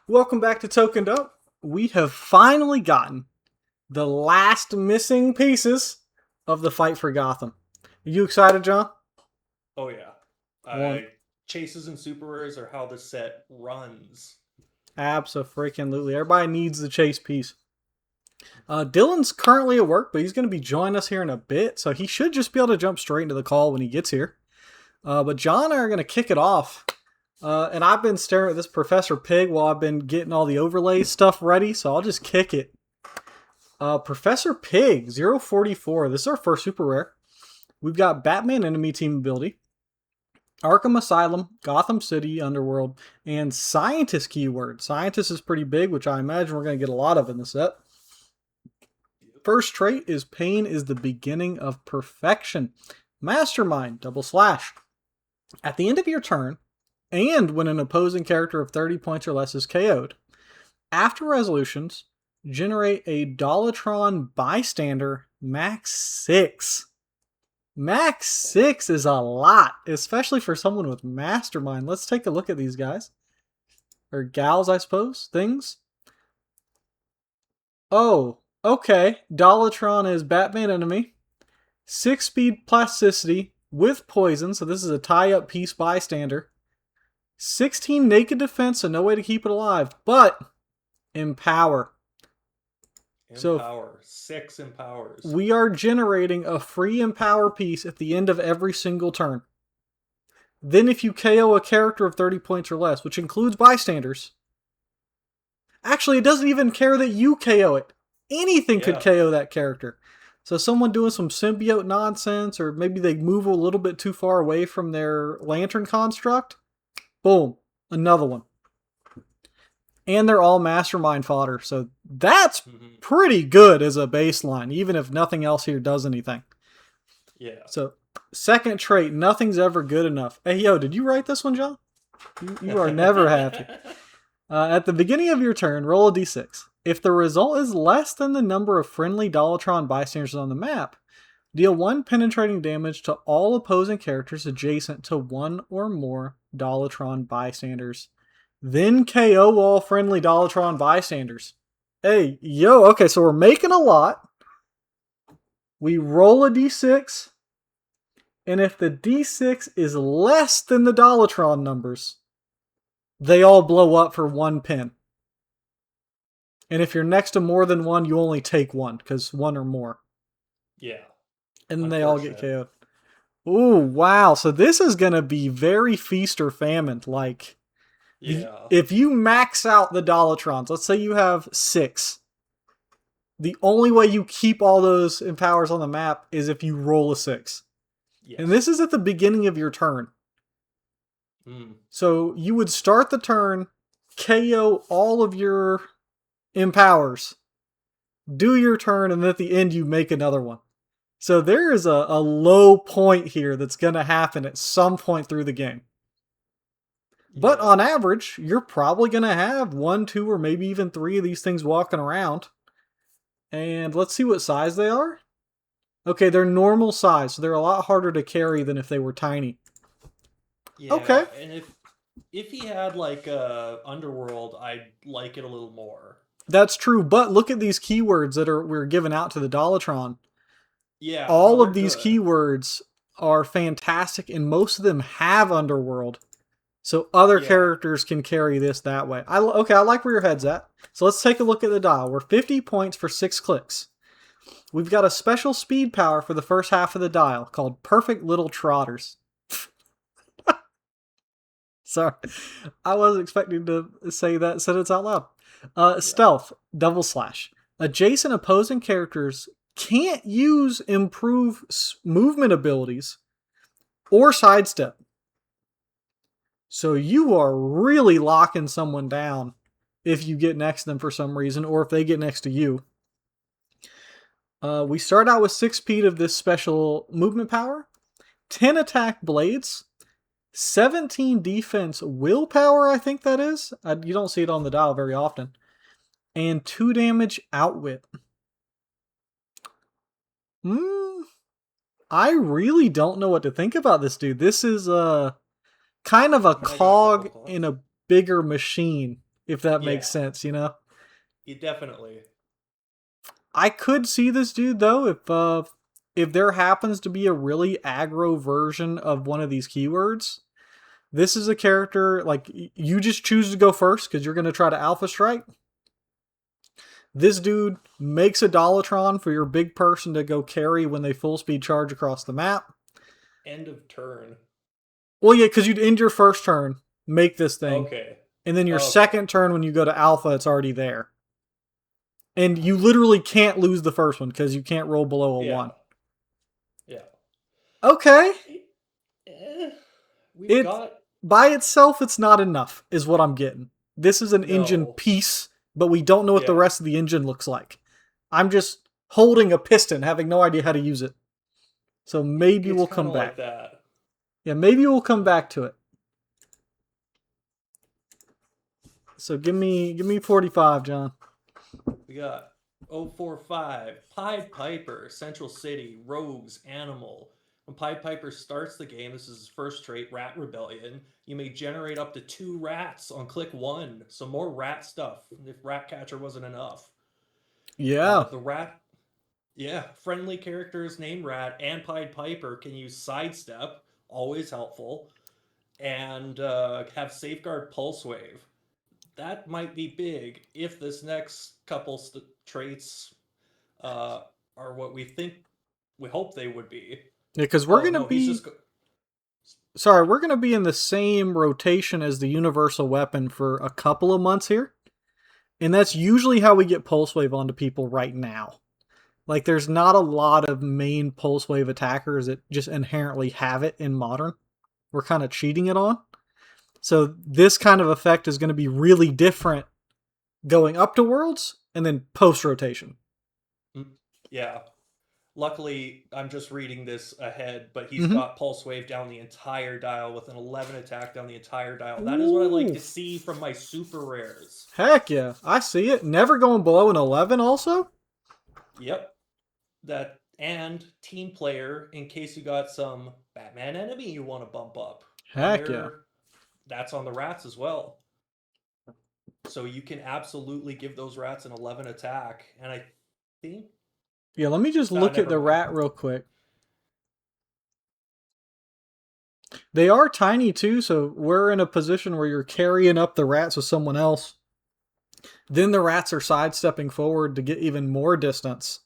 Welcome back to Tokened Up. We have finally gotten the last missing pieces of the fight for Gotham. Are you excited, John? Oh yeah. One, Chases and super rares are how the set runs. abso-freaking-lutely. Everybody needs the chase piece. Dylan's currently at work, but he's going to be joining us here in a bit, so he should just be able to jump straight into the call when he gets here. But John and I are going to kick it off. And I've been staring at this Professor Pig while I've been getting all the overlay stuff ready, so I'll just kick it. Professor Pig, 044. This is our first super rare. We've got Batman Enemy Team ability, Arkham Asylum, Gotham City, Underworld, and Scientist keyword. Scientist is pretty big, which I imagine we're going to get a lot of in the set. First trait is Pain is the beginning of perfection. Mastermind, double slash. At the end of your turn, and when an opposing character of 30 points or less is KO'd, after resolutions, generate a Dollatron bystander max 6. Max 6 is a lot, especially for someone with Mastermind. Let's take a look at these guys. Or gals, I suppose. Things. Oh, okay. Dollatron is Batman Enemy. 6 speed plasticity with poison, so this is a tie-up piece bystander. 16 naked defense, so no way to keep it alive, but empower. Empower. 6 empowers. We are generating a free empower piece at the end of every single turn. Then if you KO a character of 30 points or less, which includes bystanders, actually it doesn't even care that you KO it. Anything could KO that character. So someone doing some symbiote nonsense, or maybe they move a little bit too far away from their lantern construct, boom, another one. And they're all mastermind fodder, so that's pretty good as a baseline, even if nothing else here does anything. Yeah. So, second trait, nothing's ever good enough. Hey, yo, did you write this one, John? You are never happy. At the beginning of your turn, roll a d6. If the result is less than the number of friendly Dollatron bystanders on the map, deal 1 penetrating damage to all opposing characters adjacent to 1 or more Dollatron bystanders. Then KO all friendly Dollatron bystanders. Hey, yo, okay, so we're making a lot. We roll a d6, and if the d6 is less than the Dollatron numbers, they all blow up for 1 pin. And if you're next to more than 1, you only take 1, because 1 or more. Yeah. And then they all get KO'd. Ooh, wow. So this is going to be very feast or famine. Like, if you max out the Dollatrons, let's say you have 6. The only way you keep all those empowers on the map is if you roll a 6. Yes. And this is at the beginning of your turn. So you would start the turn, KO all of your empowers, do your turn, and at the end you make another one. So there is a low point here that's going to happen at some point through the game. But on average, you're probably going to have 1, 2, or maybe even 3 of these things walking around. And let's see what size they are. Okay, they're normal size, so they're a lot harder to carry than if they were tiny. Yeah, okay. And if he had like Underworld, I'd like it a little more. That's true, but look at these keywords that we're giving out to the Dollatron. Yeah. All of these keywords are fantastic, and most of them have Underworld. So other characters can carry this that way. I like where your head's at. So let's take a look at the dial. We're 50 points for 6 clicks. We've got a special speed power for the first half of the dial called Perfect Little Trotters. Sorry, I wasn't expecting to say that sentence out loud. Stealth, double slash. Adjacent opposing characters can't use improve movement abilities or sidestep. So you are really locking someone down if you get next to them for some reason, or if they get next to you. We start out with 6 speed of this special movement power, 10 attack blades, 17 defense willpower, I think that is. You don't see it on the dial very often. And 2 damage outwit. I really don't know what to think about this dude. This is kind of a cog in a bigger machine. if that makes Yeah, sense, you know? it definitely. I could see this dude though if there happens to be a really aggro version of one of these keywords. This is a character like you just choose to go first because you're going to try to alpha strike. This dude makes a Dollatron for your big person to go carry when they full speed charge across the map. End of turn. Well, yeah, because you'd end your first turn, make this thing, Okay. and then your Okay. second turn when you go to alpha, it's already there. And you literally can't lose the first one because you can't roll below a Yeah. one. Yeah. Okay, Eh, we've it got by itself, it's not enough, is what I'm getting. This is an engine no. piece, but we don't know what the Yeah. rest of the engine looks like. I'm just holding a piston, having no idea how to use it. So maybe It's we'll kind come of like back. that. Yeah, maybe we'll come back to it. So give me 45, John. We got 045, Pied Piper, Central City, Rogues, Animal. When Pied Piper starts the game, this is his first trait, Rat Rebellion. You may generate up to 2 rats on click 1. So more rat stuff if Rat Catcher wasn't enough. Yeah. The rat, yeah, friendly characters named Rat and Pied Piper can use Sidestep, always helpful, and have Safeguard Pulse Wave. That might be big if this next couple traits uh, are what we hope they would be. Yeah, because we're Oh gonna no, he's be just sorry, we're gonna be in the same rotation as the universal weapon for a couple of months here. And that's usually how we get pulse wave onto people right now. Like there's not a lot of main pulse wave attackers that just inherently have it in modern. We're kind of cheating it on. So this kind of effect is going to be really different going up to worlds and then post rotation. yeah. Luckily, I'm just reading this ahead, but he's Mm-hmm. got Pulse Wave down the entire dial with an 11 attack down the entire dial. That is what I like Ooh, to see from my super rares. heck yeah, I see it. Never going below an 11. Also, Yep, that and team player in case you got some Batman enemy you want to bump up, and heck yeah. that's on the rats as well. So you can absolutely give those rats an 11 attack, and I think Yeah, let me just look at never the mind. rat real quick. They are tiny too, so we're in a position where you're carrying up the rats with someone else. Then the rats are sidestepping forward to get even more distance.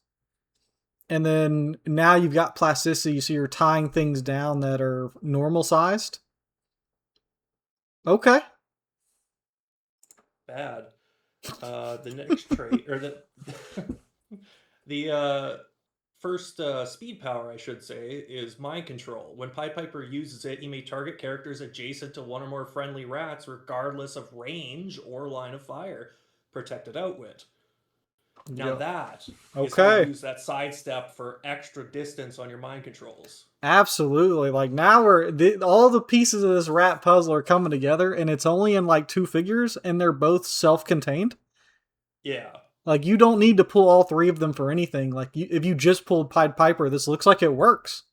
And then now you've got plasticity, so you're tying things down that are normal sized. Okay. Bad. The next trait or the the first speed power, I should say, is Mind Control. When Pied Piper uses it, you may target characters adjacent to one or more friendly rats, regardless of range or line of fire. Protected outwit. Now Yep. that is how you Okay. use that sidestep for extra distance on your mind controls. Absolutely. Like now all the pieces of this rat puzzle are coming together, and it's only in like two figures, and they're both self-contained. Yeah. Like you don't need to pull all three of them for anything. Like if you just pulled Pied Piper, this looks like it works.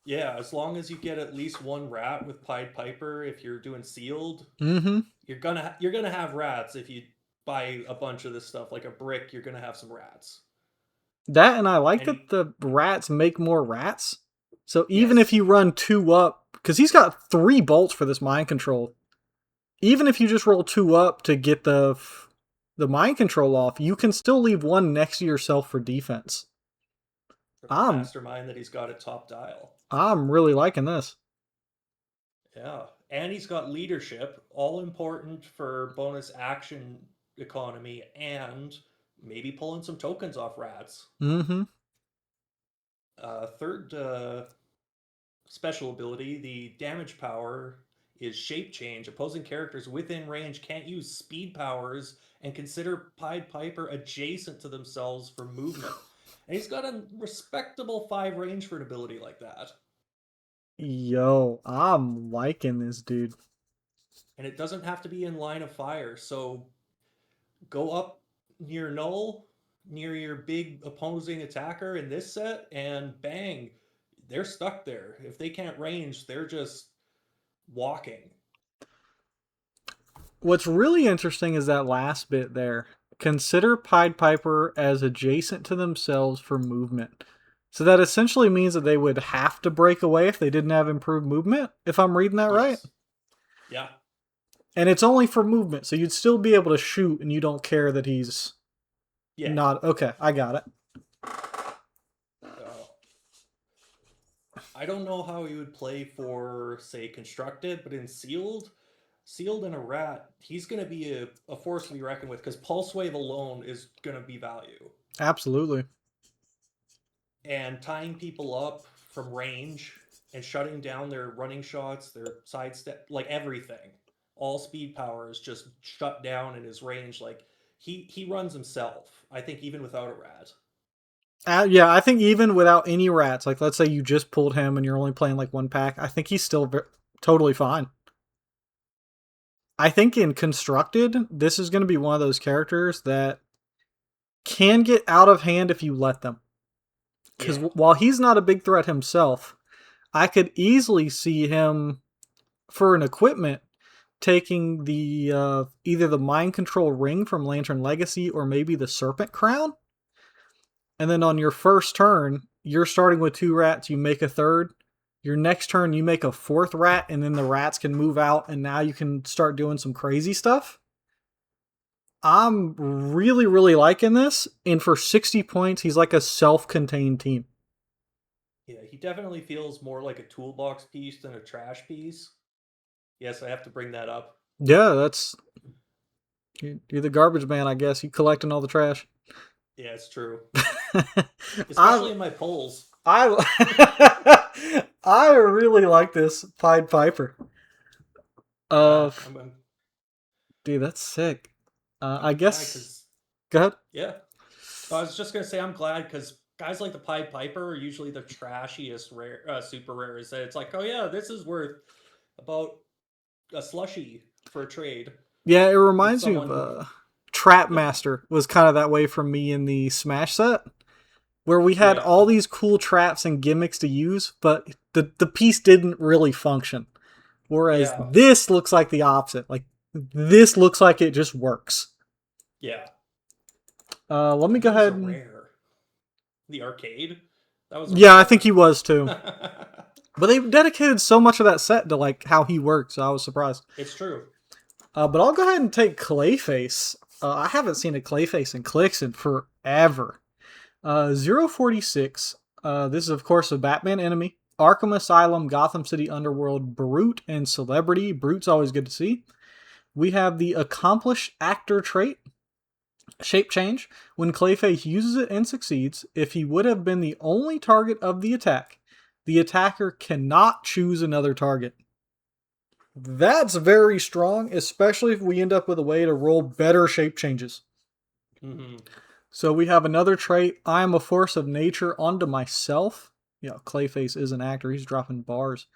Yeah, as long as you get at least one rat with Pied Piper, if you're doing sealed, Mm-hmm. you're gonna have rats. If you buy a bunch of this stuff like a brick, you're gonna have some rats. That and I like And that the rats make more rats. So even if yes, you run two up, because he's got three bolts for this mind control, even if you just roll two up to get the mind control off, you can still leave one next to yourself for defense. for the I'm mastermind that he's got at top dial. I'm really liking this. Yeah, and he's got leadership, all important for bonus action economy and maybe pulling some tokens off rats. Mm-hmm. Third special ability, the damage power is shape change. Opposing characters within range can't use speed powers and consider Pied Piper adjacent to themselves for movement. And he's got a respectable 5 range for an ability like that. Yo, I'm liking this dude. And it doesn't have to be in line of fire. So go up near null, near your big opposing attacker in this set, and bang, they're stuck there. If they can't range, they're just walking. What's really interesting is that last bit there. Consider Pied Piper as adjacent to themselves for movement. So that essentially means that they would have to break away if they didn't have improved movement, if I'm reading that right. Yes. Yeah. And it's only for movement, so you'd still be able to shoot and you don't care that he's Yeah. not. Okay, I got it. So I don't know how he would play for, say, constructed, but in sealed and a rat, he's going to be a force to be reckoned with because pulse wave alone is going to be value. Absolutely. And tying people up from range and shutting down their running shots, their sidestep, like everything. All speed power is just shut down in his range. Like he runs himself. I think even without a rat. Yeah, I think even without any rats, like let's say you just pulled him and you're only playing like one pack, I think he's still totally fine. I think in constructed, this is going to be one of those characters that can get out of hand if you let them. Because Yeah. while he's not a big threat himself, I could easily see him for an equipment taking the either the mind control ring from Lantern Legacy or maybe the Serpent Crown. And then on your first turn, you're starting with 2 rats, you make a third. Your next turn, you make a 4th rat, and then the rats can move out, and now you can start doing some crazy stuff. I'm really, really liking this. And for 60 points, he's like a self contained team. Yeah, he definitely feels more like a toolbox piece than a trash piece. Yes, I have to bring that up. Yeah, that's. You're the garbage man, I guess. You collecting all the trash. Yeah, it's true. I Especially in my polls. I really like this Pied Piper. Yeah, Of dude, that's sick. I'm I glad guess. because Go ahead. yeah. I was just gonna say I'm glad because guys like the Pied Piper are usually the trashiest rare, super rares. That it's like, oh yeah, this is worth about a slushy for a trade Yeah, it with reminds me of someone. Trap Master was kind of that way from me in the Smash set, where we had Yeah, all these cool traps and gimmicks to use, but the piece didn't really function. Whereas yeah, this looks like the opposite. Like this looks like it just works. yeah. Let me And go he was ahead a and. rare. The arcade, that was a Yeah, I think rare. he was too. But they dedicated so much of that set to like how he works, so I was surprised. It's true. But I'll go ahead and take Clayface. I haven't seen a Clayface in Clicks in forever. 046. This is, of course, a Batman enemy. Arkham Asylum, Gotham City Underworld, Brute, and Celebrity. Brute's always good to see. We have the Accomplished Actor trait. Shape change. When Clayface uses it and succeeds, if he would have been the only target of the attacker cannot choose another target. That's very strong, especially if we end up with a way to roll better shape changes. Hmm. So we have another trait. I am a force of nature unto myself. Yeah, Clayface is an actor. He's dropping bars.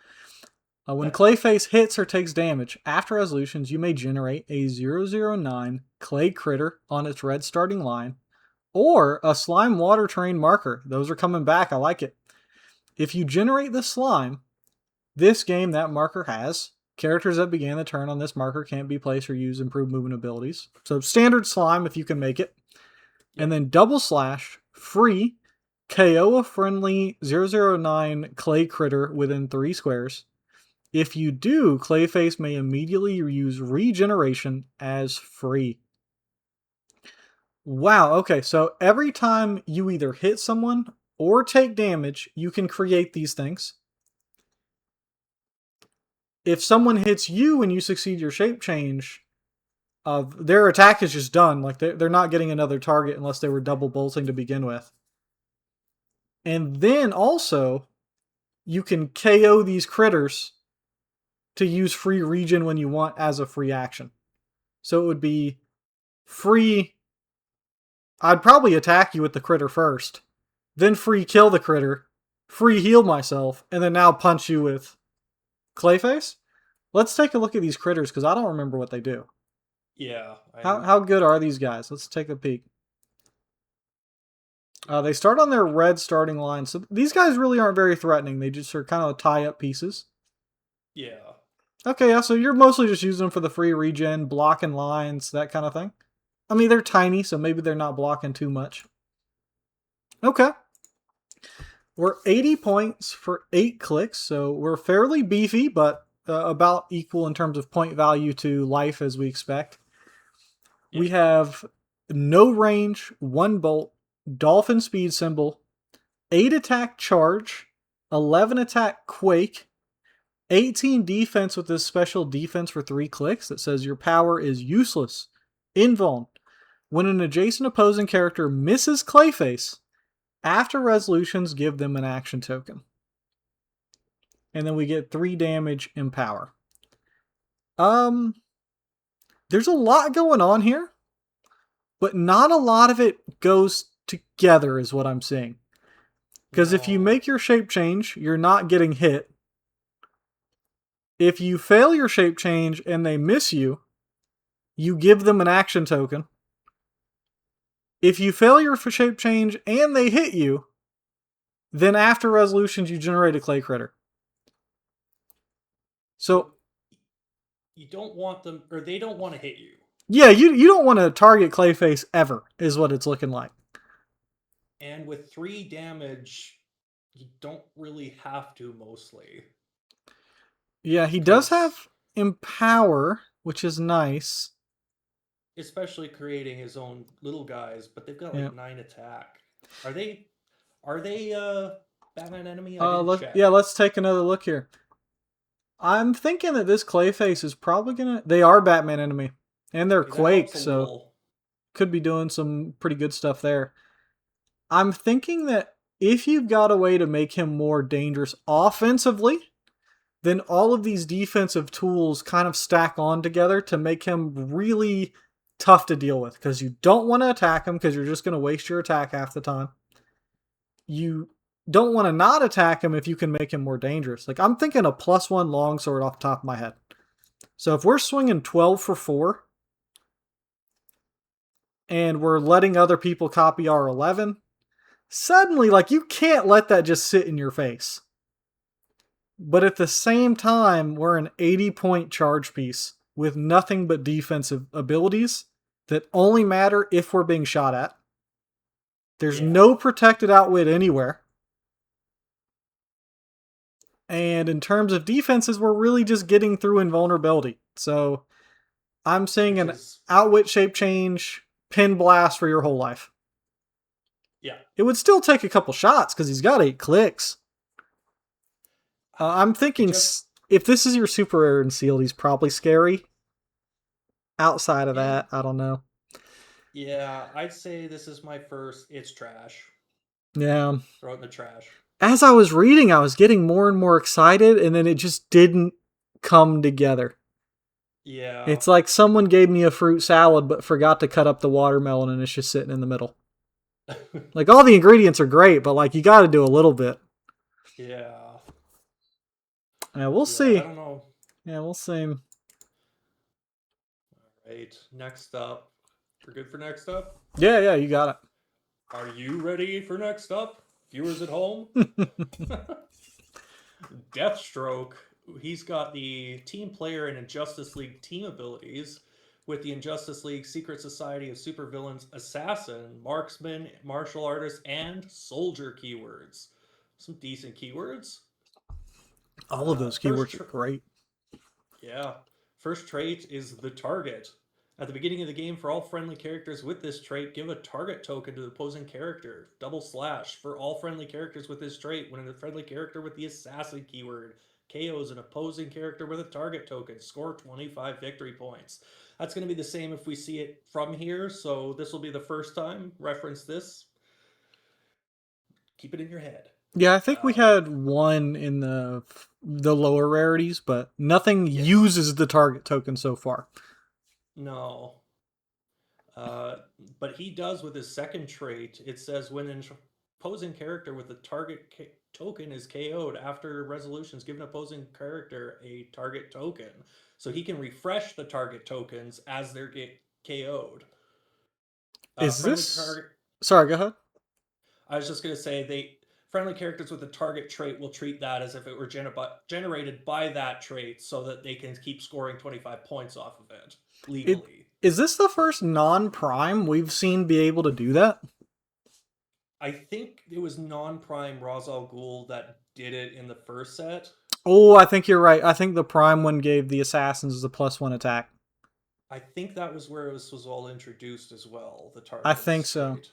When Clayface hits or takes damage, after resolutions, you may generate a 009 Clay critter on its red starting line or a slime water terrain marker. Those are coming back. I like it. If you generate the slime, this game that marker has characters that began the turn on this marker can't be placed or use improved movement abilities. So standard slime if you can make it. Yep. And then double slash, free, KO a friendly 009 clay critter within 3 squares. If you do, Clayface may immediately use regeneration as free. Wow, okay, so every time you either hit someone or take damage, you can create these things. If someone hits you and you succeed your shape change, their attack is just done. Like they're not getting another target unless they were double bolting to begin with. And then also, you can KO these critters to use free regen when you want as a free action. So it would be free. I'd probably attack you with the critter first, then free kill the critter, free heal myself, and then now punch you with Clayface. Let's take a look at these critters because I don't remember what they do. Yeah. How good are these guys? Let's take a peek. They start on their red starting line, so these guys really aren't very threatening. They just are kind of tie up pieces. Yeah. Okay, yeah, so you're mostly just using them for the free regen, blocking lines, that kind of thing. I mean, they're tiny, so maybe they're not blocking too much. Okay. We're 80 points for 8 clicks, so we're fairly beefy, but about equal in terms of point value to life as we expect. We Yep. have no range, 1 bolt, dolphin speed symbol, 8 attack charge, 11 attack quake, 18 defense with this special defense for 3 clicks that says your power is useless. Invuln. When an adjacent opposing character misses Clayface, after resolutions, give them an action token. And then we get 3 damage in power. There's a lot going on here, but not a lot of it goes together, is what I'm seeing. Because if you No. make your shape change, you're not getting hit. If you fail your shape change and they miss you, you give them an action token. If you fail your shape change and they hit you, then after resolutions, you generate a clay critter. So, So you don't want them, or they don't want to hit you. yeah, you don't want to target Clayface ever, is what it's looking like. And with 3 damage, you don't really have to mostly. Yeah, he does Because have Empower, which is nice. especially creating his own little guys, but they've got Yeah. like 9 attack. Are they Batman enemy? I didn't Yeah, check. let's take another look here. I'm thinking that this Clayface is probably gonna. They are Batman enemy, and they're Okay, that Quake, helps a so little. could be doing some pretty good stuff there. I'm thinking that if you've got a way to make him more dangerous offensively, then all of these defensive tools kind of stack on together to make him really tough to deal with. Because you don't want to attack him because you're just going to waste your attack half the time. You don't want to not attack him if you can make him more dangerous. Like, I'm thinking a +1 longsword off the top of my head. So if we're swinging 12 for 4 and we're letting other people copy our 11, suddenly, like, you can't let that just sit in your face. But at the same time, we're an 80-point charge piece with nothing but defensive abilities that only matter if we're being shot at. There's Yeah. no protected outwit anywhere. And in terms of defenses, we're really just getting through invulnerability. So I'm seeing Which an is outwit shape change, pin blast for your whole life. yeah. It would still take a couple shots because he's got 8 clicks. I'm It thinking just if this is your super rare and sealed, he's probably scary. Outside of yeah. that, I don't know. Yeah, I'd say this is my first. It's trash. Yeah. Throw it in the trash. As I was reading, I was getting more and more excited, and then it just didn't come together. Yeah. It's like someone gave me a fruit salad but forgot to cut up the watermelon and it's just sitting in the middle. Like, all the ingredients are great, but like, you got to do a little bit. Yeah. Yeah, we'll Yeah, I see. don't know. Yeah, we'll see. Right. Next up. We're good for next up? Yeah, you got Are you ready for next up? Viewers at home? it. Deathstroke. He's got the team player and Injustice League team abilities with the Injustice League Secret Society of Supervillains Assassin, Marksman, Martial Artist, and Soldier keywords. Some decent keywords. All of those First, keywords are great. yeah. First trait is the target. At the beginning of the game, for all friendly characters with this trait, give a target token to the opposing character. Double slash. For all friendly characters with this trait, when a friendly character with the assassin keyword KOs an opposing character with a target token, score 25 victory points. That's going to be the same if we see it from here, so this will be the first time. Reference this. Keep it in your head. Yeah, I think we Um, had one in the lower rarities, but nothing yes. uses the target token so far. No. Uh, but he does with his second trait. It says when an opposing character with a target token is KO'd after resolutions, give an opposing character a target token. So he can refresh the target tokens as they're get KO'd. Is Friendly this? target. Sorry, go ahead. I was just gonna say they friendly characters with a target trait will treat that as if it were generated by that trait so that they can keep scoring 25 points off of it It legally. is this the first non-prime we've seen be able to do that? I think it was non-prime Ra's al Ghul that did it in the first set. Oh, I think you're right. I think the prime one gave the assassins the +1 attack. I think that was where this was all introduced as well, the I think targets so. trait.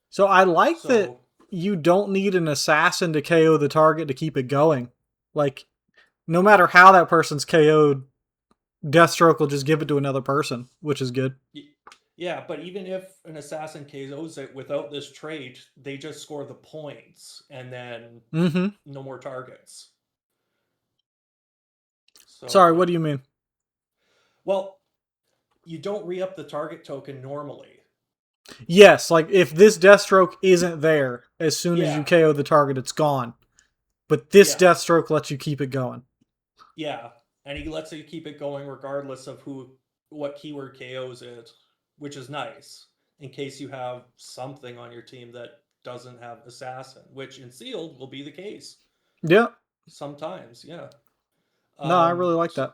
So I like that So, you don't need an assassin to KO the target to keep it going. Like, no matter how that person's KO'd, Deathstroke will just give it to another person, which is good. yeah, but even if an assassin KOs it without this trait, they just score the points and then Mm-hmm. no more targets. Sorry, So, what do you mean? well, you don't re up the target token normally. Yes, like if this Deathstroke isn't there, as soon as you Yeah, KO the target, it's gone. But this yeah, Deathstroke lets you keep it going. yeah. And he lets you keep it going regardless of what keyword KOs it, which is nice in case you have something on your team that doesn't have assassin, which in sealed will be the case Yeah. sometimes. Yeah. No, I really like So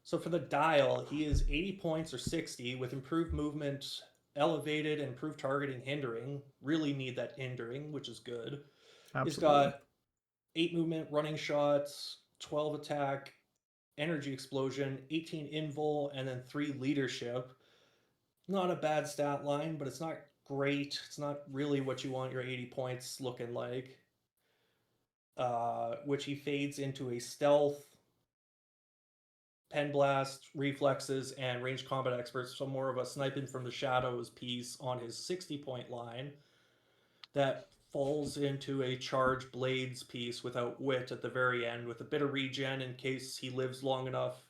that. for the dial, he is 80 points or 60 with improved movement, elevated, and improved targeting, hindering. Really need that hindering, which is good. He's Absolutely. got 8 movement, running shots, 12 attack, energy explosion, 18 invul, and then 3 leadership. Not a bad stat line, but it's not great. It's not really what you want your 80 points looking like. Which he fades into a stealth, pen blast, reflexes, and range combat experts. So more of a sniping from the shadows piece on his 60-point line that falls into a charge blades piece without wit at the very end with a bit of regen in case he lives long enough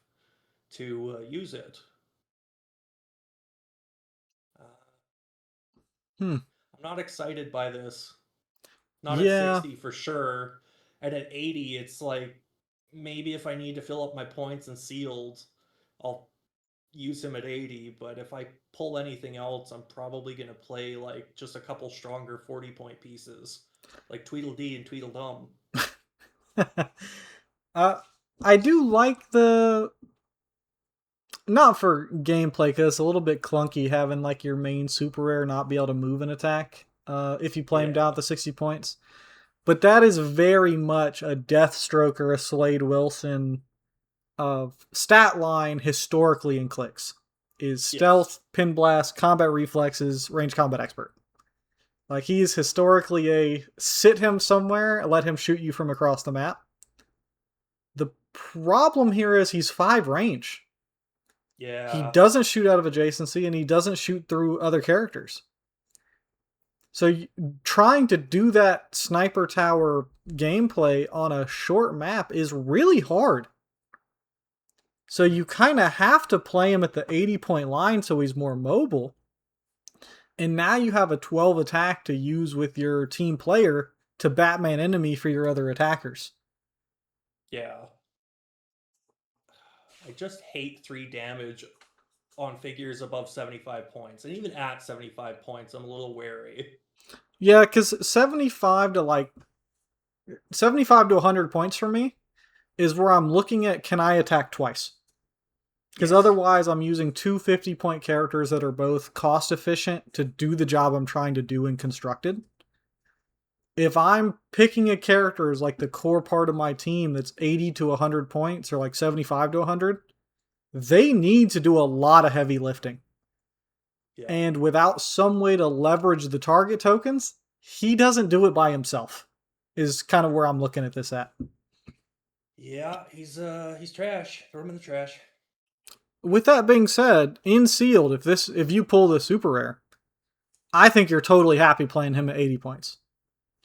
to use it. Uh, Hmm. I'm not excited by this. Not at Yeah. 60 for sure. And at 80, it's like maybe if I need to fill up my points and sealed, I'll use him at 80. But if I pull anything else, I'm probably going to play like just a couple stronger 40-point pieces like Tweedledee and Tweedledum. uh, I do like the not for gameplay because it's a little bit clunky having like your main super rare not be able to move an attack if you play him down at Yeah. the 60 points. But that is very much a Deathstroke or a Slade Wilson stat line historically in clicks. Is Yes. stealth, pin blast, combat reflexes, range combat expert. Like he's historically a sit him somewhere, let him shoot you from across the map. The problem here is he's 5 range. He Yeah. doesn't shoot out of adjacency and he doesn't shoot through other characters. So trying to do that sniper tower gameplay on a short map is really hard. So you kind of have to play him at the 80-point line so he's more mobile. And now you have a 12 attack to use with your team player to Batman enemy for your other attackers. Yeah. I just hate 3 damage on figures above 75 points. And even at 75 points, I'm a little wary. Yeah, because 75 to 100 points for me is where I'm looking at can I attack twice? Because Yes. otherwise, I'm using two 50-point characters that are both cost efficient to do the job I'm trying to do in Constructed. If I'm picking a character as like the core part of my team that's 80 to 100 points or like 75 to 100, they need to do a lot of heavy lifting. Yeah. And without some way to leverage the target tokens, he doesn't do it by himself, is kind of where I'm looking at this at. Yeah, he's trash. Throw him in the trash. With that being said, in sealed, if you pull the super rare, I think you're totally happy playing him at 80 points.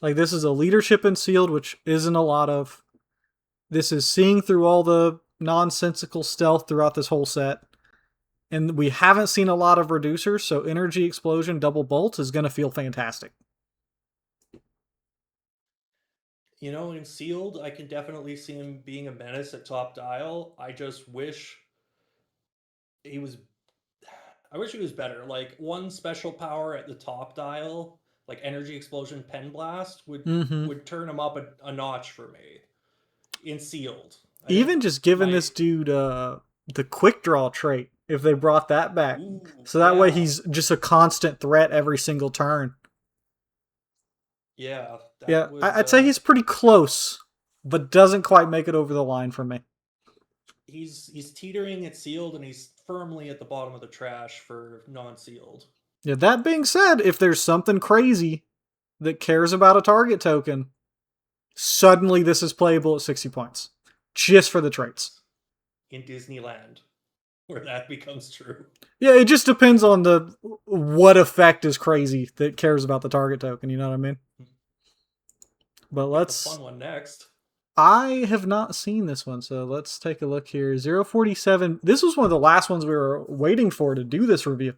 Like this is a leadership in sealed, which isn't a lot of. This is seeing through all the nonsensical stealth throughout this whole set. And we haven't seen a lot of reducers, so energy explosion double bolt is going to feel fantastic. In sealed, I can definitely see him being a menace at top dial. I just wish he was. I wish he was better. Like one special power at the top dial like energy explosion, pen blast Mm-hmm. would turn him up a notch for me in sealed. I think Even just giving my this dude the quick draw trait, if they brought that back. ooh So that way yeah he's just a constant threat every single turn. yeah that Yeah, would I'd say he's pretty close, but doesn't quite make it over the line for me. he's teetering at sealed and he's firmly at the bottom of the trash for non-sealed. Yeah, that being said, if there's something crazy that cares about a target token, suddenly this is playable at 60 points. Just for the traits. In Disneyland, where that becomes true. Yeah, it just depends on the what effect is crazy that cares about the target token, you know what I mean? But We got the let's fun one next. I have not seen this one, so let's take a look here. 047. This was one of the last ones we were waiting for to do this review.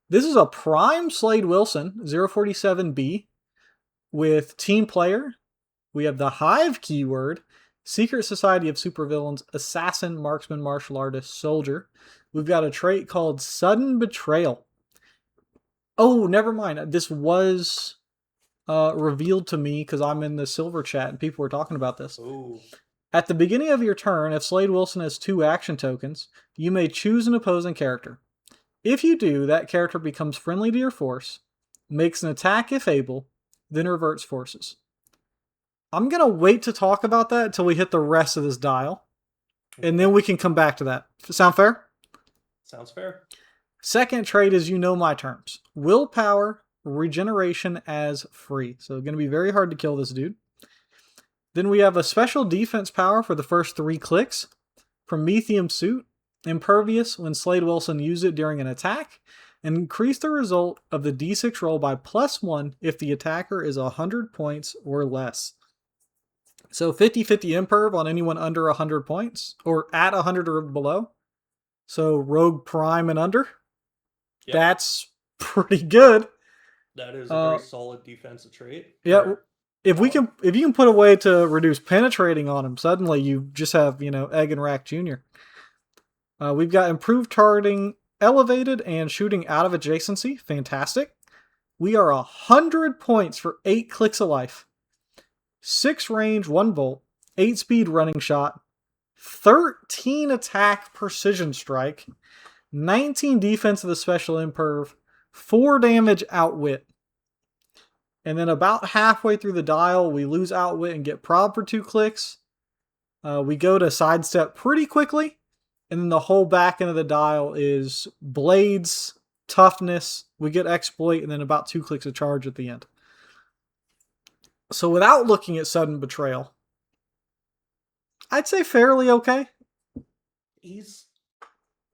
This is a Prime Slade Wilson, 047B, with Team Player. We have the Hive keyword, Secret Society of Supervillains, Assassin, Marksman, Martial Artist, Soldier. We've got a trait called Sudden Betrayal. Oh, never mind. This was revealed to me because I'm in the silver chat and people were talking about this. Ooh. At the beginning of your turn, if Slade Wilson has 2 action tokens, you may choose an opposing character. If you do, that character becomes friendly to your force, makes an attack if able, then reverts forces. I'm going to wait to talk about that until we hit the rest of this dial, and then we can come back to that. Sound fair? Sounds fair. Second trait is you know my terms. Willpower, regeneration as free. So going to be very hard to kill this dude. Then we have a special defense power for the first 3 clicks. Prometheum Suit, impervious when Slade Wilson used it during an attack, and increase the result of the d6 roll by +1 if the attacker is 100 points or less. So 50-50 imperv on anyone under 100 points, or at 100 or below. So Rogue Prime and under. Yep. That's pretty good. That is a very solid defensive trait. Yeah. If you can put a way to reduce penetrating on him, suddenly you just have, Egg and Rack Jr. We've got improved targeting, elevated, and shooting out of adjacency. Fantastic. We are 100 points for 8 clicks of life. 6 range, 1 bolt, 8 speed running shot, 13 attack precision strike, 19 defense of the special imperv, 4 damage outwit. And then about halfway through the dial, we lose outwit and get prob for 2 clicks. We go to sidestep pretty quickly. And then the whole back end of the dial is blades, toughness. We get exploit and then about 2 clicks of charge at the end. So without looking at sudden betrayal, I'd say fairly okay. He's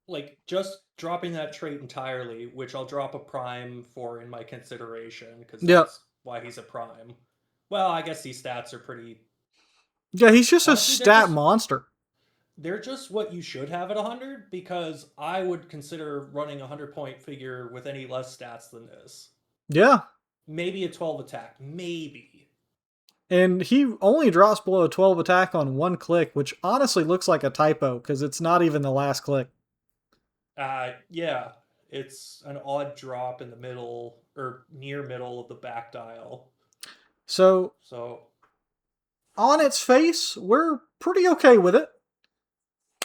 like just dropping that trait entirely, which I'll drop a prime for in my consideration because that's why he's a prime. Well, I guess these stats are pretty. Yeah, he's just honestly, a stat monster. They're just what you should have at 100 because I would consider running a 100-point figure with any less stats than this. Yeah. Maybe a 12 attack. Maybe. And he only drops below a 12 attack on 1 click, which honestly looks like a typo because it's not even the last click. Yeah. It's an odd drop in the middle or near middle of the back dial. So on its face, we're pretty okay with it.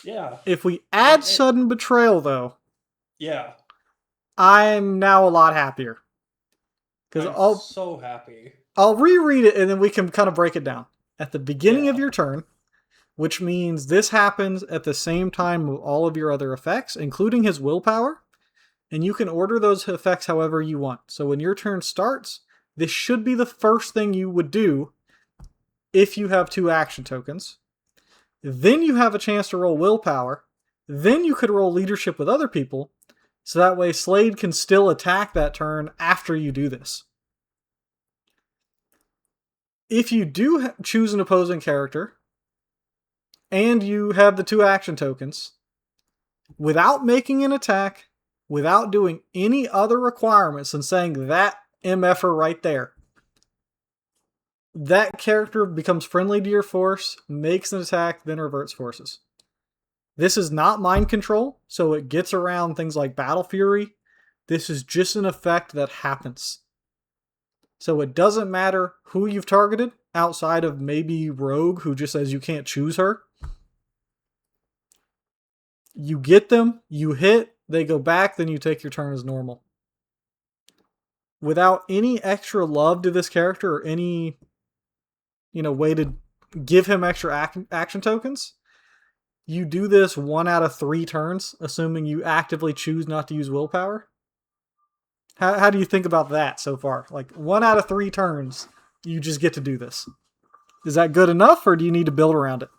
Yeah. If we add sudden betrayal, though, yeah, I'm now a lot happier. Because I'm so happy. I'll reread it and then we can kind of break it down. At the beginning of your turn, which means this happens at the same time with all of your other effects, including his willpower, and you can order those effects however you want. So when your turn starts, this should be the first thing you would do if you have 2 action tokens. Then you have a chance to roll willpower. Then you could roll leadership with other people. So that way Slade can still attack that turn after you do this. If you do choose an opposing character, and you have the 2 action tokens, without making an attack, without doing any other requirements and saying that MFer right there, that character becomes friendly to your force, makes an attack, then reverts forces. This is not mind control, so it gets around things like Battle Fury. This is just an effect that happens. So it doesn't matter who you've targeted outside of maybe Rogue, who just says you can't choose her. You get them, you hit, they go back, then you take your turn as normal. Without any extra love to this character or any, way to give him extra action tokens, you do this 1 out of 3 turns, assuming you actively choose not to use willpower. How do you think about that so far? Like 1 out of 3 turns, you just get to do this. Is that good enough, or do you need to build around it?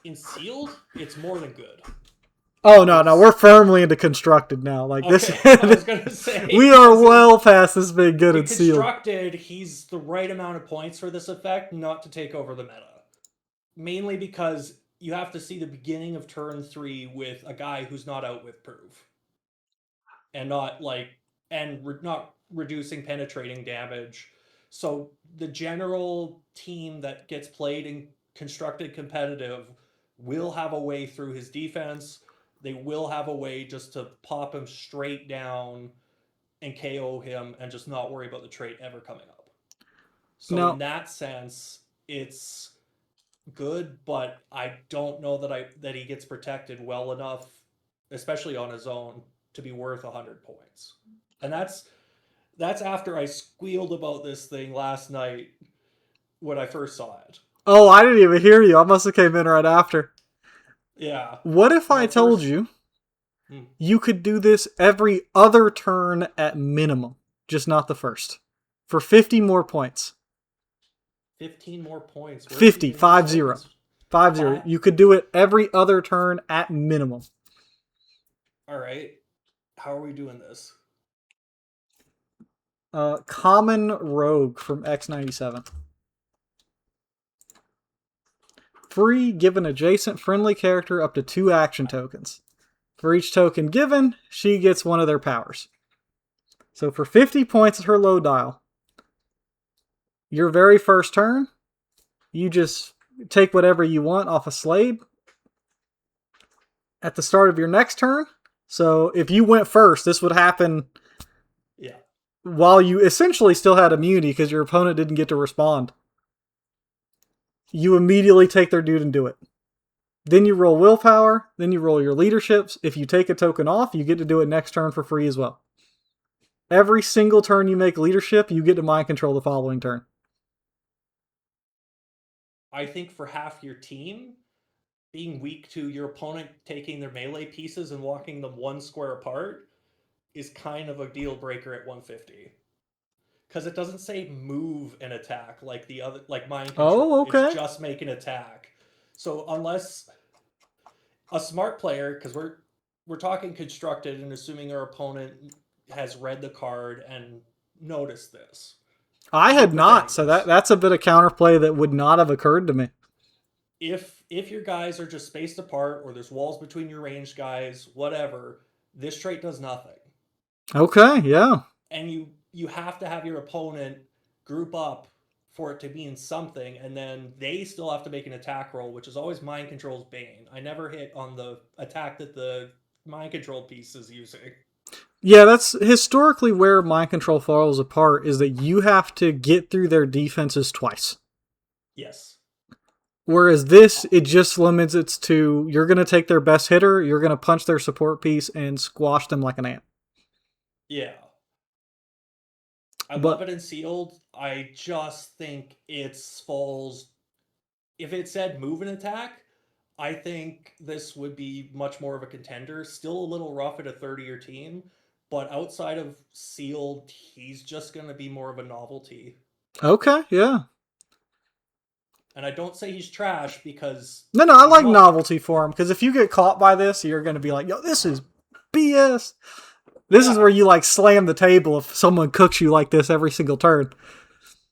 In sealed, it's more than good. Oh no, we're firmly into constructed now. Like okay, this, I was gonna say we are well past this being good and sealed. Constructed, he's the right amount of points for this effect, not to take over the meta. Mainly because you have to see the beginning of turn 3 with a guy who's not out with proof, and not reducing penetrating damage. So the general team that gets played in constructed competitive will have a way through his defense. They will have a way just to pop him straight down and KO him and just not worry about the trait ever coming up. So in No, that sense, it's good, but I don't know that he gets protected well enough, especially on his own, to be worth 100 points. And that's after I squealed about this thing last night when I first saw it. oh, I didn't even hear you. I must have came in right after. Yeah. What if I My told first you you could do this every other turn at minimum, just not the first, for 50 more points? 15 more points. Where is he 50, getting these 50, points? 50. You could do it every other turn at minimum. All right. How are we doing this? Common Rogue from X97. Free, give an adjacent friendly character up to 2 action tokens. For each token given, she gets one of their powers. So for 50 points at her low dial, your very first turn, you just take whatever you want off a Slade. At the start of your next turn, so if you went first, this would happen Yeah. while you essentially still had immunity because your opponent didn't get to respond. You immediately take their dude and do it. Then you roll willpower, then you roll your leaderships. If you take a token off, you get to do it next turn for free as well. Every single turn you make leadership, you get to mind control the following turn. I think for half your team, being weak to your opponent taking their melee pieces and walking them 1 square apart is kind of a deal breaker at 150. Because it doesn't say move and attack like the other, like mind Oh, control. It's okay. just make an attack. So unless a smart player, because we're talking constructed and assuming our opponent has read the card and noticed this. I We're had not, preventing so this. that's a bit of counterplay that would not have occurred to me. If your guys are just spaced apart or there's walls between your ranged guys, whatever, this trait does nothing. Okay, yeah. And you have to have your opponent group up for it to mean something, and then they still have to make an attack roll, which is always mind control's bane. I never hit on the attack that the mind control piece is using. Yeah, that's historically where mind control falls apart, is that you have to get through their defenses twice. Yes. Whereas this, it just limits it to, you're going to take their best hitter, you're going to punch their support piece, and squash them like an ant. Yeah. I love But it in sealed. I just think it falls. If it said move and attack, I think this would be much more of a contender. Still a little rough at a 30-year team, but outside of sealed, he's just going to be more of a novelty. okay, yeah. And I don't say he's trash because No, I he's like not. novelty for him, because if you get caught by this, you're going to be like, yo, this is BS. This is Yeah, where you like slam the table if someone cooks you like this every single turn.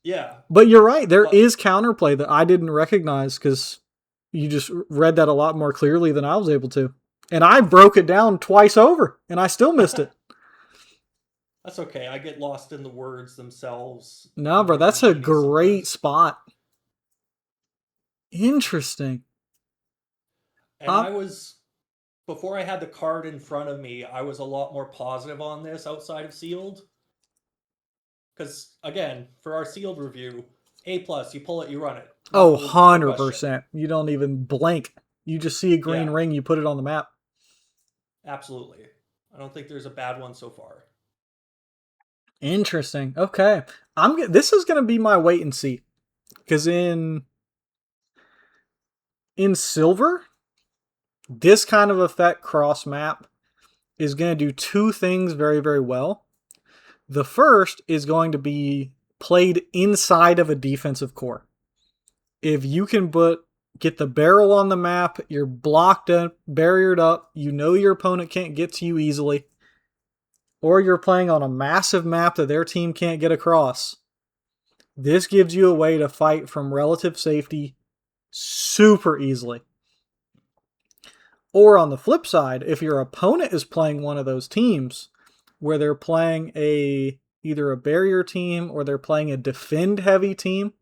yeah. But you're right, there But is counterplay that I didn't recognize because you just read that a lot more clearly than I was able to. And I broke it down twice over, and I still missed it. that's okay. I get lost in the words themselves No, and bro, hidden that's a meaning great sometimes. spot. Interesting. And Um, I was before I had the card in front of me, I was a lot more positive on this outside of sealed. Because again, for our sealed review, A plus, you pull it, you run it. Oh, No question. 100%. You don't even blink. You just see a green Yeah, ring, you put it on the map. absolutely. I don't think there's a bad one so far. Interesting. Okay. This is going to be my wait and see cuz in silver, this kind of effect cross map is going to do two things very very well. The first is going to be played inside of a defensive core. If you can get the barrel on the map, you're blocked up, barriered up, you know your opponent can't get to you easily, or you're playing on a massive map that their team can't get across. This gives you a way to fight from relative safety super easily. Or on the flip side, if your opponent is playing one of those teams where they're playing either a barrier team or they're playing a defend heavy team,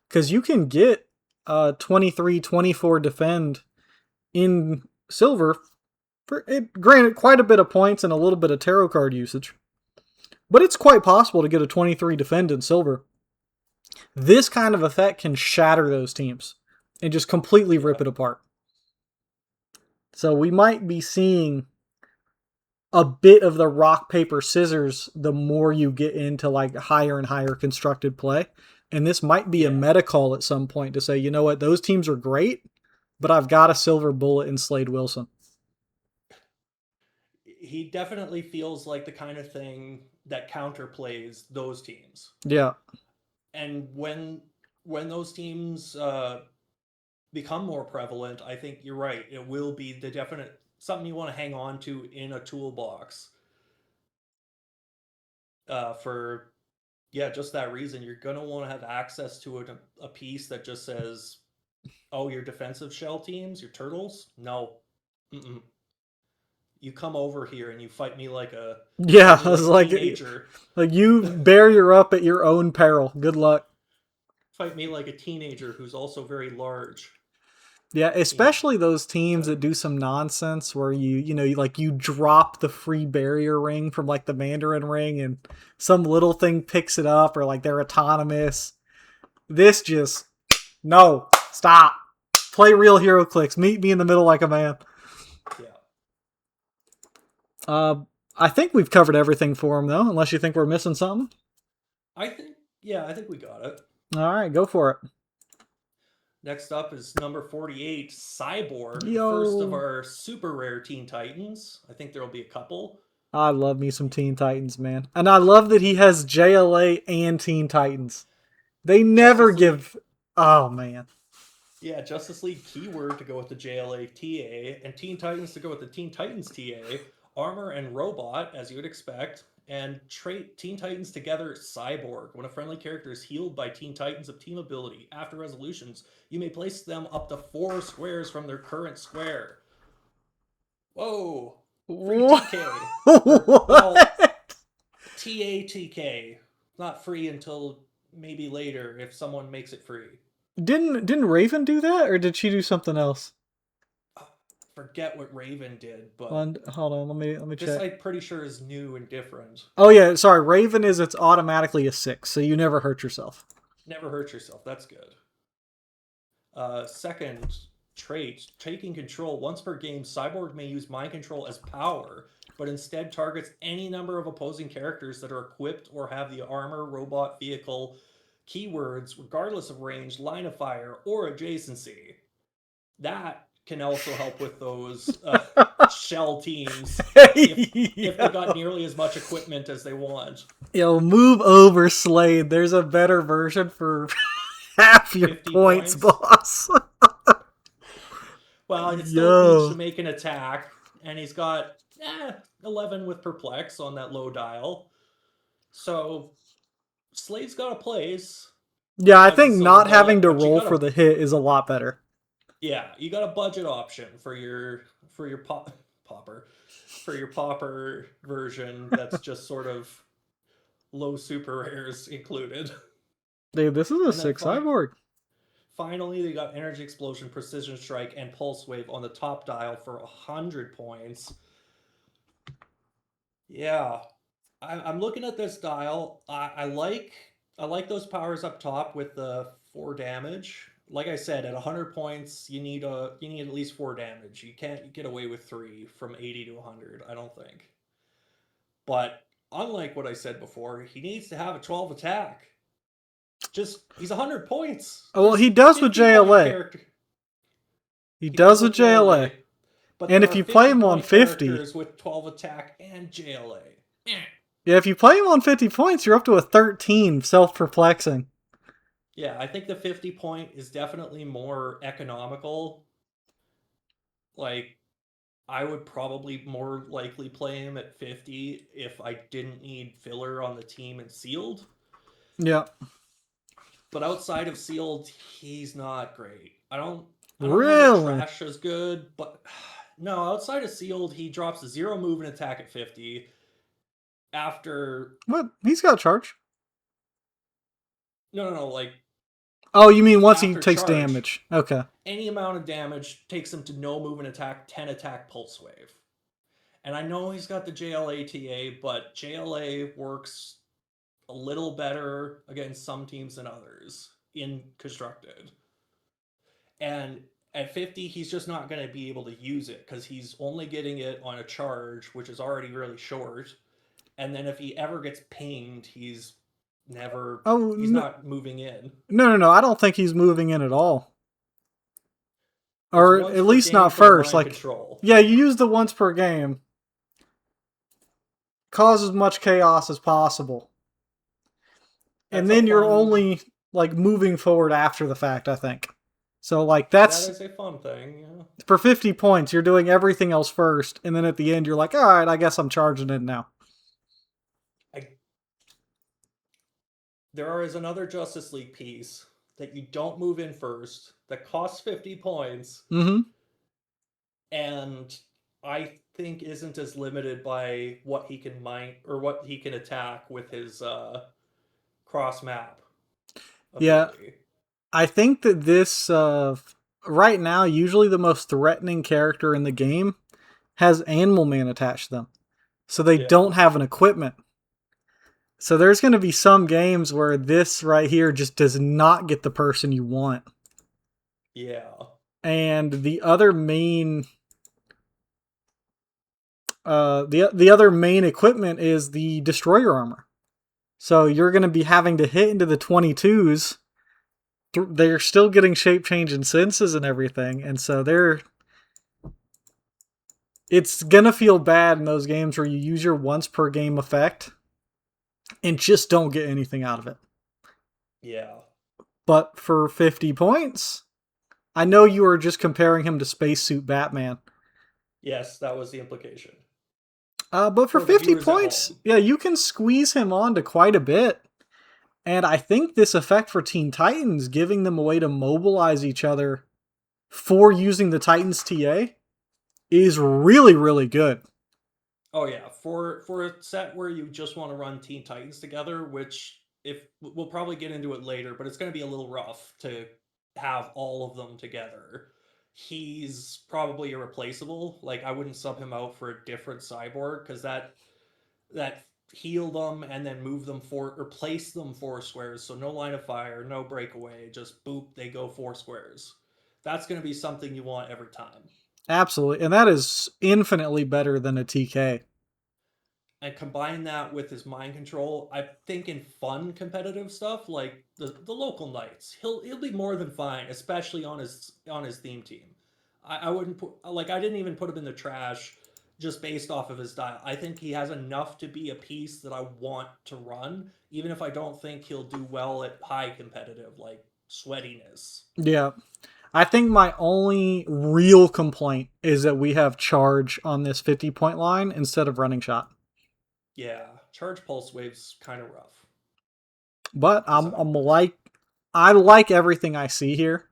because you can get 23, 24 defend in silver for it, granted quite a bit of points and a little bit of tarot card usage. But it's quite possible to get a 23 defend in silver. This kind of effect can shatter those teams and just completely rip it apart. So we might be seeing a bit of the rock, paper, scissors the more you get into like higher and higher constructed play. And this might be a meta call at some point to say, you know what, those teams are great, but I've got a silver bullet in Slade Wilson. He definitely feels like the kind of thing that counterplays those teams. Yeah. And when those teams become more prevalent, I think you're right. It will be the definite something you want to hang on to in a toolbox. For yeah, just that reason, you're gonna want to have access to a piece that just says, "Oh, your defensive shell teams, your turtles." No, mm-mm. You come over here and you fight me like a Yeah, I was teenager. like you barrier up at your own peril. Good luck. Fight me like a teenager who's also very large. Yeah, Yeah, especially those teams that do some nonsense where you drop the free barrier ring from like the Mandarin ring and some little thing picks it up or like they're autonomous. This just, no, stop. Play real Heroclix. Meet me in the middle like a man. yeah. Uh, I think we've covered everything for him though, unless you think we're missing something. I think we got it. All right, go for it. Next up is number 48, Cyborg, the first of Yo, our super rare Teen Titans. I think there will be a couple. I love me some Teen Titans, man, and I love that he has JLA and Teen Titans. They never Justice League, give. Oh man. yeah, Justice League keyword to go with the JLA TA, and Teen Titans to go with the Teen Titans TA, armor and robot, as you would expect, and trait Teen Titans together Cyborg. When a friendly character is healed by Teen Titans of team ability after resolutions, you may place them up to 4 squares from their current square. Whoa! Free What? TK. Or, well, TATK. Not free until maybe later if someone makes it free. Didn't Raven do that, or did she do something else? Forget what Raven did, but Hold on, let me this check. I'm pretty sure is new and different. Oh yeah, sorry. Raven is it's automatically a 6, so you never hurt yourself. Never hurt yourself. That's good. Second trait, taking control. Once per game, Cyborg may use mind control as power, but instead targets any number of opposing characters that are equipped or have the armor, robot, vehicle keywords, regardless of range, line of fire, or adjacency. That can also help with those shell teams if they got nearly as much equipment as they want. Yo, move over, Slade. There's a better version for half your 50 points, points. boss. Well, it still needs to Yo. make an attack, and he's got 11 with perplex on that low dial. So Slade's got a place Yeah, I as a think silver not having bullet, to but you roll got for a the hit is a lot better. you got a budget option for your popper for your popper version that's just sort of low super rares included. Dude, this is a And then 6 cyborg. finally, they got energy explosion, precision strike, and pulse wave on the top dial for 100 points. Yeah, I'm looking at this dial. I like those powers up top with the 4 damage. Like I said, at 100 points, you need at least 4 damage. You can't get away with 3 from 80 to 100. I don't think. But unlike what I said before, he needs to have a 12 attack. Just he's 100 points. Oh, well, There's he does with 50 point JLA. character. He He does does with with JLA. JLA, but And there if are you play 50 him on point 50, characters with 12 attack and JLA. yeah, if you play him on 50 points, you're up to a 13 self-perplexing. Yeah, I think the 50 point is definitely more economical. Like, I would probably more likely play him at 50 if I didn't need filler on the team and sealed. Yeah. But outside of sealed, he's not great. I don't have it Really? trash as good, but no, outside of sealed, he drops a 0 move and attack at 50 after What? He's got charge. no, like Oh, you mean once he after takes charge, damage. Okay. any amount of damage takes him to no move and attack, 10 attack pulse wave. And I know he's got the JLATA, but JLA works a little better against some teams than others in constructed. And at 50, he's just not going to be able to use it because he's only getting it on a charge, which is already really short. And then if he ever gets pinged, Oh, he's no, not moving in. no. I don't think he's moving in at all. It's Or once at per least game not for the first. mind Like, control. yeah, you use the once per game. Cause as much chaos as possible. And That's a then you're fun. only, like, moving forward after the fact, I think. So, like, That that's is a fun thing. Yeah. for 50 points, you're doing everything else first. And then at the end, you're like, all right, I guess I'm charging it now. I, there is another Justice League piece that you don't move in first that costs 50 points Mm-hmm. and I think isn't as limited by what he can mine or what he can attack with his cross map Yeah, ability. I think that this, right now, usually the most threatening character in the game has Animal Man attached to them. So they Yeah. don't have an equipment. So there's going to be some games where this right here just does not get the person you want. Yeah. And the other main the other main equipment is the destroyer armor. So you're going to be having to hit into the 22s. They're still getting shape change and senses and everything, and so it's gonna feel bad in those games where you use your once per game effect and just don't get anything out of it. Yeah. But for 50 points, I know you were just comparing him to Spacesuit Batman. Yes, that was the implication. But for For the 50 viewers at points, home. yeah, you can squeeze him onto quite a bit. And I think this effect for Teen Titans, giving them a way to mobilize each other for using the Titans TA, is really, really good. Oh yeah, for a set where you just want to run Teen Titans together, which if we'll probably get into it later, but it's going to be a little rough to have all of them together. He's probably irreplaceable. Like I wouldn't sub him out for a different cyborg because that heal them and then move them for or place them 4 squares. So no line of fire, no breakaway, just boop, they go 4 squares. That's going to be something you want every time. Absolutely. And that is infinitely better than a TK. And combine that with his mind control, I think in fun competitive stuff like the local nights, he'll be more than fine, especially on his theme team. I wouldn't put like I didn't even put him in the trash just based off of his style. I think he has enough to be a piece that I want to run, even if I don't think he'll do well at high competitive like sweatiness. Yeah. I think my only real complaint is that we have charge on this 50-point line instead of running shot. Yeah, charge pulse waves kind of rough But to I'm sideboards. like, I like everything I see here.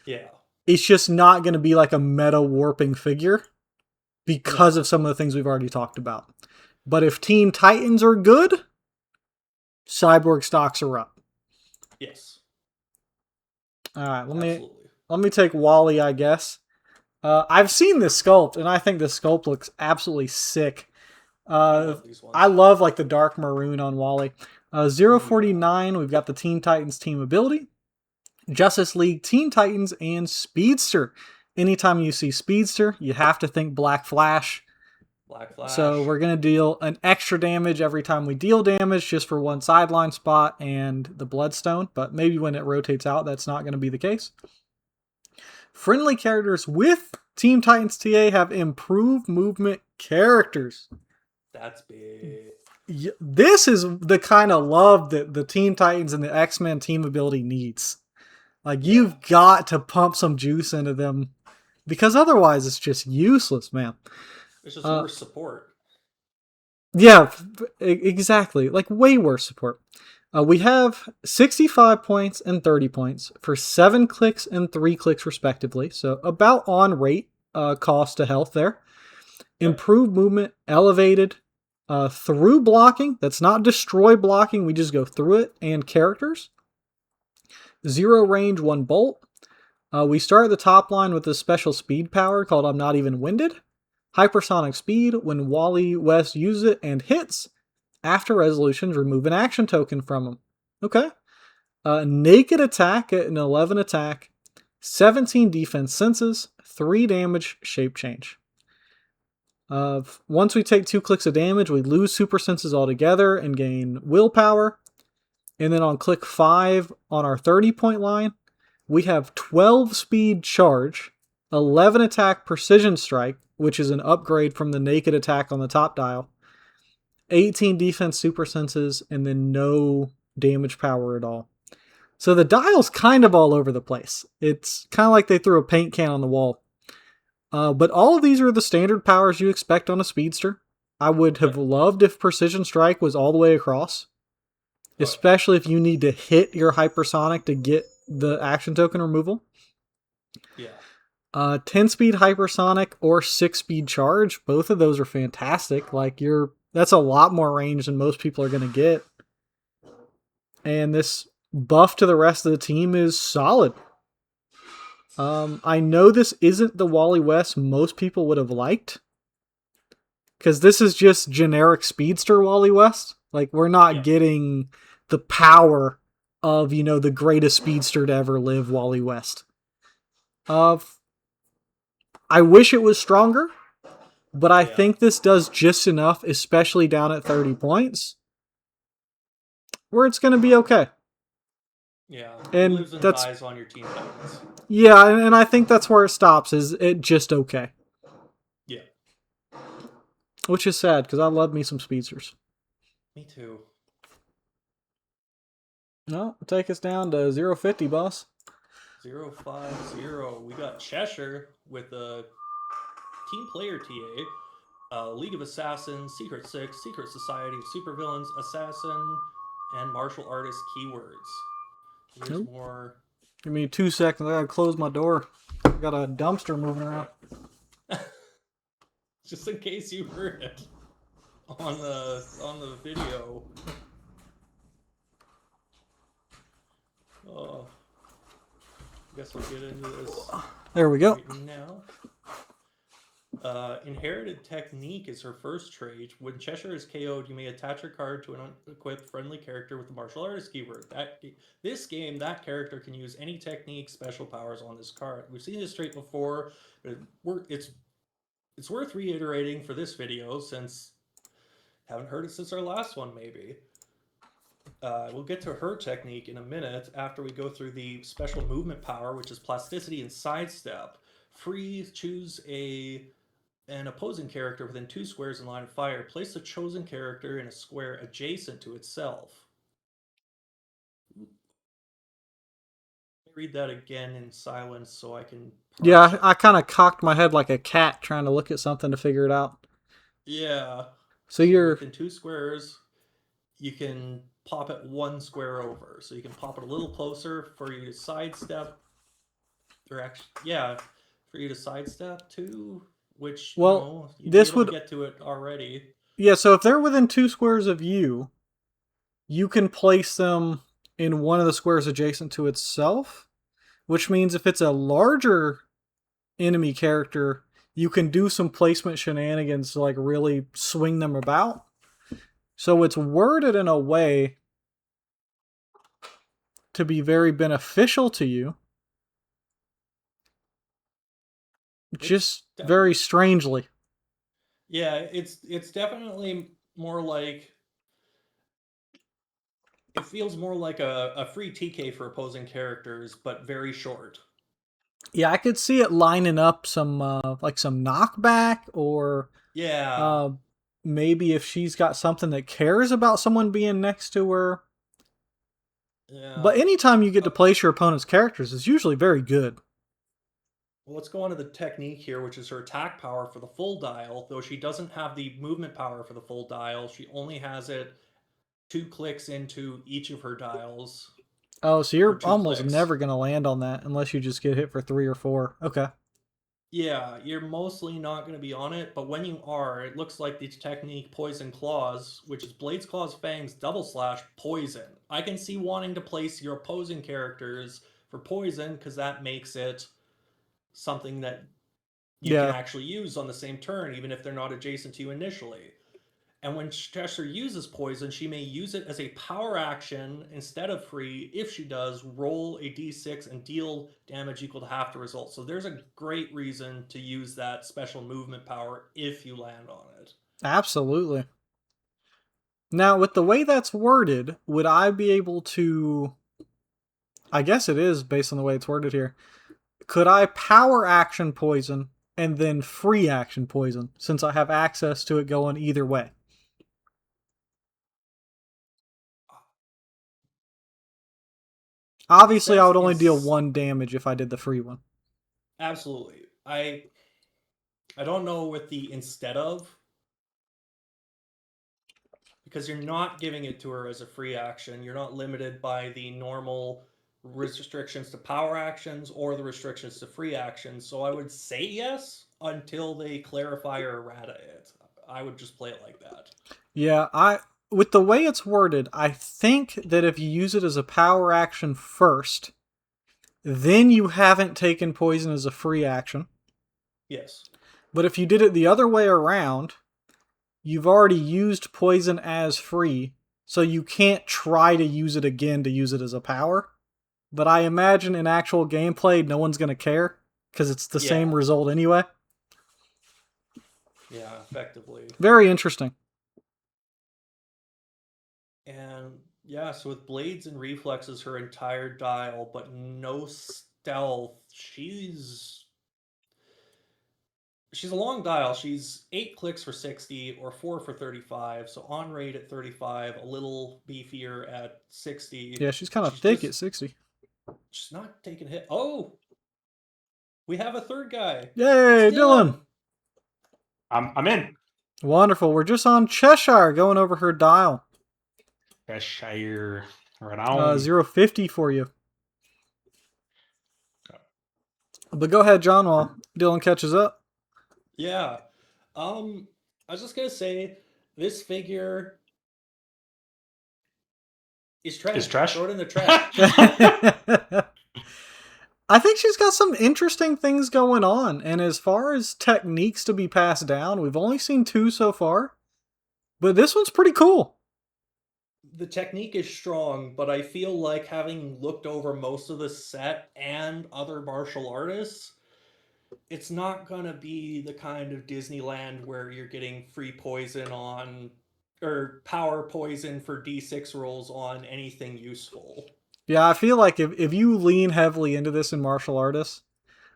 Yeah, It's just not going to be like a meta warping figure because of no, some of the things we've already talked about. But if Teen Titans are good, Cyborg stocks are up. yes, All right, absolutely. let me take Wally, I guess. I've seen this sculpt, and I think this sculpt looks absolutely sick. I Uh, love these I ones. love like the dark maroon on Wally. Oh yeah. 049, we've got the Teen Titans team ability, Justice League, Teen Titans, and Speedster. Anytime you see Speedster, you have to think Black Flash. Black So Flash. we're going to deal an extra damage every time we deal damage just for one sideline spot and the Bloodstone, but maybe when it rotates out, that's not going to be the case. Friendly characters with Team Titans TA have improved movement characters. That's big. This is the kind of love that the Teen Titans and the X-Men team ability needs. Like, Yeah. you've got to pump some juice into them because otherwise it's just useless, man. It's just Uh, worse support. yeah, exactly. Like, way worse support. We have 65 points and 30 points for 7 clicks and 3 clicks, respectively. So, about on rate cost to health there. Yep. Improved movement, elevated through blocking. That's not destroy blocking. We just go through it. And characters. 0 range, 1 bolt. We start at the top line with a special speed power called I'm Not Even Winded. Hypersonic speed. When Wally West uses it and hits, after resolutions, remove an action token from him. Okay. Naked attack at an 11 attack. 17 defense senses. 3 damage, shape change. Once we take 2 clicks of damage, we lose super senses altogether and gain willpower. And then on click 5 on our 30-point line, we have 12 speed charge, 11 attack precision strike, which is an upgrade from the naked attack on the top dial, 18 defense super senses, and then no damage power at all. So the dial's kind of all over the place. It's kind of like they threw a paint can on the wall. But all of these are the standard powers you expect on a speedster. I would have loved if Precision Strike was all the way across, especially if you need to hit your hypersonic to get the action token removal. Yeah. 10 speed hypersonic or 6 speed charge, both of those are fantastic. Like that's a lot more range than most people are going to get. And this buff to the rest of the team is solid. I know this isn't the Wally West most people would have liked, because this is just generic speedster Wally West. Like, we're not getting the power of, the greatest speedster to ever live, Wally West. I wish it was stronger, but I think this does just enough, especially down at 30 points, where it's going to be okay. Yeah, and lives and dies on your Teen Titans. Yeah, and I think that's where it stops, is it just okay. Yeah. Which is sad, because I love me some speedsters. Me too. No, take us down to 050, boss. 050. We got Cheshire with a team player TA, League of Assassins, Secret Six, Secret Society of Supervillains, Assassin, and Martial Artist keywords. Here's more. Give me 2 seconds. I gotta close my door. I got a dumpster moving around. Just in case you heard it on the video. Oh, I guess we'll get into this. There we go. Right now. Inherited Technique is her first trait. When Cheshire is KO'd, you may attach her card to an unequipped friendly character with the martial artist keyword. This game, that character can use any technique, special powers on this card. We've seen this trait before, but it's worth reiterating for this video since haven't heard it since our last one, maybe. We'll get to her technique in a minute after we go through the special movement power, which is plasticity and sidestep. Freeze, choose an opposing character within 2 squares in line of fire. Place the chosen character in a square adjacent to itself. Let me read that again in silence so I can... Yeah, I kind of cocked my head like a cat trying to look at something to figure it out. Yeah. So you're... Within 2 squares, you can pop it 1 square over. So you can pop it a little closer for you to sidestep. Or actually, yeah, for you to sidestep to... Which, this would get to it already. Yeah, so if they're within 2 squares of you, you can place them in one of the squares adjacent to itself, which means if it's a larger enemy character, you can do some placement shenanigans to like really swing them about. So it's worded in a way to be very beneficial to you, It's just very strangely. yeah, it's definitely more like it feels more like a free TK for opposing characters, but very short. Yeah, I could see it lining up some like some knockback or Yeah, uh, maybe if she's got something that cares about someone being next to her. yeah. But anytime you get to place your opponent's characters, it's usually very good. Well, let's go on to the technique here, which is her attack power for the full dial. Though she doesn't have the movement power for the full dial, she only has it 2 clicks into each of her dials Oh, so for you're two almost clicks. never going to land on that unless you just get hit for 3 or 4. Okay. Yeah, you're mostly not going to be on it, but when you are, it looks like the technique Poison Claws, which is Blades, Claws, Fangs, double slash, poison. I can see wanting to place your opposing characters for poison because that makes it something that you can Yeah, actually use on the same turn, even if they're not adjacent to you initially. And when Cheshire uses poison, she may use it as a power action instead of free. If she does, roll a d6 and deal damage equal to half the result. So there's a great reason to use that special movement power if you land on it. absolutely. Now, with the way that's worded, would I be able to. I guess it is based on the way it's worded here. Could I power action poison and then free action poison since I have access to it going either way? It Obviously, I says would only in deal 1 damage if I did the free one. absolutely. I don't know with the instead of because you're not giving it to her as a free action. You're not limited by the normal restrictions to power actions or the restrictions to free actions. So I would say yes until they clarify or errata it. I would just play it like that. Yeah, I with the way it's worded, I think that if you use it as a power action first, then you haven't taken poison as a free action. Yes. But if you did it the other way around, you've already used poison as free, so you can't try to use it again to use it as a power. But I imagine in actual gameplay, no one's going to care because it's the same Yeah. result anyway. Yeah, effectively. Very interesting. And yeah, so with blades and reflexes, her entire dial, but no stealth. She's a long dial. She's 8 clicks for 60 or 4 for 35. So on rate at 35, a little beefier at 60. Yeah, she's kind of She's thick just at 60. she's not taking hit. Oh, we have a third guy. It's Yay, Dylan! Dylan. I'm in. Wonderful. We're just on Cheshire going over her dial. Cheshire. Right on. 050 for you. But go ahead, John, while Dylan catches up. Yeah. I was just gonna say this figure is trash. Is trash? Throw it in the trash. I think she's got some interesting things going on. And as far as techniques to be passed down, we've only seen 2 so far. But this one's pretty cool. The technique is strong, but I feel like having looked over most of the set and other martial artists, it's not gonna be the kind of Disneyland where you're getting free poison on or power poison for D6 rolls on anything useful. Yeah, I feel like if you lean heavily into this in martial artists,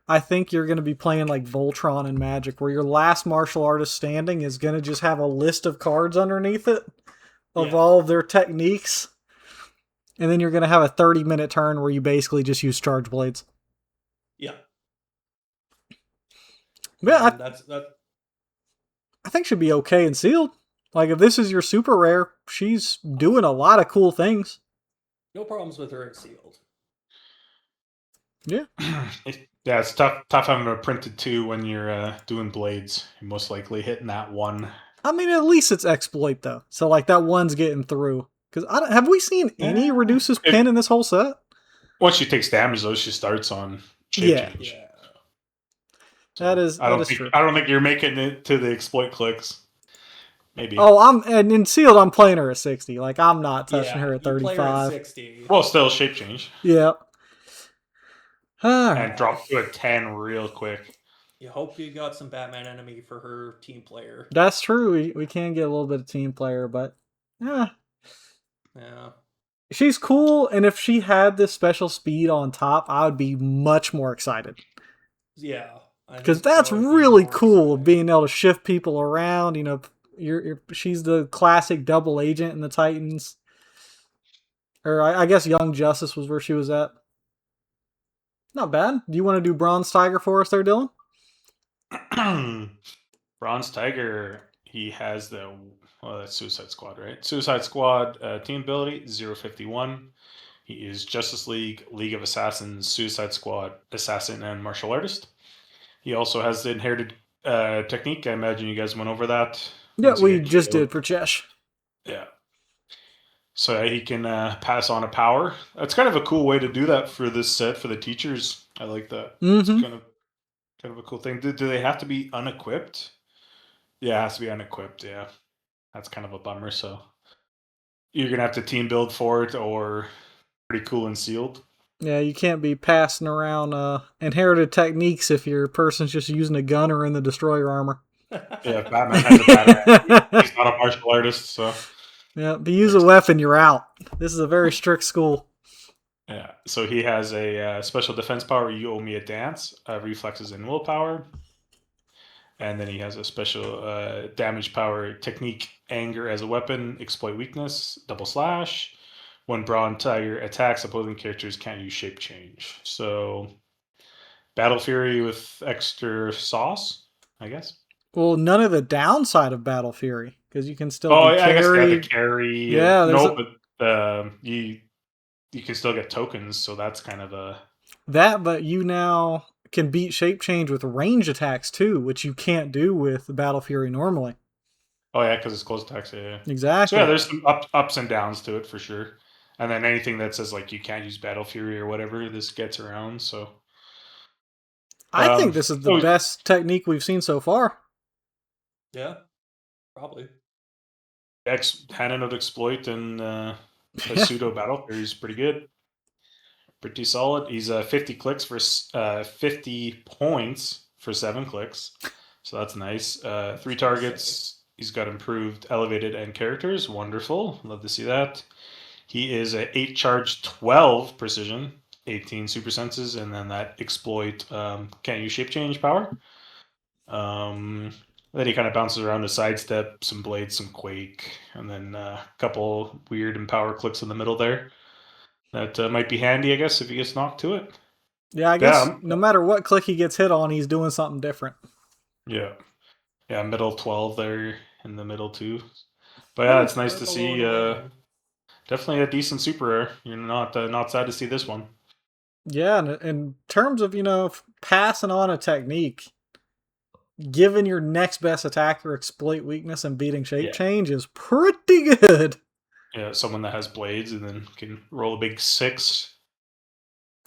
I think you're going to be playing like Voltron in Magic, where your last martial artist standing is going to just have a list of cards underneath it of Yeah. all of their techniques. And then you're going to have a 30-minute turn where you basically just use charge blades. Yeah. Yeah, And that's that. I think she'd be okay and sealed. Like, if this is your super rare, she's doing a lot of cool things. No problems with her at sealed. Yeah. Yeah, it's tough having a printed 2 when you're doing blades. You're most likely hitting that one. I mean, at least it's exploit, though. So, like, that one's getting through. Because have we seen any reduces pin in this whole set? Once she takes damage, though, she starts on shape Yeah. change. Yeah. So that is true. I don't think you're making it to the exploit clicks. Maybe. Oh, and in sealed, I'm playing her at 60. Like I'm not touching her Yeah, at you play her at 35. 60. Well, still shape change Yeah. All and right. drop to a 10 real quick. You hope you got some Batman enemy for her team player. That's true. We can get a little bit of team player, but yeah, Yeah. she's cool. And if she had this special speed on top, I would be much more excited. Yeah. I Because think that that's would be really more cool, exciting. being able to shift people around. You know, she's the classic double agent in the Titans. Or I guess Young Justice was where she was at. Not bad. Do you want to do Bronze Tiger for us there, Dylan? Bronze Tiger, he has that's Suicide Squad, right? Suicide Squad team ability 051. He is Justice League, League of Assassins, Suicide Squad, Assassin, and Martial Artist. He also has the inherited technique. I imagine you guys went over that. Yeah, Once you we get just killed. did for Chesh. Yeah. So he can pass on a power. That's kind of a cool way to do that for this set for the teachers. I like that. It's Mm-hmm. kind of a cool thing. Do they have to be unequipped? Yeah, it has to be unequipped. Yeah, that's kind of a bummer. So you're gonna have to team build for it, or pretty cool and sealed. Yeah, you can't be passing around inherited techniques if your person's just using a gun or in the destroyer armor. Yeah, if Batman has a batarang. He's not a martial artist, so Yeah, if you use a weapon, you're out. This is a very strict school. yeah. So he has a special defense power. You owe me a dance. Reflexes and willpower. And then he has a special damage power technique, anger as a weapon, exploit weakness, double slash. When Bronze Tiger attacks, opposing characters can't use shape change. So Battle Fury with extra sauce, I guess. Well, none of the downside of Battle Fury because you can still Oh, be yeah, I guess yeah, the carried. carry. Yeah, there's No, but you can still get tokens, so that's kind of a that, but you now can beat shape change with range attacks too, which you can't do with Battle Fury normally. oh yeah, because it's close attacks. Yeah. So Exactly. yeah, there's some ups and downs to it for sure. And then anything that says like you can't use Battle Fury or whatever, this gets around. So I think this is the best technique we've seen so far. Yeah, probably. Hand-out exploit and a pseudo Battle Fury is pretty good. Pretty solid. He's 50 clicks for 50 points for 7 clicks. So that's nice. 3 targets. He's got improved elevated and characters. Wonderful. Love to see that. He is a 8 charge, 12 precision, 18 super senses, and then that exploit can't use shape change power. Then he kind of bounces around to sidestep, some blades, some quake, and then a couple weird and power clicks in the middle there. That might be handy, I guess, if he gets knocked to it. Yeah, I guess no matter what click he gets hit on, he's doing something different. Yeah. Yeah, middle 12 there in the middle too. But yeah, it's nice to see. Definitely a decent super rare. You're not sad to see this one. Yeah, and in terms of, passing on a technique, giving your next best attacker exploit weakness and beating shape change is pretty good. Yeah, someone that has blades and then can roll a big 6.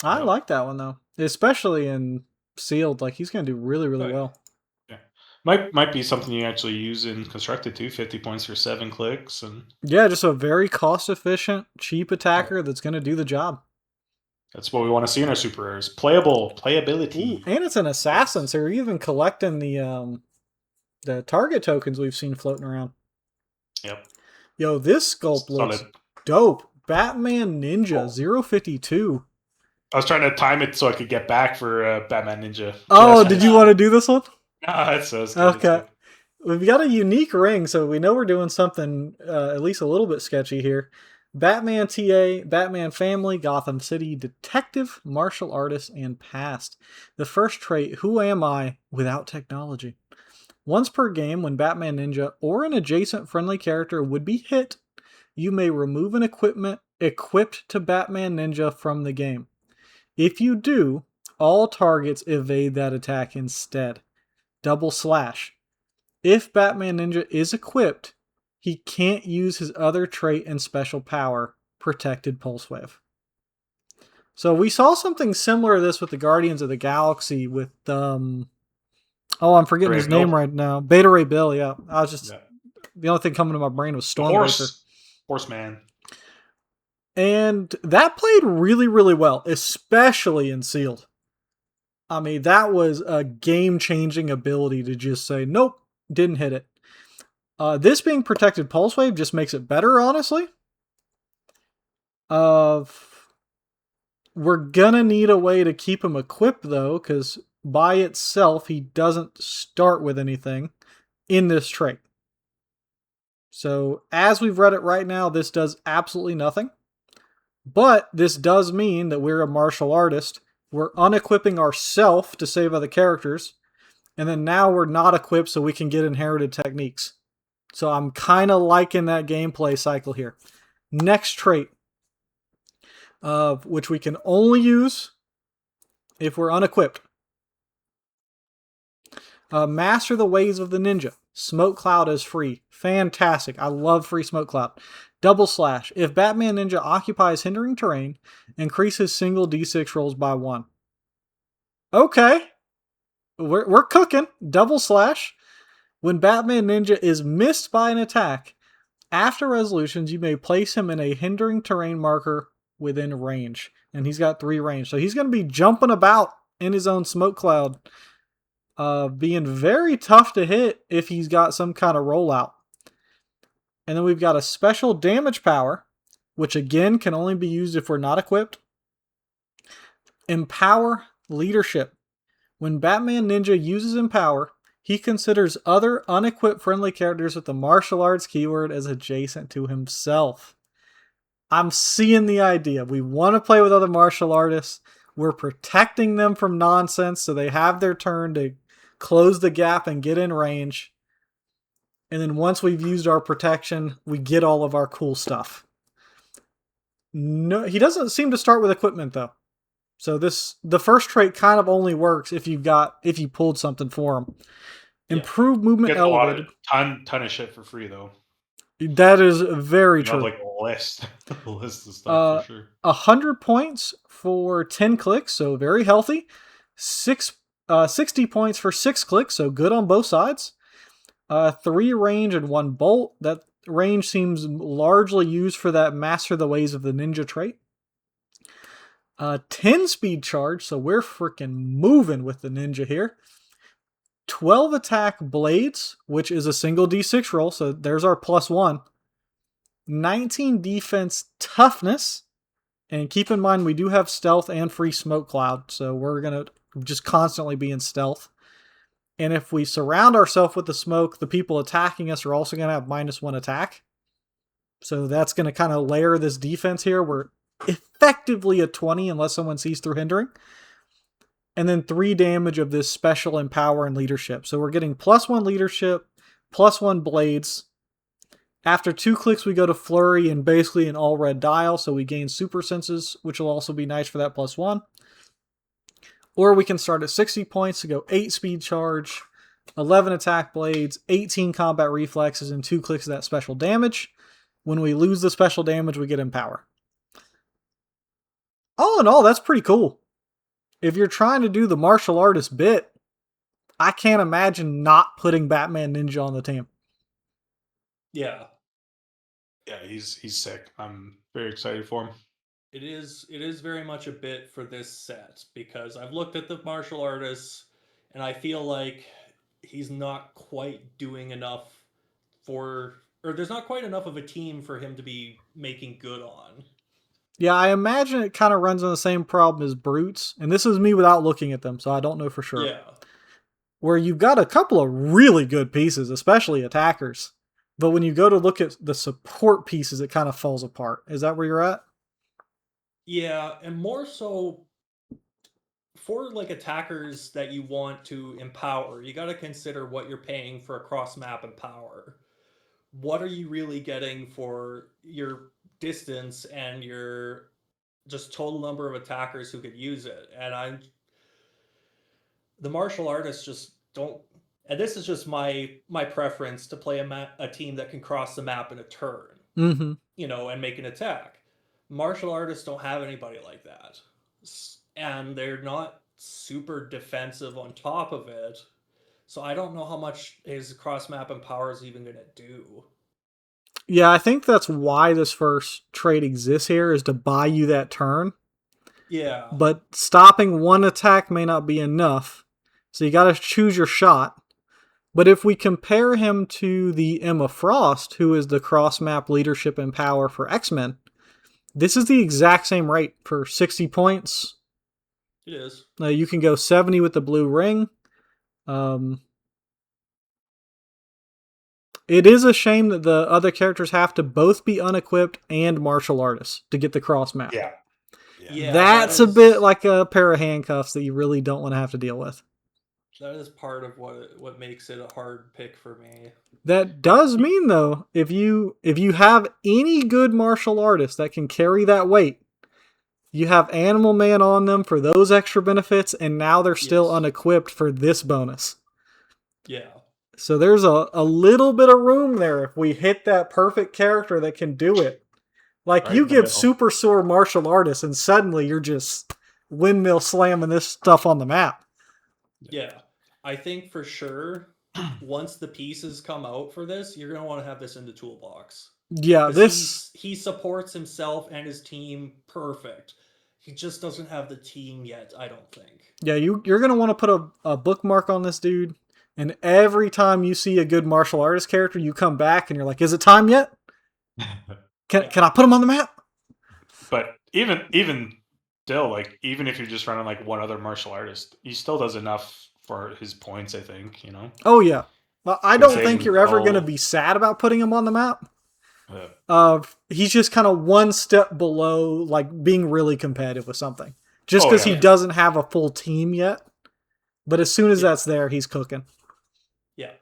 I like that one though, especially in sealed. Like he's gonna do really, really well. Yeah, might be something you actually use in constructed too. 50 points for 7 clicks and yeah, just a very cost efficient, cheap attacker that's gonna do the job. That's what we want to see in our super rares. Playability. Ooh, and it's an assassin, so you're even collecting the target tokens we've seen floating around. Yep. Yo, this sculpt looks dope. Batman Ninja 052. I was trying to time it so I could get back for Batman Ninja. Oh, did you want to do this one? No, it's good. Okay. We've got a unique ring, so we know we're doing something at least a little bit sketchy here. Batman TA, Batman Family, Gotham City, Detective, Martial Artist, and Past. The first trait, Who Am I Without Technology? Once per game, when Batman Ninja or an adjacent friendly character would be hit, you may remove an equipment equipped to Batman Ninja from the game. If you do, all targets evade that attack instead. Double slash. If Batman Ninja is equipped, he can't use his other trait and special power, Protected Pulse Wave. So we saw something similar to this with the Guardians of the Galaxy with Oh, I'm forgetting Ray his name Bill. right now. Beta Ray Bill, yeah. I was just Yeah. the only thing coming to my brain was The Stormbreaker. Horseman. And that played really, really well, especially in sealed. I mean, that was a game-changing ability to just say, nope, didn't hit it. This being protected pulse wave just makes it better, honestly. We're gonna need a way to keep him equipped though, because by itself he doesn't start with anything in this trait. So as we've read it right now, this does absolutely nothing. But this does mean that we're a martial artist. We're unequipping ourselves to save other characters. And then now we're not equipped so we can get inherited techniques. So I'm kind of liking that gameplay cycle here. Next trait, which we can only use if we're unequipped. Master the ways of the ninja. Smoke cloud is free. Fantastic. I love free smoke cloud. Double slash. If Batman Ninja occupies hindering terrain, increase his single d6 rolls by 1. Okay. We're cooking. Double slash. When Batman Ninja is missed by an attack, after resolutions, you may place him in a hindering terrain marker within range. And he's got 3 range. So he's going to be jumping about in his own smoke cloud, being very tough to hit if he's got some kind of rollout. And then we've got a special damage power, which again can only be used if we're not equipped. Empower leadership. When Batman Ninja uses Empower, he considers other unequipped friendly characters with the martial arts keyword as adjacent to himself. I'm seeing the idea. We want to play with other martial artists. We're protecting them from nonsense so they have their turn to close the gap and get in range. And then once we've used our protection, we get all of our cool stuff. No, he doesn't seem to start with equipment though. So the first trait kind of only works if you pulled something for him. Yeah. Improved movement Get a lot elevated. of ton of shit for free though. That is very You true. have like a list of stuff for sure. 100 points for 10 clicks, so very healthy. 60 points for 6 clicks, so good on both sides. 3 range and 1 bolt. That range seems largely used for that Master the Ways of the Ninja trait. 10 speed charge, so we're freaking moving with the ninja here. 12 attack blades, which is a single d6 roll, so there's our +1. 19 defense toughness, and keep in mind we do have stealth and free smoke cloud, so we're going to just constantly be in stealth. And if we surround ourselves with the smoke, the people attacking us are also going to have -1 attack. So that's going to kind of layer this defense here. We're effectively a 20 unless someone sees through hindering. And then 3 damage of this special empower and leadership. So we're getting +1 leadership, +1 blades. After 2 clicks, we go to flurry and basically an all red dial. So we gain super senses, which will also be nice for that +1. Or we can start at 60 points to go 8 speed charge, 11 attack blades, 18 combat reflexes, and 2 clicks of that special damage. When we lose the special damage, we get empower. All in all, that's pretty cool. If you're trying to do the martial artist bit, I can't imagine not putting Batman Ninja on the team. Yeah. Yeah, he's sick. I'm very excited for him. It is very much a bit for this set because I've looked at the martial artists and I feel like he's not quite doing enough or there's not quite enough of a team for him to be making good on. Yeah, I imagine it kind of runs on the same problem as Brutes, and this is me without looking at them, so I don't know for sure. Yeah. Where you've got a couple of really good pieces, especially attackers, but when you go to look at the support pieces, it kind of falls apart. Is that where you're at? Yeah, and more so for like attackers that you want to empower, you got to consider what you're paying for a cross map empower. What are you really getting for your distance and your just total number of attackers who could use it? And the martial artists just don't. And this is just my preference to play a team that can cross the map in a turn, Mm-hmm. and make an attack. Martial artists don't have anybody like that, and they're not super defensive on top of it. So I don't know how much his cross map and power is even going to do. Yeah, I think that's why this first trait exists here, is to buy you that turn. Yeah. But stopping one attack may not be enough. So you got to choose your shot. But if we compare him to the Emma Frost, who is the cross map leadership and power for X-Men, this is the exact same rate for 60 points. It is. You can go 70 with the blue ring. It is a shame that the other characters have to both be unequipped and martial artists to get the cross map. Yeah, That's a bit like a pair of handcuffs that you really don't want to have to deal with. That is part of what makes it a hard pick for me. That does mean, though, if you have any good martial artist that can carry that weight, you have Animal Man on them for those extra benefits, and now they're still unequipped for this bonus. Yeah. So there's a little bit of room there if we hit that perfect character that can do it. Like, Right you in the give middle. super sore martial artists, and suddenly you're just windmill slamming this stuff on the map. Yeah. I think for sure, once the pieces come out for this, you're going to want to have this in the toolbox. Yeah, 'Cause this... he supports himself and his team perfect. He just doesn't have the team yet, I don't think. Yeah, you're going to want to put a bookmark on this dude, and every time you see a good martial artist character, you come back and you're like, is it time yet? Can I put him on the map? But even still, like, even if you're just running like one other martial artist, he still does enough for his points, I think, you know? Oh, yeah. Well, I Can don't save think him you're ever all- going to be sad about putting him on the map. Uh, He's just kind of one step below, like, being really competitive with something. Just Oh, because yeah. he doesn't have a full team yet. But as soon as that's there, he's cooking. Yeah.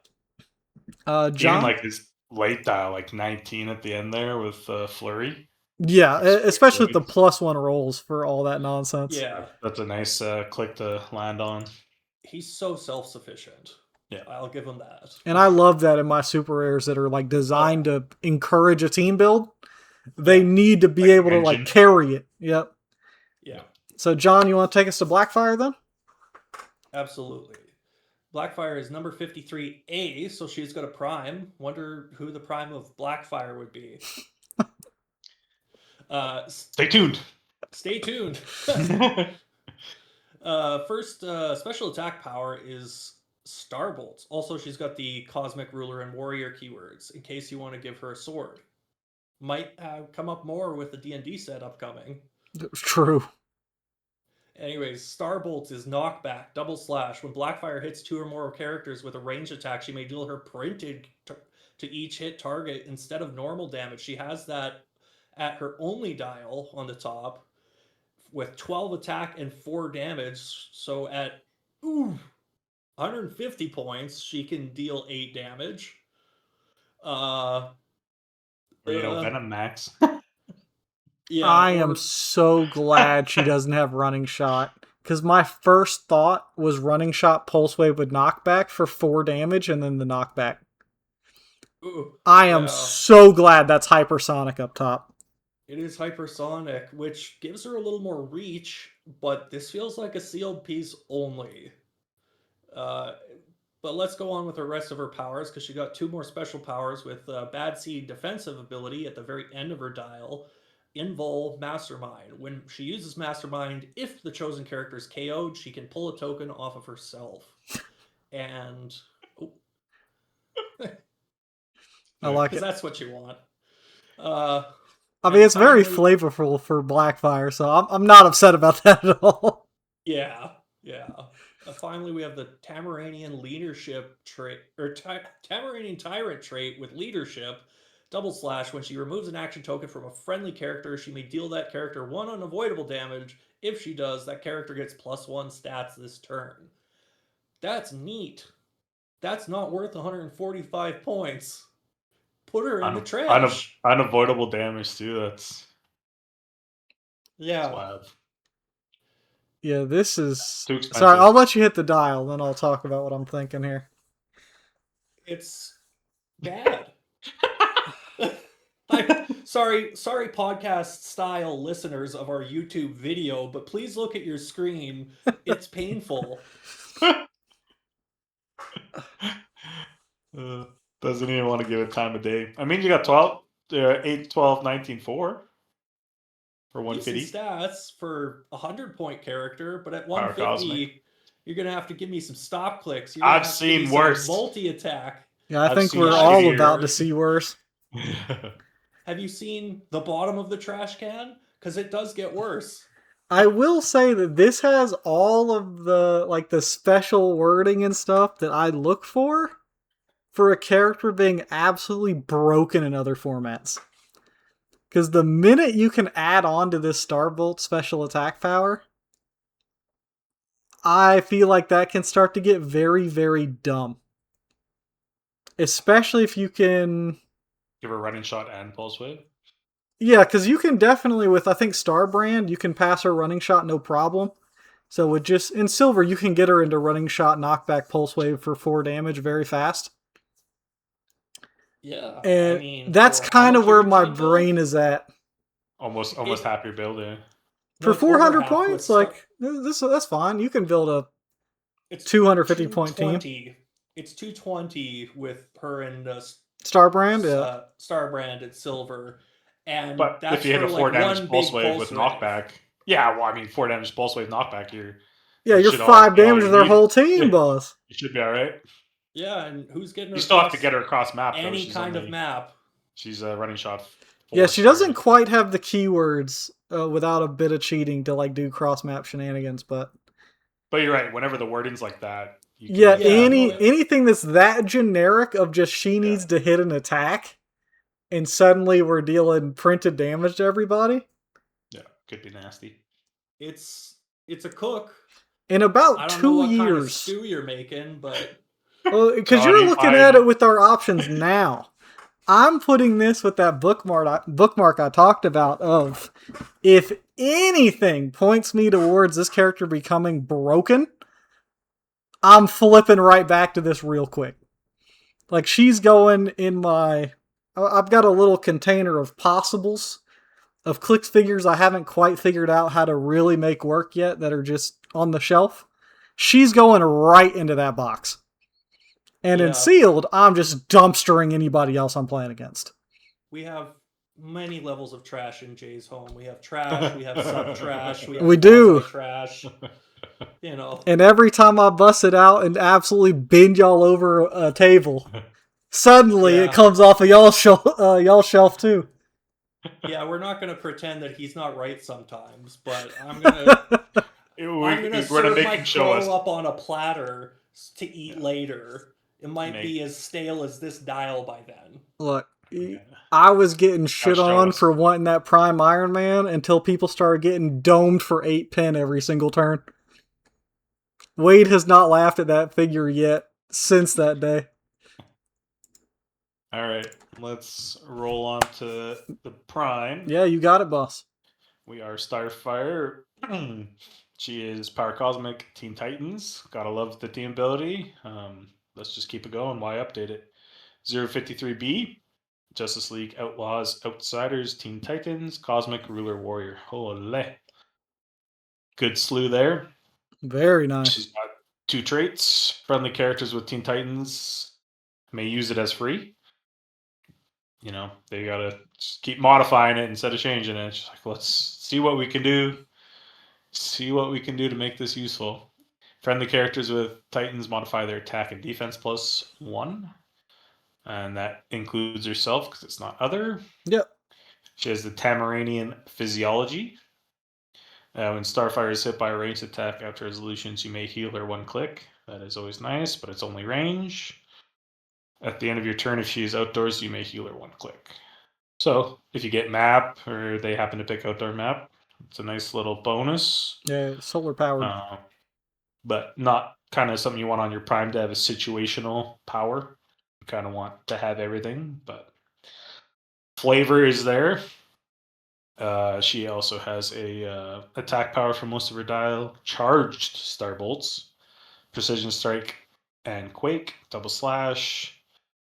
John? even like his late dial, like 19 at the end there with Flurry. Yeah, That's especially with good. the +1 rolls for all that nonsense. Yeah. That's a nice click to land on. He's so self-sufficient. Yeah. I'll give him that. And I love that in my super rares that are like designed to encourage a team build. They need to be Like able to engine. like carry it. Yep. Yeah. So John, you want to take us to Blackfire then? Absolutely. Blackfire is number 53A, so she's got a prime. Wonder who the prime of Blackfire would be. Stay tuned. Stay tuned. First special attack power is Starbolt. Also, she's got the Cosmic Ruler and Warrior keywords, in case you want to give her a sword. Might come up more with the D&D set upcoming. True. Anyways, Starbolt is knockback, double slash. When Blackfire hits 2 or more characters with a ranged attack, she may deal her printed to each hit target instead of normal damage. She has that at her only dial on the top with 12 attack and 4 damage. So at 150 points, she can deal 8 damage. Venom Max. Yeah, I am so glad she doesn't have running shot. Because my first thought was running shot pulse wave with knockback for 4 damage and then the knockback. I am so glad that's hypersonic up top. It is hypersonic, which gives her a little more reach, but this feels like a sealed piece only. But let's go on with the rest of her powers, because she got 2 more special powers with Bad Seed defensive ability at the very end of her dial. Invul Mastermind. When she uses Mastermind, if the chosen character is KO'd, she can pull a token off of herself. And... I like it. Because that's what you want. I mean, it's very flavorful for Blackfire, so I'm not upset about that at all. Yeah. Finally, we have the Tamaranian leadership trait, or Tamaranian tyrant trait with leadership. Double slash. When she removes an action token from a friendly character, she may deal that character 1 unavoidable damage. If she does, that character gets +1 stats this turn. That's neat. That's not worth 145 points. Put her in the trash. Unavoidable damage too. That's wild. Yeah, this is... too expensive. Sorry, I'll let you hit the dial, then I'll talk about what I'm thinking here. It's bad. Sorry, podcast style listeners of our YouTube video, but please look at your screen. It's painful. Doesn't even want to give it time of day. I mean, you got 12, 8, 12, 19, 4 for Decent 150. stats for a 100-point character, but at Power Cosmic. 150, you're gonna have to give me some stop clicks. You're gonna I've have to give me seen some worse. multi-attack. Yeah, I I've think seen we're I've all seen about to worse. see worse. Have you seen the bottom of the trash can? Because it does get worse. I will say that this has all of the special wording and stuff that I look for a character being absolutely broken in other formats. Because the minute you can add on to this Starbolt special attack power, I feel like that can start to get very, very dumb. Especially if you can... Give her running shot and pulse wave. Yeah, because you can definitely, with I think Starbrand, you can pass her running shot no problem. So with just in silver, you can get her into running shot, knockback, pulse wave for 4 damage very fast. Yeah, And I mean, that's for how kind of much where you're my trying to build, brain is at. Almost It- half your build, yeah. For no, it's over 400 half with points, Star- like that's fine. You can build a it's 250 point team. 220. It's 220 with her and Starbrand, yeah. Starbrand at silver, and But that's if you hit for a 4 like damage one pulse big wave pulse with wave. knockback. Yeah, well, I mean, 4 damage pulse wave knockback, Yeah, that you're should 5 be all damage you to their need. whole team, Yeah. boss. You should be alright. Yeah, and who's getting her You still have to across get her across map, though. any She's kind only, of map? She's a running shot. Yeah, 4 she doesn't currently. quite have the keywords without a bit of cheating to like do cross map shenanigans, but But you're right. Whenever the wording's like that, you can yeah, make it. anything that's that generic of just she needs to hit an attack, and suddenly we're dealing printed damage to everybody. Yeah, could be nasty. It's a cook. In I about don't 2 know what kind of years. stew you're making, but Because you're looking at it with our options now. I'm putting this with that bookmark I talked about of if anything points me towards this character becoming broken, I'm flipping right back to this real quick. Like she's going in my... I've got a little container of possibles of clicks figures I haven't quite figured out how to really make work yet that are just on the shelf. She's going right into that box. And in sealed, I'm just dumpstering anybody else I'm playing against. We have many levels of trash in Jay's home. We have trash, we have sub-trash, we have We do. trash. You know. And every time I bust it out and absolutely binge y'all over a table, suddenly it comes off of y'all shelf too. Yeah, we're not going to pretend that he's not right sometimes, but I'm gonna serve my crow up on a platter to eat later. It might be as stale as this dial by then. Look, I was getting shit on for wanting that Prime Iron Man until people started getting domed for 8 pin every single turn. Wade has not laughed at that figure yet since that day. Alright, let's roll on to the Prime. Yeah, you got it, boss. We are Starfire. She is Power Cosmic Teen Titans. Gotta love the team ability. Let's just keep it going. Why update it? 053B. Justice League Outlaws Outsiders Teen Titans. Cosmic Ruler Warrior. Holy. Good slew there. Very nice. She's got 2 traits. Friendly characters with Teen Titans may use it as free. You know, they gotta just keep modifying it instead of changing it. It's like, let's see what we can do. See what we can do to make this useful. Friendly characters with Titans modify their attack and defense +1. And that includes herself because it's not other. Yep. She has the Tamaranian Physiology. When Starfire is hit by a ranged attack after resolution, she may heal her 1 click. That is always nice, but it's only range. At the end of your turn, if she is outdoors, you may heal her 1 click. So, if you get map, or they happen to pick outdoor map, it's a nice little bonus. Yeah, solar powered. But not kind of something you want on your Prime to have a situational power. You kind of want to have everything, but flavor is there. She also has a attack power for most of her dial, charged Starbolts, Precision Strike, and Quake, double slash.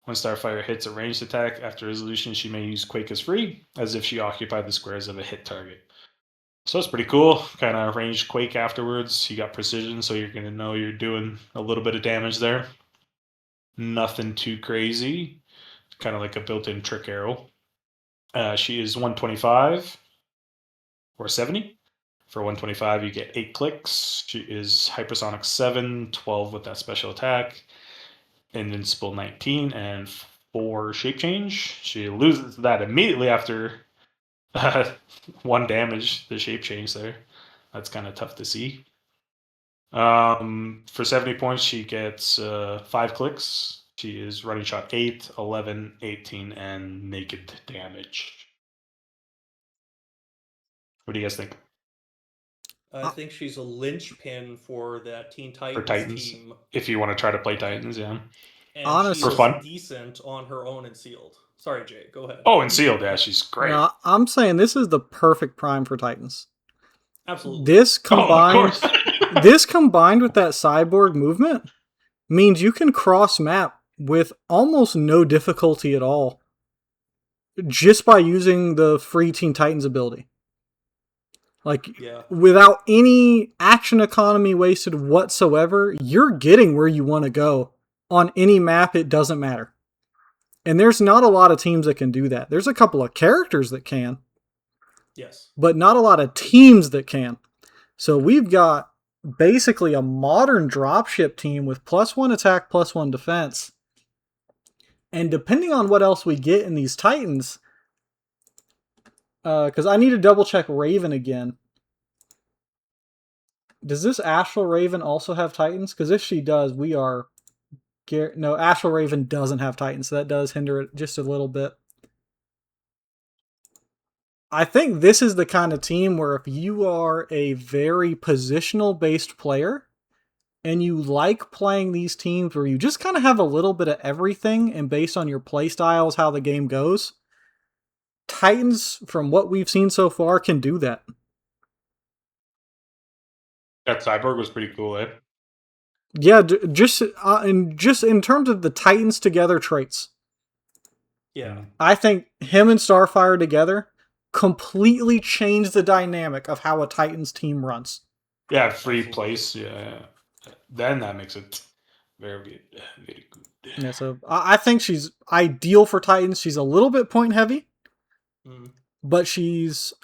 When Starfire hits a ranged attack after resolution, she may use Quake as free, as if she occupied the squares of a hit target. So it's pretty cool. Kind of ranged Quake afterwards. You got precision, so you're going to know you're doing a little bit of damage there. nothing too crazy. Kind of like a built-in trick arrow. She is 125 or 70. For 125, you get 8 clicks. She is hypersonic 7, 12 with that special attack, invincible 19, and 4 shape change. She loses that immediately after 1 damage, the shape change there. That's kind of tough to see. For 70 points, she gets 5 clicks. She is running shot 8, 11, 18, and naked damage. What do you guys think? I think she's a linchpin for that Teen For Titans, Titans, team. if you want to try to play Titans, yeah. And Honestly, she's for fun. decent on her own and sealed. Sorry, Jay, go ahead. Oh, and sealed, yeah, she's great. no, I'm saying this is the perfect prime for Titans. Absolutely. This Oh, of combined, course. this combined with that cyborg movement means you can cross map with almost no difficulty at all, just by using the free Teen Titans ability. Like, Yeah. without any action economy wasted whatsoever, you're getting where you want to go on any map. It doesn't matter. And there's not a lot of teams that can do that. There's a couple of characters that can, Yes. but not a lot of teams that can. So we've got basically a modern dropship team with +1 attack, +1 defense. And depending on what else we get in these Titans, because I need to double check Raven again. Does this Astral Raven also have Titans? Because if she does, we are... No, Astral Raven doesn't have Titans, so that does hinder it just a little bit. I think this is the kind of team where if you are a very positional-based player, and you like playing these teams where you just kind of have a little bit of everything, and based on your play styles, how the game goes, Titans, from what we've seen so far, can do that. That cyborg was pretty cool, eh? Yeah, just in terms of the Titans together traits. Yeah. I think him and Starfire together completely changed the dynamic of how a Titans team runs. Yeah, free place. Yeah. Then that makes it very good. Very good. Yeah, so I think she's ideal for Titans. She's a little bit point heavy, but she's,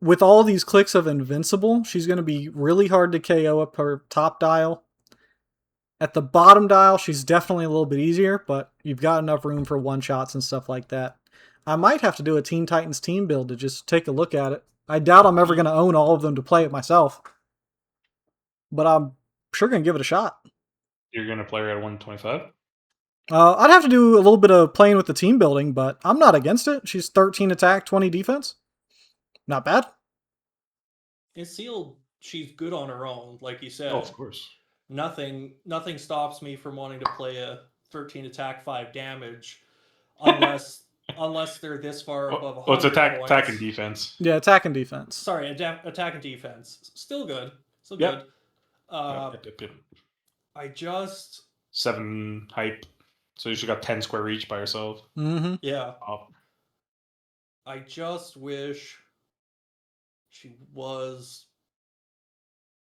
with all these clicks of Invincible, she's going to be really hard to KO up her top dial. At the bottom dial, she's definitely a little bit easier, but you've got enough room for one-shots and stuff like that. I might have to do a Teen Titans team build to just take a look at it. I doubt I'm ever going to own all of them to play it myself, but I'm sure going to give it a shot. You're going to play her at 125? I'd have to do a little bit of playing with the team building, but I'm not against it. She's 13 attack, 20 defense. Not bad. In sealed, she's good on her own, like you said. Oh, of course. Nothing stops me from wanting to play a 13 attack, 5 damage, unless they're this far above 100 Well, it's attack points. and defense. Yeah, attack and defense. Sorry, attack and defense. Still good. Still Yep. good. I just... 7 hype. So you should got 10 square reach by yourself. Mm-hmm. Yeah. Oh. I just wish she was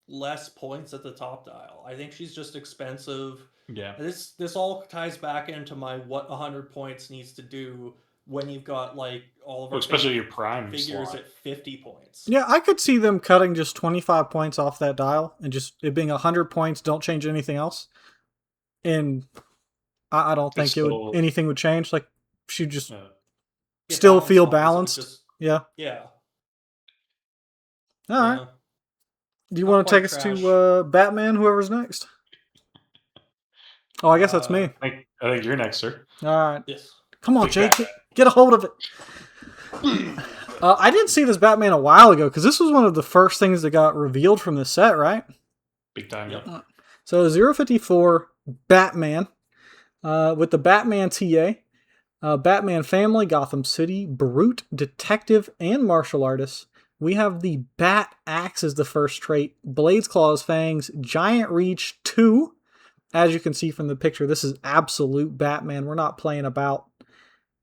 less points at the top dial. I think she's just expensive. Yeah. This all ties back into my what 100 points needs to do when you've got like all of our especially your prime figures slot. at 50 points. Yeah, I could see them cutting just 25 points off that dial and just it being 100 points, don't change anything else. And I don't think anything would change. Like, she'd just still feel balanced. Yeah. Yeah. All right. Do you want to take us to Batman, whoever's next? Oh, I guess that's me. I think you're next, sir. All right. Yes. Come on, Jake. Get a hold of it. I didn't see this Batman a while ago, because this was one of the first things that got revealed from this set, right? Big time, yeah. So 054 Batman, with the Batman TA, Batman family, Gotham City, brute, detective, and martial artist. We have the Bat Axe as the first trait, Blades, Claws, Fangs, Giant Reach 2. As you can see from the picture, this is absolute Batman. We're not playing about.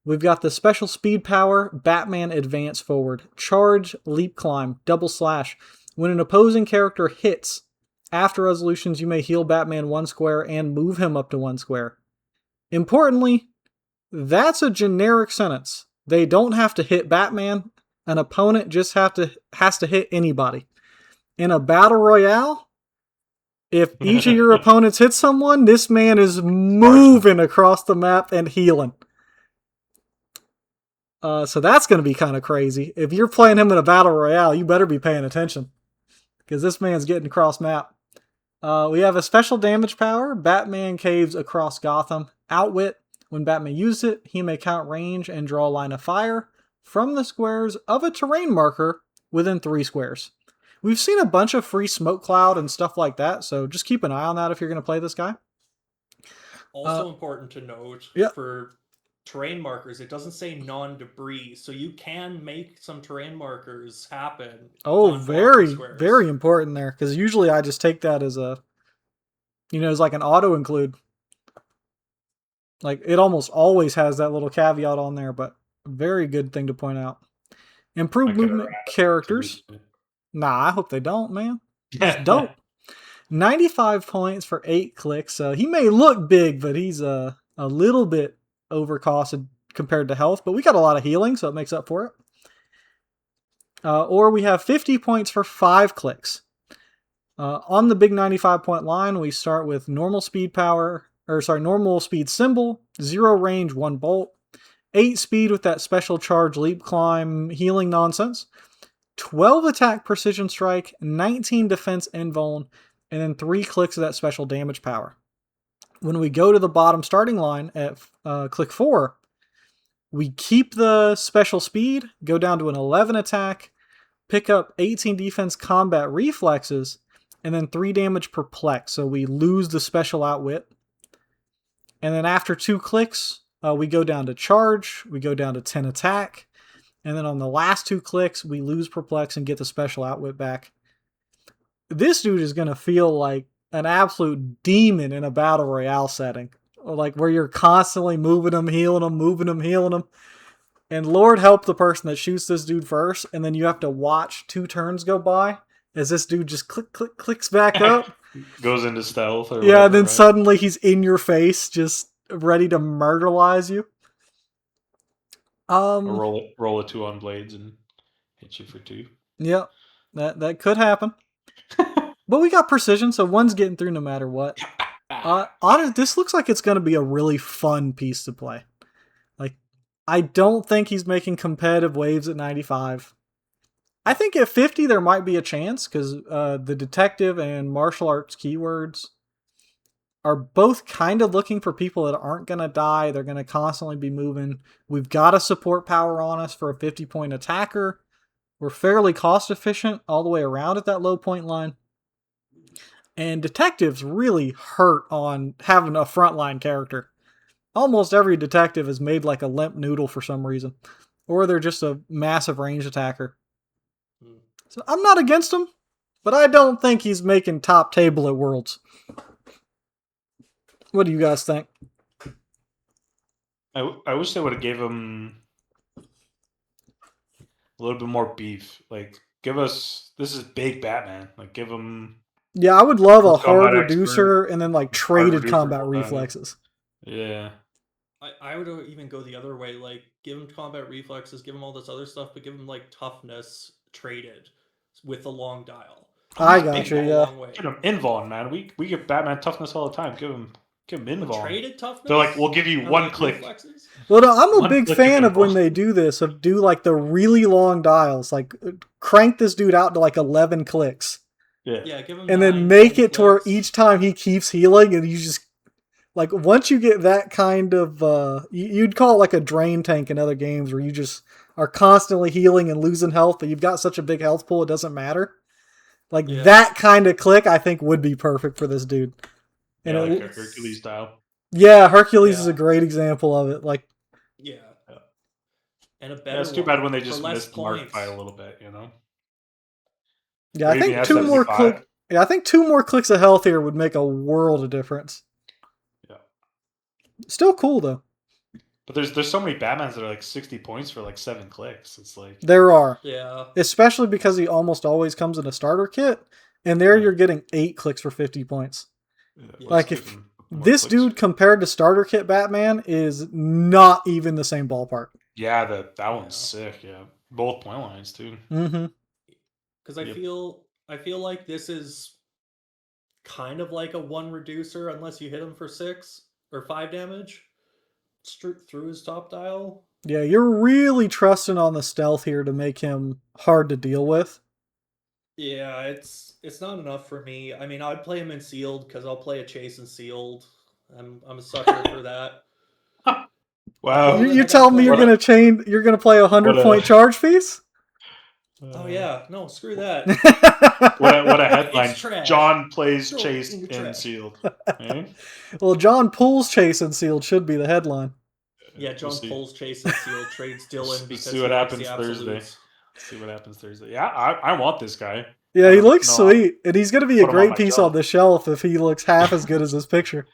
We've got the special speed power, Batman Advance Forward, Charge, Leap Climb, Double Slash. When an opposing character hits, after resolutions, you may heal Batman 1 square and move him up to 1 square. Importantly, that's a generic sentence. They don't have to hit Batman. An opponent just has to hit anybody. In a battle royale, if each of your opponents hit someone, this man is moving across the map and healing. So that's going to be kind of crazy. If you're playing him in a battle royale, you better be paying attention, because this man's getting across map. We have a special damage power. Batman caves across Gotham. Outwit. When Batman uses it, he may count range and draw a line of fire from the squares of a terrain marker within 3 squares. We've seen a bunch of free smoke cloud and stuff like that, so just keep an eye on that if you're going to play this guy. Also important to note, yeah. for terrain markers, it doesn't say non-debris, so you can make some terrain markers happen. Oh, very, very important there, because usually I just take that as a, as like an auto include. Like, it almost always has that little caveat on there, but very good thing to point out. Improved movement characters. Nah, I hope they don't, man. It's dope. 95 points for 8 clicks. He may look big, but he's a little bit overcosted compared to health, but we got a lot of healing, so it makes up for it. Or we have 50 points for 5 clicks. On the big 95 point line, we start with normal speed symbol, 0 range, 1 bolt, 8 speed with that special charge, leap, climb, healing nonsense, 12 attack, precision strike, 19 defense, invuln, and then 3 clicks of that special damage power. When we go to the bottom starting line at click 4, we keep the special speed, go down to an 11 attack, pick up 18 defense, combat reflexes, and then 3 damage perplex. So we lose the special outwit. And then after 2 clicks, we go down to charge, we go down to 10 attack, and then on the last 2 clicks, we lose perplex and get the special outwit back. This dude is going to feel like an absolute demon in a battle royale setting, like where you're constantly moving him, healing him, moving him, healing him. And Lord help the person that shoots this dude first, and then you have to watch 2 turns go by as this dude just clicks back up. Goes into stealth. Or yeah, and then suddenly he's in your face, just ready to murderize you. Or roll a 2 on blades and hit you for 2. Yeah, that could happen. But we got precision, so 1's getting through no matter what. This looks like it's going to be a really fun piece to play. Like, I don't think he's making competitive waves at 95. I think at 50 there might be a chance, because the detective and martial arts keywords are both kind of looking for people that aren't going to die. They're going to constantly be moving. We've got a support power on us for a 50-point attacker. We're fairly cost efficient all the way around at that low point line. And detectives really hurt on having a frontline character. Almost every detective is made like a limp noodle for some reason. Or they're just a massive ranged attacker. So I'm not against him, but I don't think he's making top table at Worlds. What do you guys think? I wish they would have gave him a little bit more beef. Like, this is big Batman. Like, give him... Yeah, I would love a hard reducer and then like traded combat reflexes. Yeah. I would even go the other way. Like, give him combat reflexes, give him all this other stuff, but give him like toughness traded with the long dial. I got you, yeah. Give him invuln, man. We give Batman toughness all the time. Give him invuln. Traded toughness? They're like, we'll give you 1 click. Reflexes? Well, no, I'm a big fan of when they do this, of do like the really long dials, like crank this dude out to like 11 clicks. Yeah, give him and then make it to where each time he keeps healing, and you just, like, once you get that kind of, you'd call it like a drain tank in other games where you just are constantly healing and losing health, but you've got such a big health pool, it doesn't matter. Like, that kind of click, I think, would be perfect for this dude. And like a Hercules style. Yeah, Hercules is a great example of it. Like, and a better it's too bad when they just missed the mark by a little bit, you know? Yeah, I think 2 more clicks. Yeah, I think 2 more clicks of health here would make a world of difference. Yeah. Still cool though. But there's so many Batmans that are like 60 points for like 7 clicks. It's like there are. Yeah. Especially because he almost always comes in a starter kit, and there you're getting 8 clicks for 50 points. Yeah, like if This dude compared to starter kit Batman is not even the same ballpark. Yeah, that one's sick. Yeah, both point lines too. Mm-hmm. Because I feel like this is kind of like a 1 reducer unless you hit him for 6 or 5 damage through his top dial. Yeah, you're really trusting on the stealth here to make him hard to deal with. Yeah, it's not enough for me. I mean, I'd play him in sealed because I'll play a chase and sealed. I'm a sucker for that. Wow. You telling me you're gonna play a 100-point charge piece? Oh yeah, no, screw that. What a headline! It's trash. John plays Throw Chase it in the and trash. sealed. Eh? Well, John pulls Chase and sealed should be the headline. Yeah, John pulls Chase and sealed, trades Dylan because see what happens Thursday. See what happens Thursday. Yeah, I want this guy. Yeah, he looks sweet, and he's gonna be a great piece shelf. on the shelf if he looks half as good as his picture.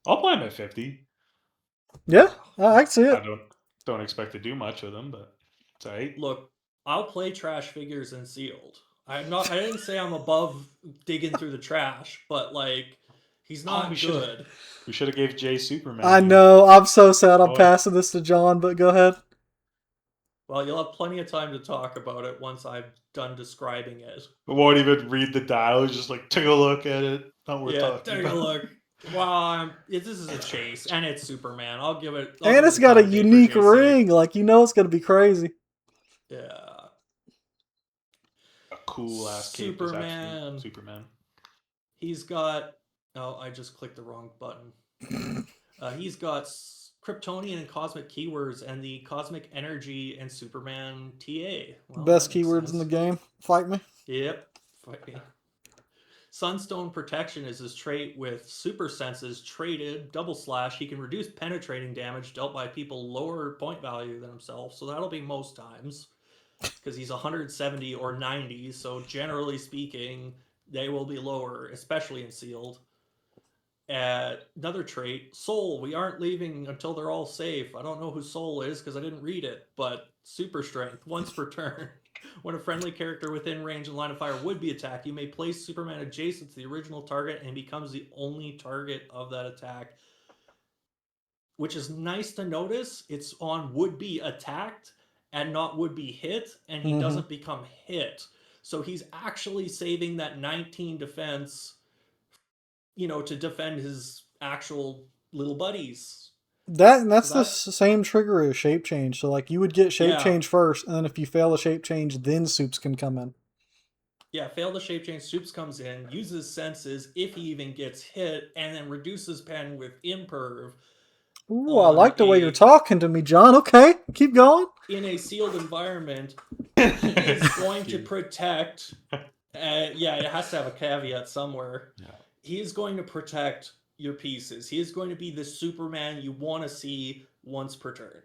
I'll play him at 50. Yeah, I can see it. I don't expect to do much with him, but it's alright. Look, I'll play trash figures in sealed. I didn't say I'm above digging through the trash, but like he's not good. We should have gave Jay Superman. I know. I'm so sad I'm passing this to John, but go ahead. Well, you'll have plenty of time to talk about it once I'm done describing it. We won't even read the dial. Just like take a look at it. Not worth talking take about. a look. Wow, this is a chase, and it's Superman. I'll give it. And it's got a unique ring. Like, you know it's going to be crazy. Yeah. A cool ass cape. Superman. He's got... Oh, I just clicked the wrong button. He's got Kryptonian and Cosmic keywords and the Cosmic Energy and Superman TA. Well, best keywords in the game. Fight me. Yep. Fight me. Sunstone Protection is his trait with super senses traded, double slash. He can reduce penetrating damage dealt by people lower point value than himself. So that'll be most times because he's 170 or 90. So generally speaking, they will be lower, especially in sealed. Another trait, Soul. We aren't leaving until they're all safe. I don't know who Soul is because I didn't read it, but super strength, once per turn. When a friendly character within range and line of fire would be attacked, you may place Superman adjacent to the original target and becomes the only target of that attack. Which is nice to notice. It's on would be attacked and not would be hit, and he doesn't become hit. So he's actually saving that 19 defense, to defend his actual little buddies. That's the same trigger as shape change. So like you would get shape change first, and then if you fail the shape change, then Soups can come in. Yeah, fail the shape change, Soups comes in, uses senses if he even gets hit, and then reduces pen with imperv. Ooh, I like the way you're talking to me, John. Okay, keep going. In a sealed environment, he is going to protect. It has to have a caveat somewhere. Yeah. He is going to protect your pieces. He is going to be the Superman you want to see once per turn.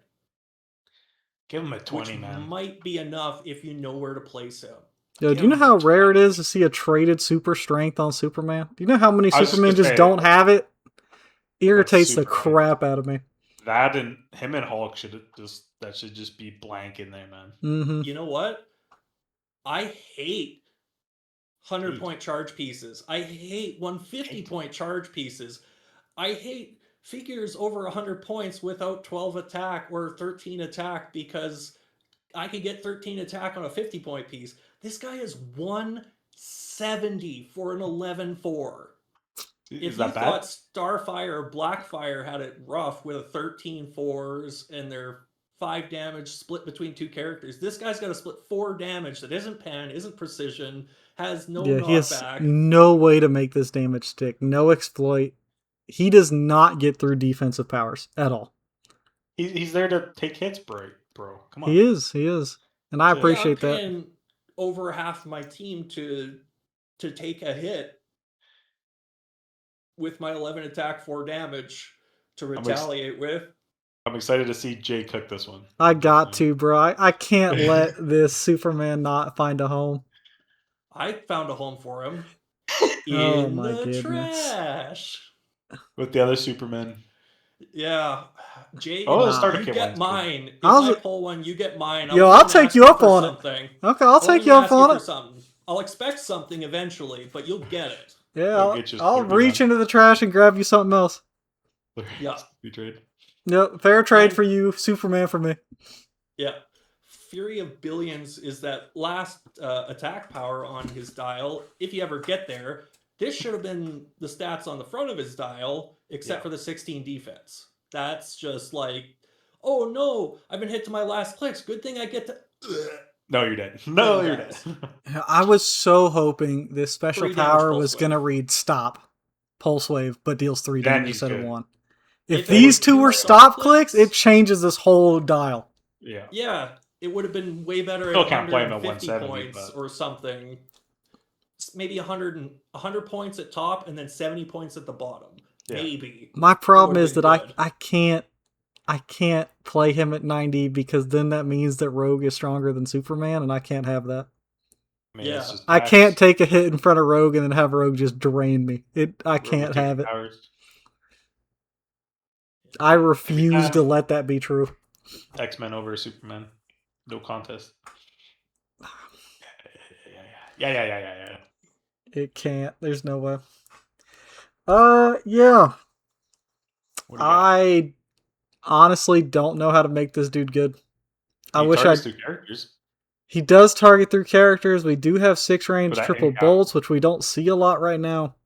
Give him a 20, which man. Might be enough if you know where to place him. Yo, do you know how rare it is to see a traded super strength on Superman? Do you know how many Supermen just don't have it? Irritates the crap out of me. That and him and Hulk should just be blank in there, man. Mm-hmm. You know what? I hate 100-point charge pieces. I hate 150-point charge pieces. I hate figures over 100 points without 12 attack or 13 attack because I could get 13 attack on a 50-point piece. This guy is 170 for an 11-4. If you thought Starfire or Blackfire had it rough with a 13 4s and their 5 damage split between two characters, this guy's got to split 4 damage that isn't pen, isn't precision, has no knockback. He has no way to make this damage stick. No exploit. He does not get through defensive powers at all. He's there to take hits, bro. Come on. He is. And I appreciate that. I'm paying over half my team to take a hit with my 11 attack 4 damage to retaliate with. I'm excited to see Jay cook this one. I got to, bro. I can't let this Superman not find a home. I found a home for him. In the trash. With the other Superman. Yeah. Jay, you get mine. If I pull one, you get mine. I'll take you up on it. Okay, I'll take you up on it. I'll expect something eventually, but you'll get it. Yeah, It'll get you I'll slurpee reach done. into the trash and grab you something else. Yeah. We trade. Yep, fair trade And- for you, Superman for me. Yeah. Fury of Billions is that last attack power on his dial. If you ever get there, this should have been the stats on the front of his dial, except Yeah. for the 16 defense. That's just like, oh no, I've been hit to my last clicks. Good thing I get to. No, you're dead. No, Then you're dies. dead. I was so hoping this special 3 damage power pulse was going to wave. read stop, pulse wave, but deals 3 Then damage he's instead of good. 1. If If it these was two two were stop stop clicks, clicks- it changes this whole dial. Yeah. Yeah, it would have been way better Still at can't play him at 150 170, points but- or something. Maybe 100 points at top and then 70 points at the bottom. Yeah. Maybe. My problem would've is that been I good. can't play him at 90 because then that means that Rogue is stronger than Superman, and I can't have that. I mean, Yeah. it's just I tax. can't take a hit in front of Rogue and then have Rogue just drain me. I Rogue can't taking have it. powers. I refuse to time. let that be true. X-Men over Superman. No contest. Yeah. It can't. There's no way. Yeah. What do you got? I honestly don't know how to make this dude good. I He wish targets I. two characters. He does target through characters. We do have 6-range But that triple incap- bolts, which we don't see a lot right now.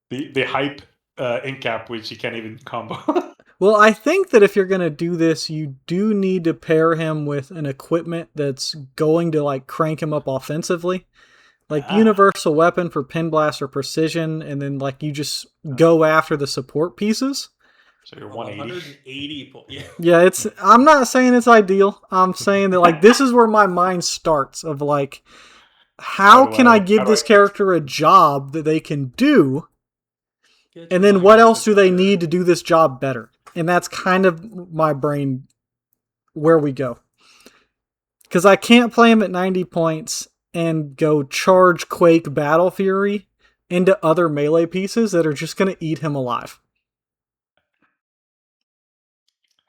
The hype incap, which he can't even combo. Well, I think that if you're going to do this, you do need to pair him with an equipment that's going to like crank him up offensively. Like universal weapon for pin blast or precision, and then like you just go after the support pieces. So you're 180. 180 points. Yeah. Yeah, I'm not saying it's ideal. I'm saying that like this is where my mind starts of like how can I give this character a job that they can do, Get and your then what mind else do they better. need to do this job better? And that's kind of my brain where we go. Because I can't play him at 90 points and go charge Quake Battle Fury into other melee pieces that are just going to eat him alive.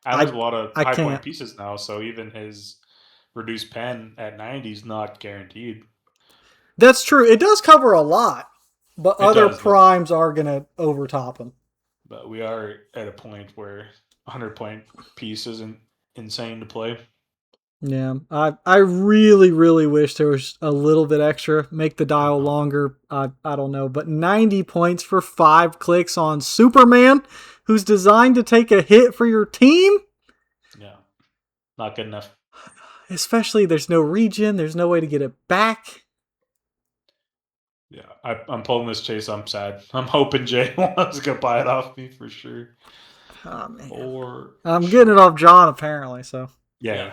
And there's a lot of I high point can't. pieces now, so even his reduced pen at 90 is not guaranteed. That's true. It does cover a lot, but It other does, but- primes are going to overtop him. But we are at a point where 100-point piece isn't insane to play. Yeah, I really, really wish there was a little bit extra. Make the dial longer. I don't know. But 90 points for 5 clicks on Superman, who's designed to take a hit for your team? Yeah. Not good enough. Especially there's no regen. There's no way to get it back. Yeah. I'm pulling this chase. I'm sad. I'm hoping Jay wants to buy it off me for sure. Oh, man. Or I'm getting it off John, apparently, so. Yeah.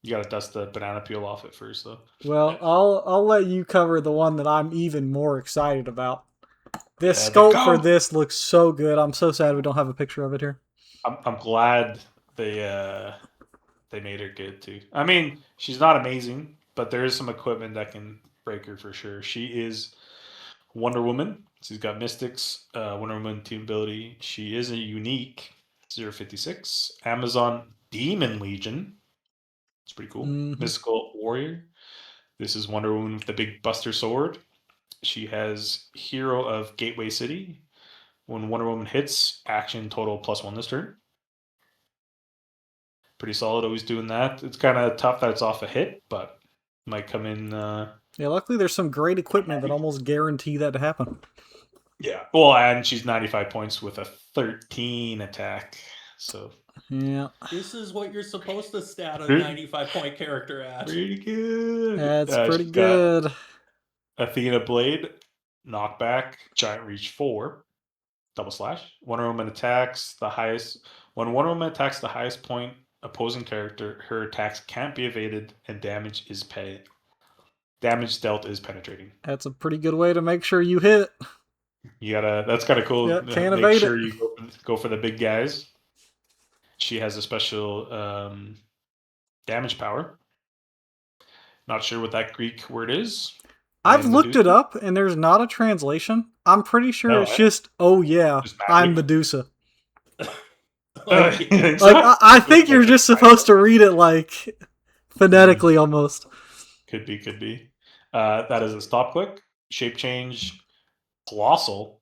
You gotta dust the banana peel off it first, though. Well, I'll let you cover the one that I'm even more excited about. This Yeah, the sculpt for goat. this looks so good. I'm so sad we don't have a picture of it here. I'm glad they made her good too. I mean, she's not amazing, but there is some equipment that can break her for sure. She is Wonder Woman. She's got Mystics, Wonder Woman team ability. She is a unique 056 Amazon Demon Legion. It's pretty cool. Mhm. Mystical Warrior. This is Wonder Woman with the big Buster Sword. She has Hero of Gateway City. When Wonder Woman hits, action total +1 this turn. Pretty solid, always doing that. It's kind of tough that it's off a hit, but might come in. Yeah, luckily there's some great equipment that almost guarantee that to happen. Yeah. Well, and she's 95 points with a 13 attack. So Yeah, This is what you're supposed to stat a Hmm? 95-point character at. pretty good. that's She's pretty got good. Athena Blade, knockback, giant reach 4, double slash. Wonder Woman attacks the highest. When Wonder Woman attacks the highest point opposing character, her attacks can't be evaded and damage is paid. Damage dealt is penetrating. That's a pretty good way to make sure you hit. You gotta. That's kind of cool. Yeah, can't Make evade sure it. you go for the big guys. She has a special damage power. Not sure what that Greek word is. I've And looked it Medusa? up, and there's not a translation. I'm pretty sure No, it's just, oh yeah, Just I'm magic? Medusa. Like, Like, I think you're just supposed to read it like phonetically almost. Could be. That is a stop click, shape change, colossal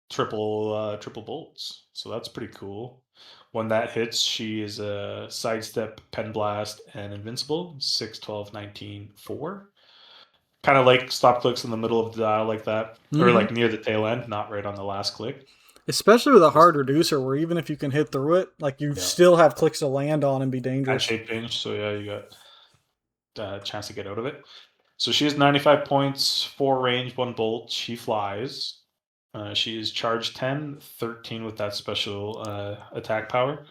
triple bolts. So that's pretty cool. When that hits, she is a sidestep, pen blast, and invincible. 6, 12, 19, 4. Kind of like stop clicks in the middle of the dial like that. Or like near the tail end, not right on the last click. Especially with a hard reducer, where even if you can hit through it, like you still have clicks to land on and be dangerous. And shape change, so yeah, you got a chance to get out of it. So she has 95 points, 4 range, 1 bolt. She flies. She is charge 10, 13 with that special attack power,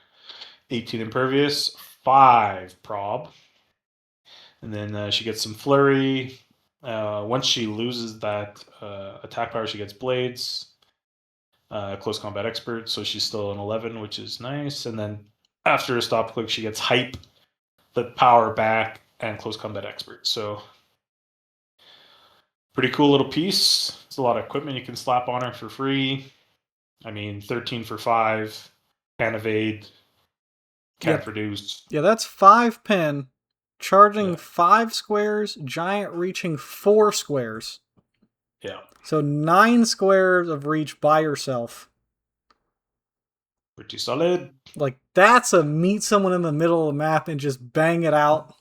18 impervious, 5 prob. And then she gets some flurry. Once she loses that attack power, she gets blades. Close combat expert, so she's still an 11, which is nice. And then after a stop click, she gets hype, the power back, and close combat expert. So pretty cool little piece. It's a lot of equipment you can slap on her for free. I mean, 13 for 5, can evade, can't produce. Yeah, that's 5 pen, charging 5 squares, giant reaching 4 squares. Yeah. So 9 squares of reach by yourself. Pretty solid. Like, that's a meet someone in the middle of the map and just bang it out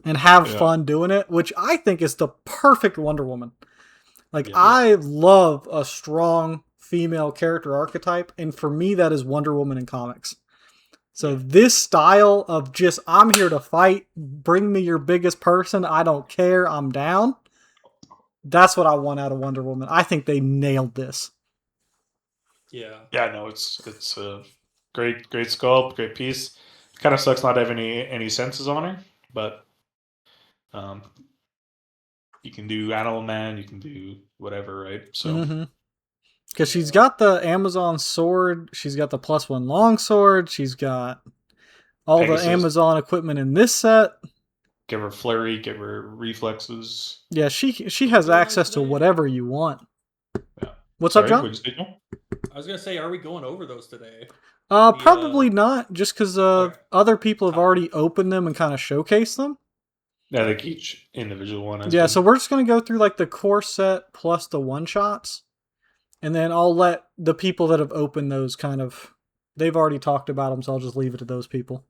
and have fun doing it, which I think is the perfect Wonder Woman. Like, I love a strong female character archetype, and for me, that is Wonder Woman in comics. So this style of just, I'm here to fight, bring me your biggest person, I don't care, I'm down. That's what I want out of Wonder Woman. I think they nailed this. Yeah. Yeah, no, it's a great sculpt, great piece. Kind of sucks not having any senses on her, but you can do Animal Man, you can do whatever, right? So because she's got the Amazon sword, she's got the +1 longsword, she's got all Pegasus. The Amazon equipment in this set. Give her flurry, give her reflexes. Yeah, she has access to whatever you want. Yeah. What's up, John? I was gonna say, are we going over those today? Probably not, just because other people have already opened them and kind of showcased them. Yeah, like each individual one. Yeah, so we're just gonna go through like the core set plus the one shots, and then I'll let the people that have opened those kind of. They've already talked about them, so I'll just leave it to those people.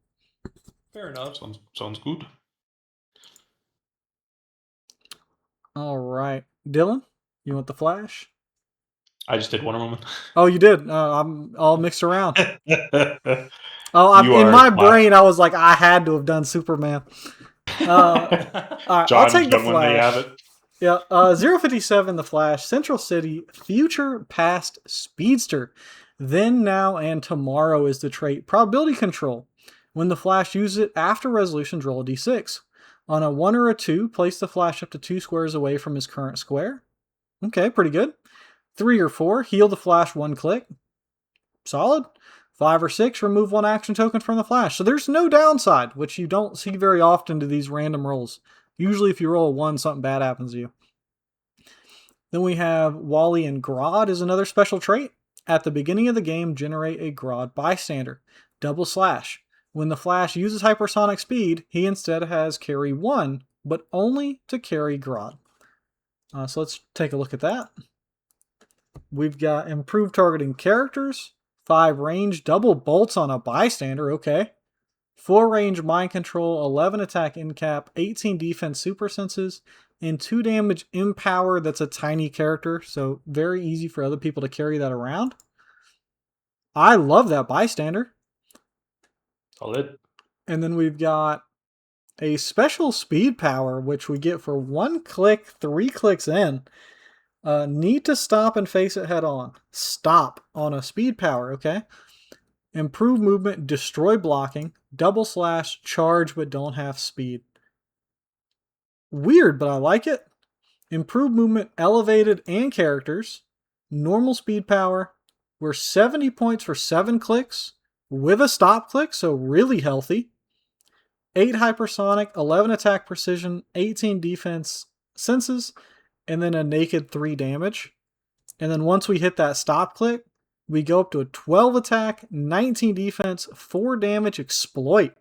Fair enough. Sounds good. All right, Dylan, you want the Flash? I just did Wonder Woman. Oh, you did. I'm all mixed around. In my brain, I was like, I had to have done Superman. All right, I'll take the Flash. Yeah, 057, the Flash, Central City, future, past, speedster. Then, now, and tomorrow is the trait probability control. When the Flash uses it after resolutions, roll a d6. On a 1 or a 2, place the Flash up to 2 squares away from his current square. Okay, pretty good. 3 or 4, heal the Flash 1 click. Solid. 5 or 6, remove 1 action token from the Flash. So there's no downside, which you don't see very often to these random rolls. Usually if you roll a 1, something bad happens to you. Then we have Wally and Grodd is another special trait. At the beginning of the game, generate a Grodd bystander. Double slash. When the Flash uses hypersonic speed, he instead has carry 1, but only to carry Grodd. So let's take a look at that. We've got improved targeting characters, 5 range, double bolts on a bystander, okay. 4 range mind control, 11 attack in cap, 18 defense super senses, and 2 damage empower. That's a tiny character, so very easy for other people to carry that around. I love that bystander. Solid. And then we've got a special speed power, which we get for 1 click, 3 clicks in. Need to stop and face it head on. Stop on a speed power, okay? Improve movement, destroy blocking, double slash, charge but don't have speed. Weird, but I like it. Improve movement, elevated, and characters. Normal speed power. We're 70 points for 7 clicks with a stop click, so really healthy. 8 hypersonic, 11 attack precision, 18 defense senses, and then a naked 3 damage. And then once we hit that stop click, we go up to a 12 attack, 19 defense, 4 damage exploit.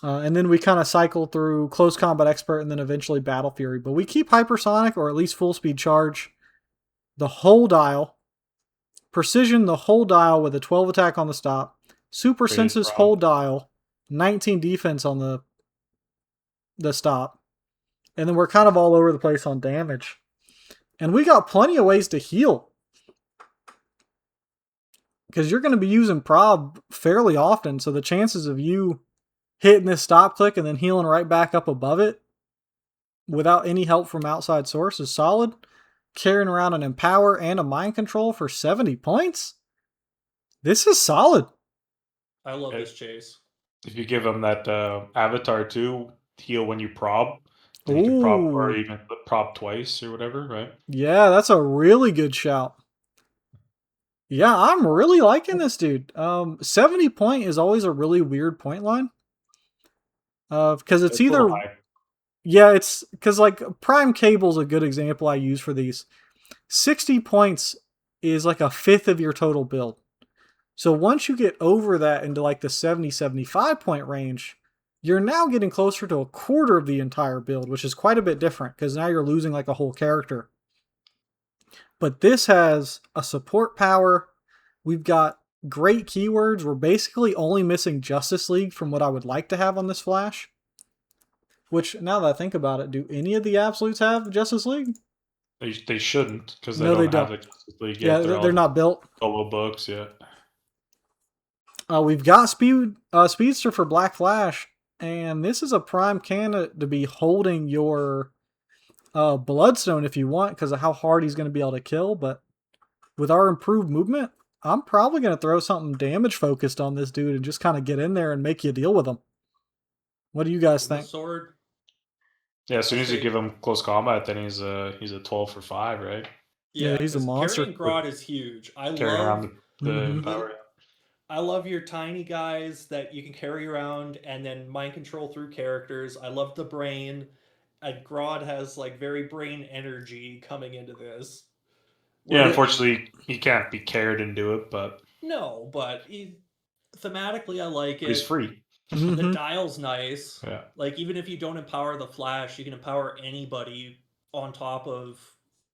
And then we kind of cycle through close combat expert and then eventually battle fury. But we keep hypersonic, or at least full speed charge. the whole dial, precision the whole dial with a 12 attack on the stop, super Greatest senses prob. whole dial, 19 defense on the stop, and then we're kind of all over the place on damage. And we got plenty of ways to heal. Because you're going to be using prob fairly often, so the chances of you hitting this stop click and then healing right back up above it without any help from outside source is solid. Carrying around an Empower and a Mind Control for 70 points? This is solid. I love this chase. If you give him that Avatar 2 heal when you prob, then you can prob or Ooh. even prob twice or whatever, right? Yeah, that's a really good shout. Yeah, I'm really liking this dude. 70 point is always a really weird point line. Because it's a either... little high. Yeah, it's... Because, like, Prime Cable's a good example I use for these. 60 points is like a fifth of your total build. So once you get over that into like the 70, 75 point range, you're now getting closer to a quarter of the entire build, which is quite a bit different because now you're losing like a whole character. But this has a support power. We've got great keywords. We're basically only missing Justice League from what I would like to have on this Flash. Which, now that I think about it, do any of the Absolutes have Justice League? They shouldn't because they No, don't they have don't. the Justice League Yeah, yet. they're not built. Solo books, yeah. We've got Speedster for Black Flash, and this is a prime candidate to be holding your Bloodstone if you want because of how hard he's going to be able to kill. But with our improved movement, I'm probably going to throw something damage focused on this dude and just kind of get in there and make you deal with him. What do you guys think? Sword. Yeah, as soon as you give him close combat, then he's a 12 for 5, right? Yeah, he's a monster. Carrying Grodd is huge. Carrying around the power. I love your tiny guys that you can carry around and then mind control through characters. I love the brain. And Grodd has like very brain energy coming into this. Yeah, unfortunately, he can't be carried and do it, but no, but thematically, I like it. He's free. The dial's nice. Yeah. Like even if you don't empower the Flash, you can empower anybody on top of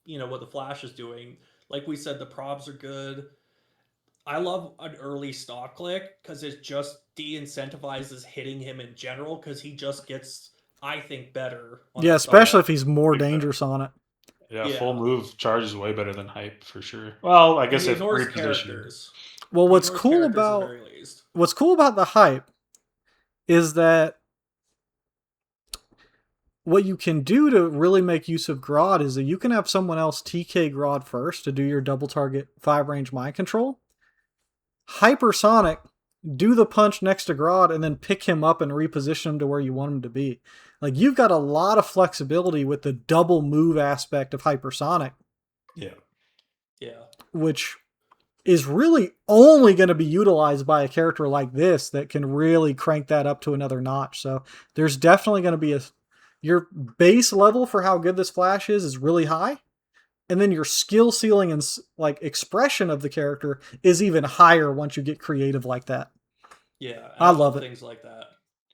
what the Flash is doing. Like we said, the probs are good. I love an early stop click because it just de-incentivizes hitting him in general because he just gets, I think, better. Yeah, especially if he's more dangerous on it. Yeah, full move charges way better than hype for sure. Well, I guess if repositioned. Well, what's cool about the hype is that what you can do to really make use of Grodd is that you can have someone else TK Grodd first to do your double target 5 range mind control. Hypersonic, do the punch next to Grodd and then pick him up and reposition him to where you want him to be. Like, you've got a lot of flexibility with the double move aspect of Hypersonic. Yeah. Yeah. Which is really only going to be utilized by a character like this that can really crank that up to another notch. So there's definitely going to be your base level for how good this Flash is really high. And then your skill ceiling and like expression of the character is even higher once you get creative like that. Yeah, I love it. Things like that.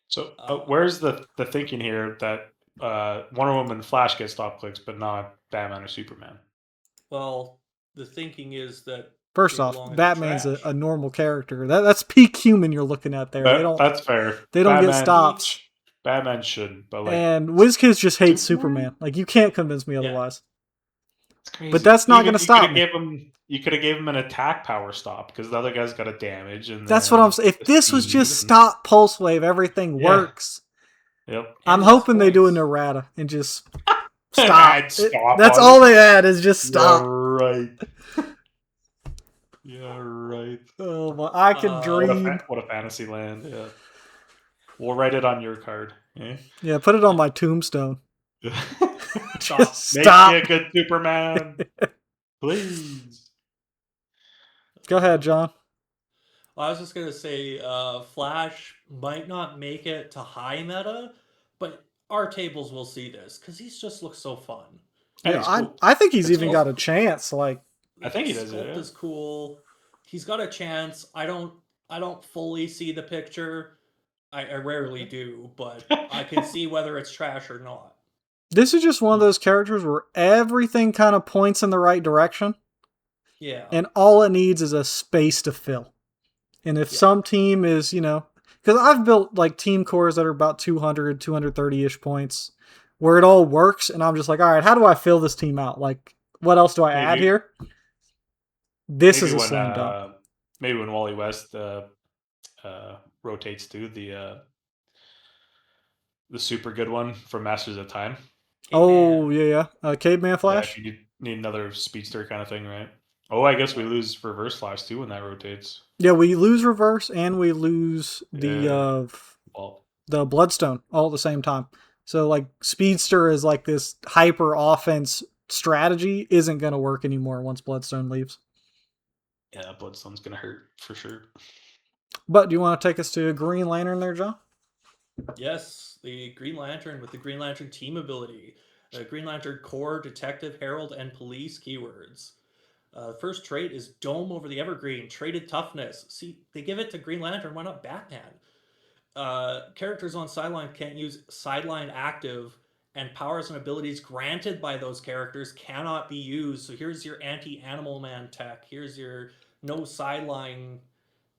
So where's the thinking here that Wonder Woman and Flash get stop clicks, but not Batman or Superman? Well, the thinking is that first off, Batman's a normal character. That's peak human you're looking at there. That's fair. They don't get stops. Batman shouldn't, but like, and WizKids just hates Superman. Like, you can't convince me otherwise. It's crazy. But that's not going to stop me. You could have gave him an attack power stop because the other guy's got a damage. And that's what I'm saying. If this was just stop pulse wave, everything works. Yep. I'm hoping they do an errata and just stop. That's all they add is just stop. Yeah, right. Yeah, right. Oh, well, I can dream. What a fantasy land. Yeah. We'll write it on your card. Yeah, put it on my tombstone. Stop. Make me a good Superman. Please. Go ahead, John. I was just going to say Flash might not make it to high meta, but our tables will see this because he just looks so fun. Yeah, cool. I think he's even got a chance. Like, I think he does. Sculpt is cool. He's got a chance. I don't fully see the picture. I rarely do, but I can see whether it's trash or not. This is just one of those characters where everything kind of points in the right direction, Yeah. and all it needs is a space to fill. And if some team is, because I've built like team cores that are about 200, 230-ish points, where it all works, and I'm just like, all right, how do I fill this team out? Like, what else do I add here? This is a slam dunk. Maybe when Wally West rotates too, the super good one from Masters of Time. Oh, yeah. Caveman Flash? Yeah, if you need another speedster kind of thing, right? Oh, I guess we lose Reverse Flash too when that rotates. Yeah, we lose Reverse and we lose the Bloodstone all at the same time. So, like, Speedster is like this hyper offense strategy isn't going to work anymore once Bloodstone leaves. Yeah, Bloodstone's going to hurt for sure. But do you want to take us to Green Lantern there, John? Yes, the Green Lantern with the Green Lantern team ability. The Green Lantern Core, Detective, Herald, and Police keywords. First trait is Dome over the Evergreen, traded toughness. See, they give it to Green Lantern, why not Batman? Characters on sideline can't use sideline active, and powers and abilities granted by those characters cannot be used. So here's your anti-Animal Man tech. Here's your no sideline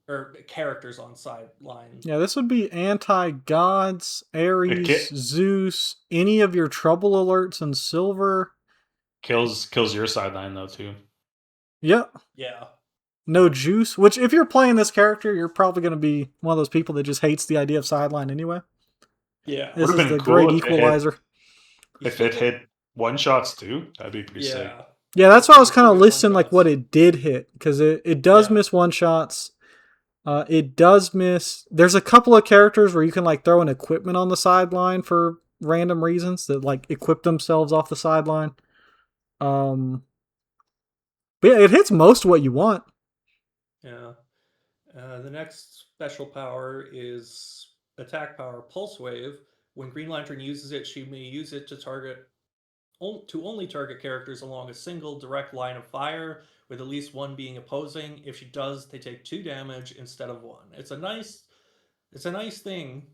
or characters on sideline. Yeah, this would be anti-gods, Ares, Zeus, any of your trouble alerts in silver. Kills your sideline though too. Yep. Yeah. No juice, which if you're playing this character, you're probably going to be one of those people that just hates the idea of sideline anyway. Yeah. This is the great equalizer. If it hit one shots too, that'd be pretty sick. Yeah, that's why I was kind of listing like what it did hit, because it does miss one shots. It does miss. There's a couple of characters where you can like throw an equipment on the sideline for random reasons that like equip themselves off the sideline. But yeah, it hits most what you want. Yeah. The next special power is attack power Pulse Wave. When Green Lantern uses it, she may use it to only target characters along a single direct line of fire, with at least one being opposing. If she does, they take 2 damage instead of 1. It's a nice thing,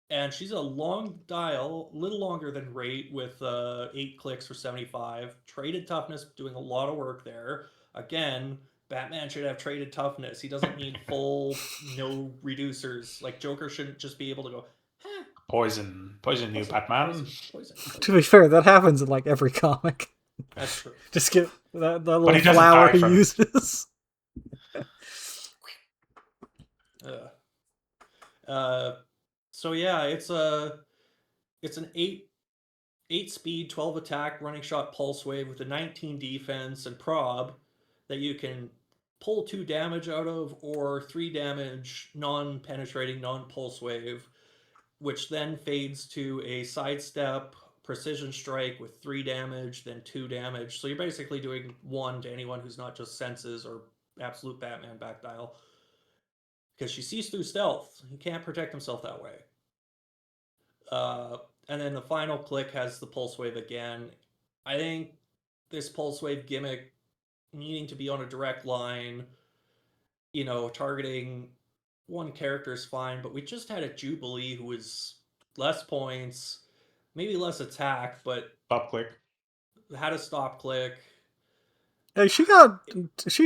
and she's a long dial, a little longer than Rate, with 8 clicks for 75. Traded toughness, doing a lot of work there. Again, Batman should have traded toughness. He doesn't need full no reducers. Like Joker shouldn't just be able to go, Poison you, Batman. Poison. To be fair, that happens in like every comic. That's true. Just get that little flower he uses. So yeah, it's an 8 speed, 12 attack, running shot pulse wave with a 19 defense and prob that you can pull 2 damage out of, or 3 damage non-penetrating, non-pulse wave, which then fades to a sidestep precision strike with 3 damage, then 2 damage. So you're basically doing 1 to anyone who's not just senses or absolute Batman back dial. Because she sees through stealth. He can't protect himself that way. And then the final click has the pulse wave again. I think this pulse wave gimmick, needing to be on a direct line, targeting one character is fine, but we just had a Jubilee who was less points, maybe less attack, but stop click. Had a stop click. Hey, she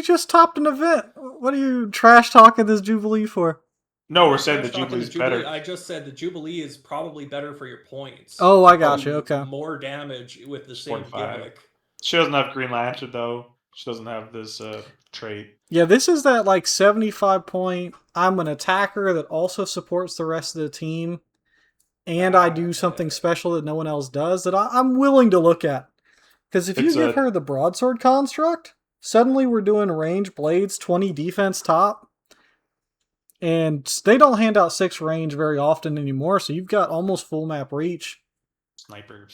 just topped an event. What are you trash talking this Jubilee for? No, we're saying the Jubilee's better. I just said the Jubilee is probably better for your points. Oh, I got you. Okay. More damage with the same 45. gimmick. She doesn't have Green Lantern though. She doesn't have this trait. Yeah, this is that like 75 point. I'm an attacker that also supports the rest of the team, and I do something special that no one else does that I'm willing to look at. Because if you give her the broadsword construct, suddenly we're doing range blades, 20 defense top. And they don't hand out 6 range very often anymore, so you've got almost full map reach. Sniper.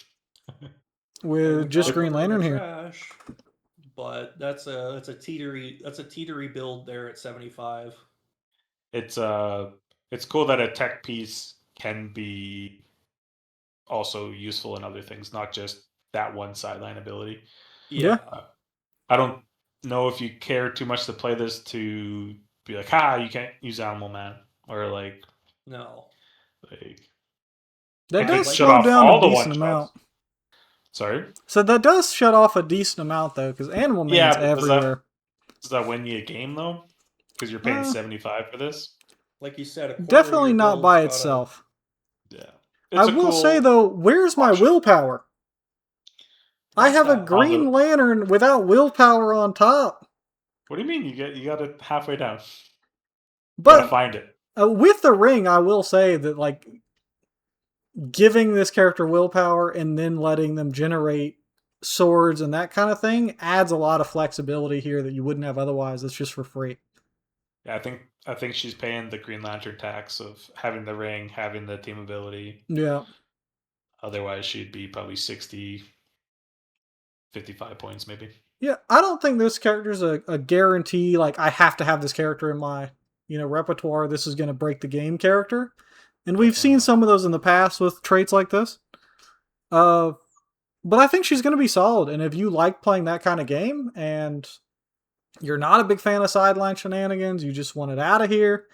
With just Green Lantern here. But that's a teetery build there at 75. It's cool that a tech piece can be also useful in other things, not just that one sideline ability. Yeah. I don't know if you care too much to play this to be like, you can't use Animal Man, or like, no, like that does slow down a decent amount. Sorry. So that does shut off a decent amount though, because Animal Man's Yeah, but everywhere. does that win you a game though? Because you're paying 75 for this. Like you said, a quarter of Definitely your not build's by got to. itself. Yeah, I it's a will say cool though, where's my option. willpower? I have a that? Green Lantern without willpower on top. What do you mean? You got it halfway down. Gotta But find it. with the ring, I will say that like giving this character willpower and then letting them generate swords and that kind of thing adds a lot of flexibility here that you wouldn't have otherwise. It's just for free. Yeah, I think she's paying the Green Lantern tax of having the ring, having the team ability. Yeah. Otherwise, she'd be probably 60, 55 points maybe. Yeah, I don't think this character's a guarantee. Like I have to have this character in my repertoire. This is going to break the game character, and we've seen some of those in the past with traits like this. But I think she's going to be solid. And if you like playing that kind of game, and you're not a big fan of sideline shenanigans, you just want it out of here.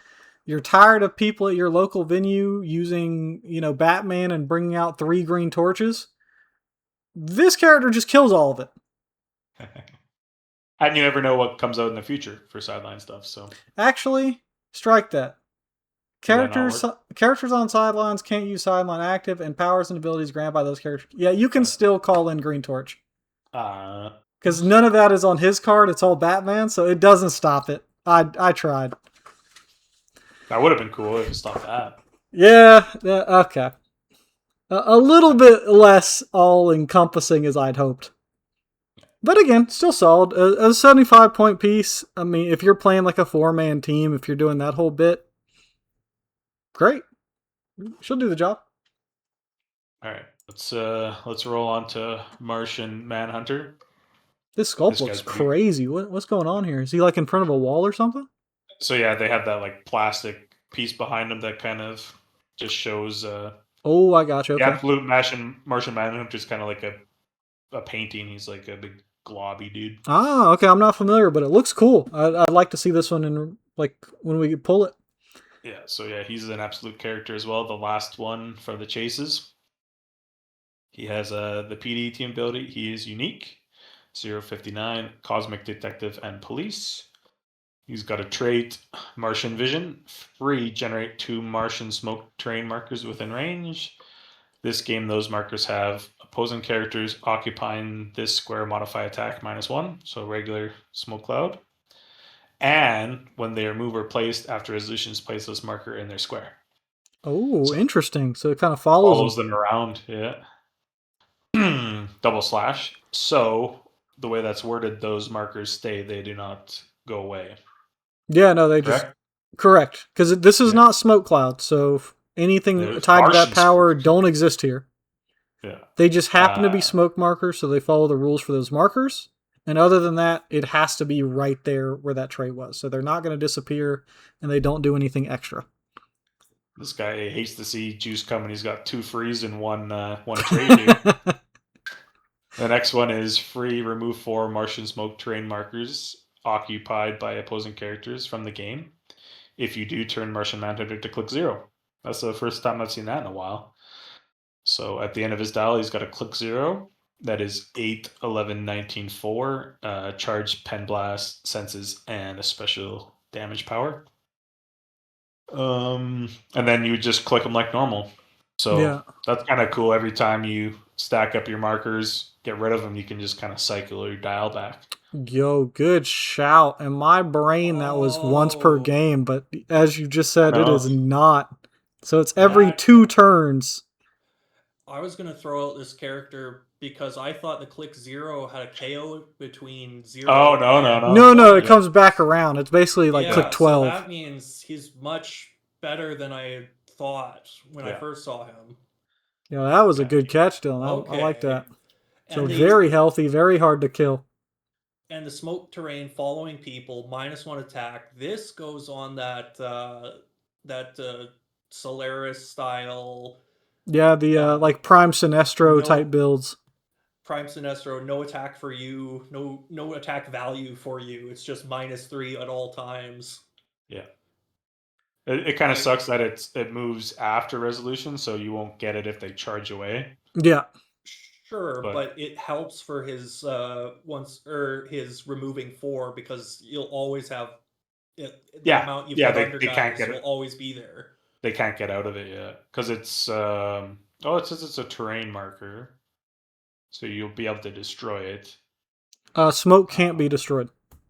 You're tired of people at your local venue using Batman and bringing out 3 green torches. This character just kills all of it. And you never know what comes out in the future for sideline stuff. So actually, strike that. Characters on sidelines can't use sideline active, and powers and abilities granted by those characters. Yeah, you can still call in Green Torch. Because none of that is on his card. It's all Batman, so it doesn't stop it. I tried. That would have been cool if it stopped that. Yeah, okay. A little bit less all-encompassing as I'd hoped. But again, still solid. A 75-point piece. I mean, if you're playing like a 4-man team, if you're doing that whole bit, great. She'll do the job. All right, let's roll on to Martian Manhunter. This sculpt looks crazy. What's going on here? Is he like in front of a wall or something? So yeah, they have that like plastic piece behind him that kind of just shows. Oh, I got you. Okay. The absolute Martian Manhunter is kind of like a painting. He's like a big globby dude. Ah, okay. I'm not familiar, but it looks cool. I'd like to see this one in like when we pull it. Yeah. So yeah, he's an absolute character as well. The last one for the chases. He has the PD team ability. He is unique. 059, Cosmic Detective and Police. He's got a trait, Martian Vision. Free, generate 2 Martian smoke terrain markers within range. This game, those markers have opposing characters occupying this square modify attack -1, so regular smoke cloud. And when they are moved or placed after resolutions, place this marker in their square. Oh, interesting. So it kind of follows them around, yeah. Double slash. So the way that's worded, those markers stay. They do not go away. Yeah, no, they Correct? just... Correct. Because this is not smoke cloud, so anything tied to that power don't exist here. Yeah. They just happen to be smoke markers, so they follow the rules for those markers. And other than that, it has to be right there where that trait was. So they're not going to disappear, and they don't do anything extra. This guy hates to see juice coming. He's got 2 frees and one trade here. The next one is free, remove 4 Martian smoke terrain markers occupied by opposing characters from the game. If you do, turn Martian Manhunter to click 0. That's the first time I've seen that in a while. So at the end of his dial, he's got a click 0. That is 8, 11, 19, 4. Charge, pen blast, senses, and a special damage power. And then you just click them like normal. So that's kind of cool. Every time you stack up your markers, get rid of them, you can just kind of cycle your dial back. Yo, good shout. In my brain, that was once per game, but as you just said, it is not. So it's every 2 turns. I was going to throw out this character because I thought the click 0 had a KO between 0 Oh, no, it comes back around. It's basically like click 12. So that means he's much better than I thought when I first saw him. Yeah, that was a good catch, Dylan. I like that. So very healthy, very hard to kill. And the smoke terrain following people, -1 attack. This goes on that Solaris style. Yeah, the like Prime Sinestro type builds. Prime Sinestro, no attack for you, no attack value for you. It's just -3 at all times. Yeah. It kind of sucks that it moves after resolution, so you won't get it if they charge away. Yeah. Sure, but it helps for his his removing 4 because you'll always have the amount you put under they can't guys get will it. always be there. They can't get out of it yet because it's it says it's a terrain marker, so you'll be able to destroy it. Smoke can't be destroyed.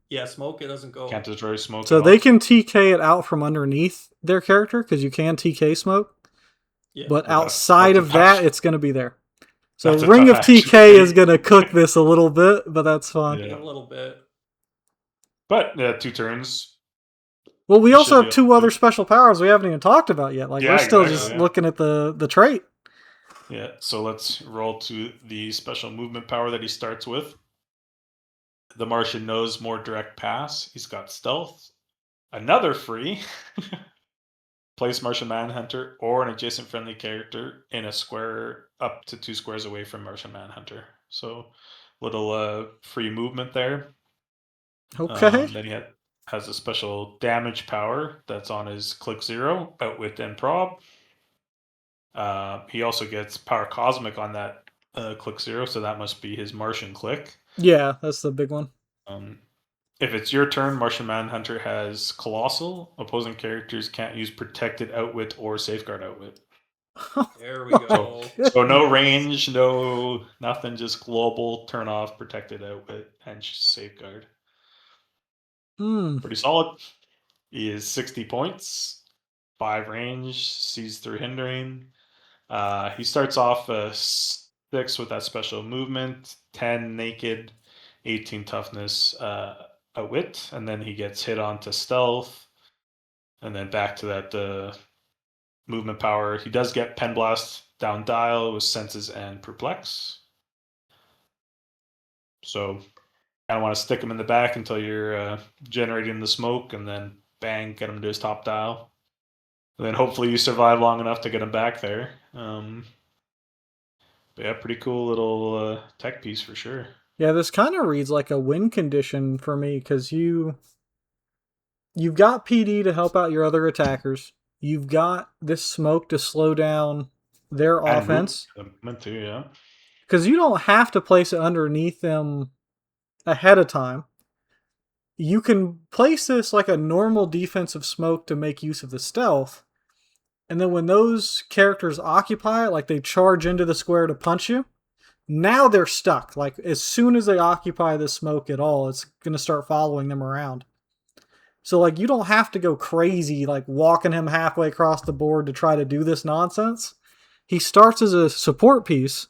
Yeah, smoke it doesn't go. Can't destroy smoke. So at they all? can TK it out from underneath their character because you can TK smoke. Yeah. But Well, outside that's of a that, tough- it's going to be there. So That's a Ring of tough TK action. is going to cook this a little bit, but that's fine. Yeah. A little bit. But 2 turns. Well, we You also should have be 2 able other to. special powers we haven't even talked about yet. Like Yeah, we're still exactly, just yeah. looking at the trait. Yeah, so let's roll to the special movement power that he starts with. The Martian knows more direct pass. He's got stealth. Another free. Place Martian Manhunter or an adjacent friendly character in a square up to 2 squares away from Martian Manhunter. So little free movement there. Okay. Then he has a special damage power that's on his click 0, outwit and prob. He also gets power cosmic on that click 0, so that must be his Martian click. Yeah, that's the big one. If it's your turn, Martian Manhunter has Colossal. Opposing characters can't use Protected Outwit or Safeguard Outwit. There we go. So no range, no nothing, just global turn off, Protected Outwit, and Safeguard. Pretty solid. He is 60 points, 5 range, sees through hindering. He starts off 6 with that special movement, 10 naked, 18 toughness, a wit, and then he gets hit onto stealth, and then back to that movement power. He does get pen blast down dial with senses and perplex. So I want to stick him in the back until you're generating the smoke, and then bang, get him to his top dial. And then hopefully you survive long enough to get him back there. But yeah, pretty cool little tech piece for sure. Yeah, this kind of reads like a win condition for me because you've got PD to help out your other attackers. You've got this smoke to slow down their offense. Meant to, yeah. Because you don't have to place it underneath them ahead of time. You can place this like a normal defensive smoke to make use of the stealth. And then when those characters occupy it, like they charge into the square to punch you, now they're stuck. Like as soon as they occupy the smoke at all, it's going to start following them around. So like you don't have to go crazy like walking him halfway across the board to try to do this nonsense. He starts as a support piece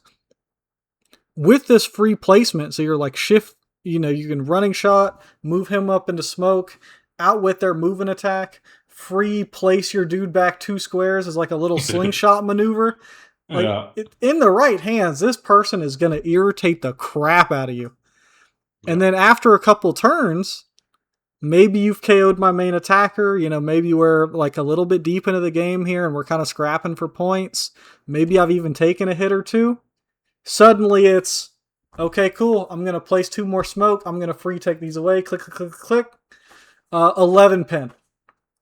with this free placement. So you're like shift, you can running shot, move him up into smoke, outwit their moving attack, free place your dude back 2 squares as like a little slingshot maneuver. Like in the right hands, this person is going to irritate the crap out of you. And then after a couple turns, maybe you've KO'd my main attacker. Maybe we're like a little bit deep into the game here and we're kind of scrapping for points. Maybe I've even taken a hit or 2. Suddenly it's, okay, cool. I'm going to place 2 more smoke. I'm going to free take these away. Click, click, click, click. 11 pin.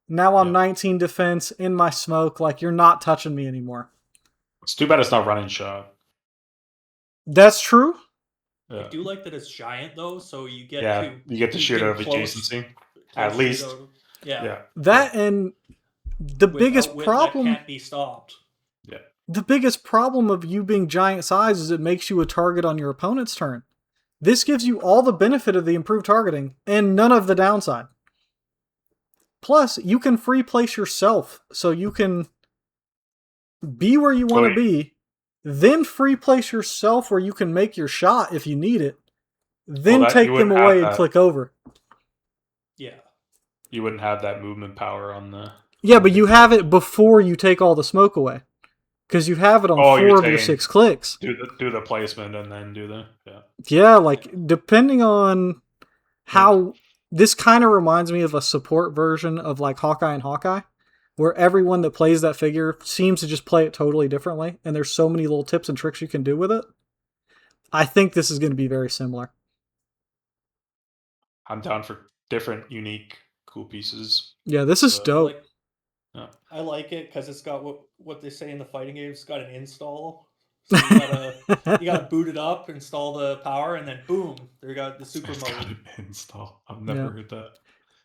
Now I'm 19 defense in my smoke. Like you're not touching me anymore. It's too bad it's not running shot. That's true. I do like that it's giant though, so you get to shoot out of adjacency. At least. That and the biggest problem that can't be stopped. Yeah. The biggest problem of you being giant size is it makes you a target on your opponent's turn. This gives you all the benefit of the improved targeting and none of the downside. Plus, you can free place yourself, so you can be where you want to be, then free place yourself where you can make your shot if you need it, then take them away and click over. Yeah. You wouldn't have that movement power on the... Yeah, but you have it before you take all the smoke away. Because you have it on 4 of your 6 clicks. Do the placement and then do the... Yeah, like, depending on how... This kind of reminds me of a support version of, like, Hawkeye and Hawkeye, where everyone that plays that figure seems to just play it totally differently, and there's so many little tips and tricks you can do with it. I think this is going to be very similar. I'm down for different, unique, cool pieces. Yeah, this is dope. I like it because it's got what they say in the fighting game. It's got an install. So you gotta You gotta boot it up, install the power, and then boom, there you got the super It's got mode. an install. I've never heard that.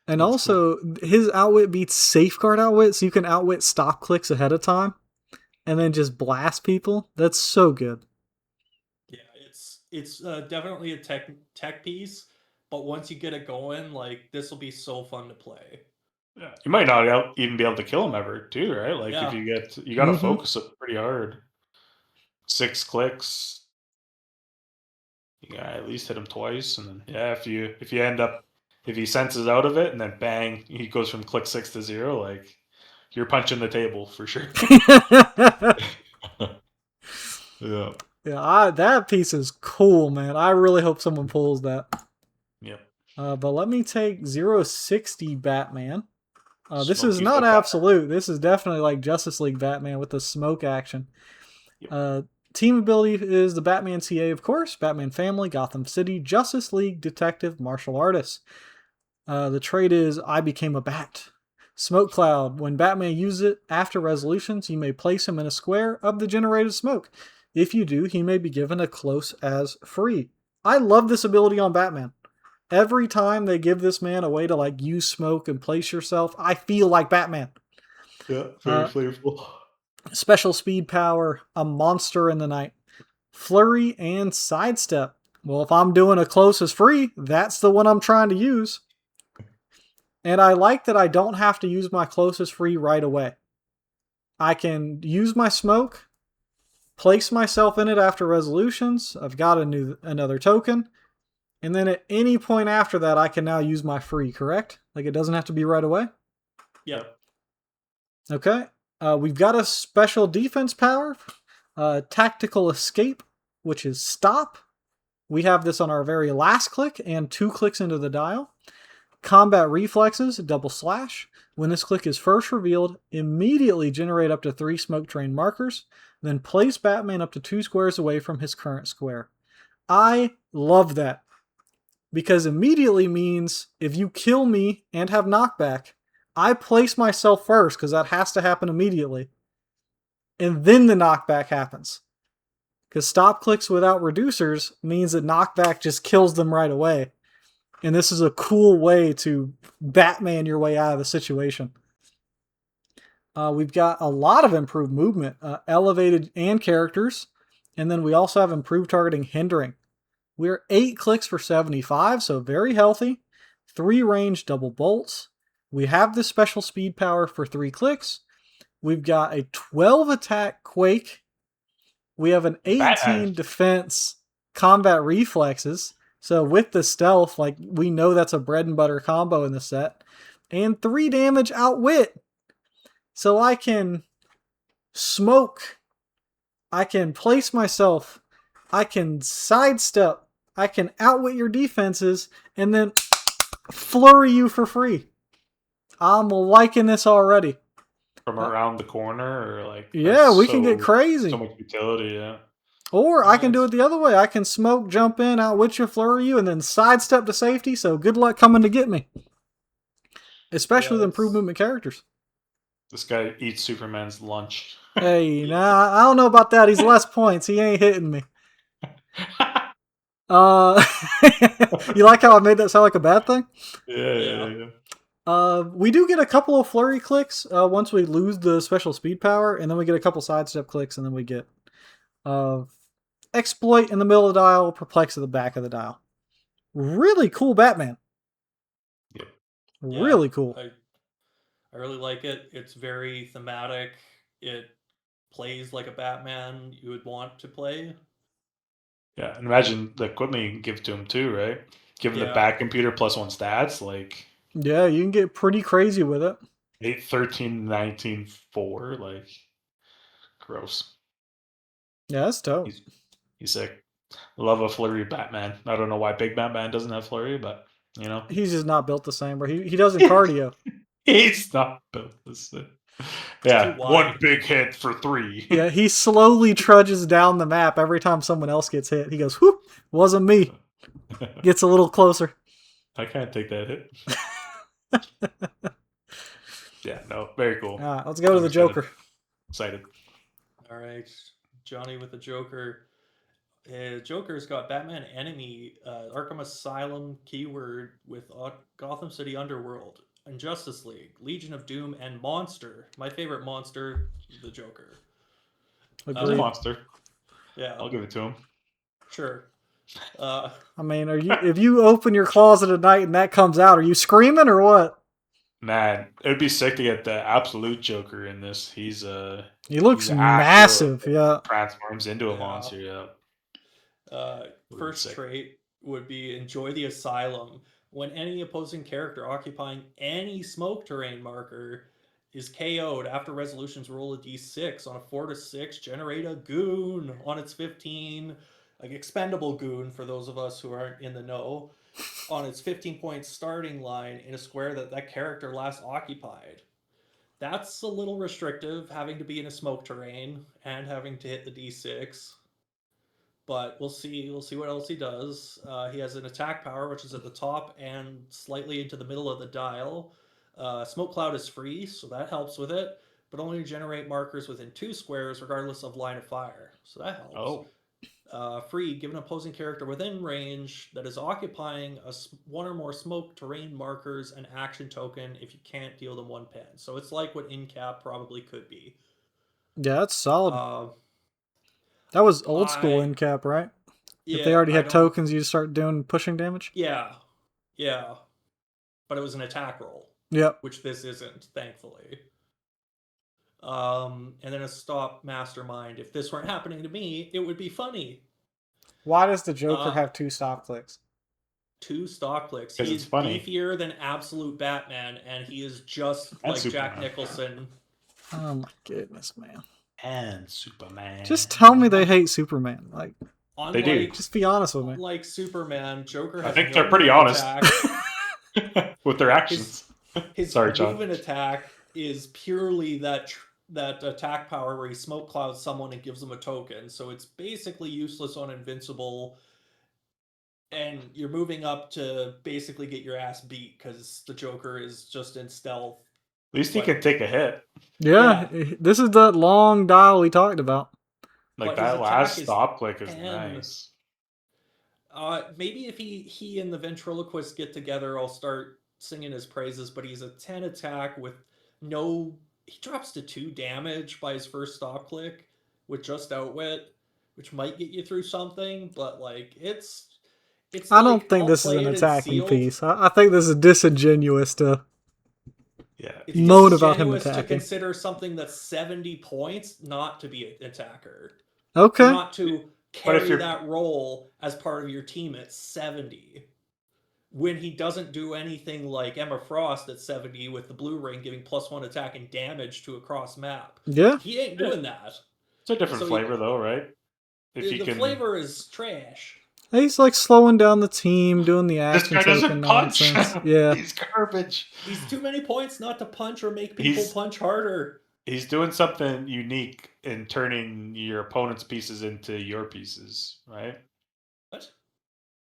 And That's cool. also, his outwit beats safeguard outwit, so you can outwit stop clicks ahead of time and then just blast people. That's so good. Yeah, it's definitely a tech piece, but once you get it going, like this will be so fun to play. Yeah. You might not even be able to kill him ever, too, right? Like if Yeah. you got to focus it pretty hard. 6 clicks. You gotta at least hit him twice, and then if you end up if he senses out of it, and then bang, he goes from click 6 to 0. Like you're punching the table for sure. Yeah. Yeah, that piece is cool, man. I really hope someone pulls that. Yep. But let me take 060 Batman. This is Smoky not foot absolute. This is definitely like Justice League Batman with the smoke action. Yep. Team ability is the Batman CA, of course. Batman Family, Gotham City, Justice League, Detective, Martial Artist. The trait is I Became a Bat. Smoke Cloud. When Batman uses it after resolutions, you may place him in a square of the generated smoke. If you do, he may be given a close as free. I love this ability on Batman. Every time they give this man a way to like use smoke and place yourself, I feel like Batman. Yeah, very flavorful. Special speed power, a monster in the night. Flurry and sidestep. Well, if I'm doing a close as free, that's the one I'm trying to use. And I like that I don't have to use my closest free right away. I can use my smoke, place myself in it after resolutions. I've got another token. And then at any point after that, I can now use my free, correct? Like it doesn't have to be right away? Yep. Okay. We've got a special defense power, tactical escape, which is stop. We have this on our very last click and 2 clicks into the dial. Combat reflexes, double slash. When this click is first revealed, immediately generate up to 3 smoke train markers, then place Batman up to 2 squares away from his current square. I love that, because immediately means if you kill me and have knockback, I place myself first, because that has to happen immediately. And then the knockback happens. Because stop clicks without reducers means that knockback just kills them right away. And this is a cool way to Batman your way out of the situation. We've got a lot of improved movement, elevated and characters. And then we also have improved targeting hindering. We're 8 clicks for 75, so very healthy. 3 range double bolts. We have this special speed power for 3 clicks. We've got a 12 attack quake. We have an 18 defense combat reflexes. So with the stealth, like we know that's a bread and butter combo in the set. And 3 damage outwit. So I can smoke. I can place myself. I can sidestep. I can outwit your defenses and then flurry you for free. I'm liking this already. From around the corner, or like yeah, we can get crazy. So much utility, yeah. Or I can do it the other way. I can smoke, jump in, outwit you, flurry you, and then sidestep to safety. So good luck coming to get me. Especially with improved movement characters. This guy eats Superman's lunch. Hey, nah, I don't know about that. He's less points. He ain't hitting me. You like how I made that sound like a bad thing? Yeah. We do get a couple of flurry clicks once we lose the special speed power, and then we get a couple sidestep clicks, and then we get exploit in the middle of the dial, perplex at the back of the dial. Really cool Batman. Yep. Really cool. I really like it. It's very thematic. It plays like a Batman you would want to play. Yeah, and imagine the equipment you can give to him too, right? Give him the back computer plus 1 stats, like... Yeah, you can get pretty crazy with it. 8, 13, 19, 4, like... Gross. Yeah, that's dope. He's sick. Love a flurry Batman. I don't know why Big Batman doesn't have flurry, but, you know. He's just not built the same, bro. He doesn't cardio. He's not built the same. Yeah, 1 big hit for 3. Yeah, he slowly trudges down the map every time someone else gets hit. He goes, whoop, wasn't me. Gets a little closer. I can't take that hit. Yeah, no, very cool. All right, let's go to the Joker. Excited. All right, Johnny with the Joker. Joker's got Batman Enemy, Arkham Asylum keyword with Gotham City Underworld, and Justice League, Legion of Doom, and Monster. My favorite monster, the Joker. He's a Agreed. monster. Yeah, I'll give it to him. sure. I mean, if you open your closet at night and that comes out, are you screaming or what? Man, it would be sick to get the absolute Joker in this. He looks he's actual- massive, yeah. Transforms into a Yeah. monster, yeah. First trait would be enjoy the asylum. When any opposing character occupying any smoke terrain marker is KO'd after resolutions, roll a d6. On a 4 to 6, generate a goon on its 15, like expendable goon for those of us who aren't in the know, on its 15-point starting line in a square that character last occupied. That's a little restrictive, having to be in a smoke terrain and having to hit the d6. But we'll see. We'll see what else he does. He has an attack power, which is at the top and slightly into the middle of the dial. Smoke cloud is free, so that helps with it, but only generate markers within 2 squares, regardless of line of fire. So that helps. Free, give an opposing character within range that is occupying one or more smoke terrain markers an action token if you can't deal them 1 pen. So it's like what in-cap probably could be. Yeah, that's solid. That was old school in cap, right? Yeah, if they already had tokens, you start doing pushing damage? Yeah. But it was an attack roll. Yep. Which this isn't, thankfully. And then a stop mastermind. If this weren't happening to me, it would be funny. Why does the Joker have 2 stop clicks? 2 stop clicks. He's beefier than absolute Batman, and he is just and like Superman. Jack Nicholson. Oh my goodness, man. And Superman. Just tell me they hate Superman. Like they do. Just be honest with me. Like Superman, Joker has I think they're pretty honest with their actions. His movement attack is purely that attack power where he smoke clouds someone and gives them a token. So it's basically useless on Invincible. And you're moving up to basically get your ass beat because the Joker is just in stealth. At least he can take a hit. Yeah, this is that long dial we talked about. Like that last stop click is nice. Maybe if he and the ventriloquist get together, I'll start singing his praises. But he's a 10 attack with no. He drops to 2 damage by his first stop click with just outwit, which might get you through something. But like it's. I don't think this is an attacking piece. I think this is disingenuous to. Yeah, moan about him attacking. To consider something that's 70 points not to be an attacker. Okay. Not to carry that role as part of your team at 70. When he doesn't do anything like Emma Frost at 70 with the blue ring giving +1 attack and damage to a cross map. Yeah. He ain't doing that. It's a different flavor though, right? The flavor is trash. He's like slowing down the team, doing the action. This guy doesn't punch. Yeah. He's garbage. He's too many points not to punch or make people punch harder. He's doing something unique in turning your opponent's pieces into your pieces, right? What?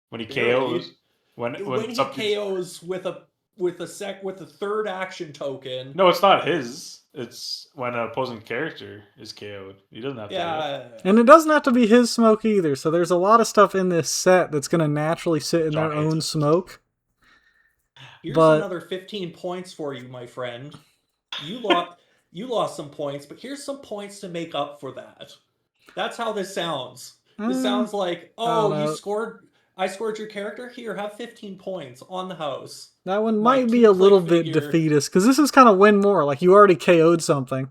When he KOs. When he KOs with a third action token. No, it's not his. It's when an opposing character is KO'd. He doesn't have to. Yeah. And it doesn't have to be his smoke either. So there's a lot of stuff in this set that's going to naturally sit in their own smoke. Here's another 15 points for you, my friend. You lost some points, but here's some points to make up for that. That's how this sounds. This sounds like, I scored your character. Here, have 15 points on the house. That one might be a little bit defeatist, because this is kind of win more. Like, you already KO'd something,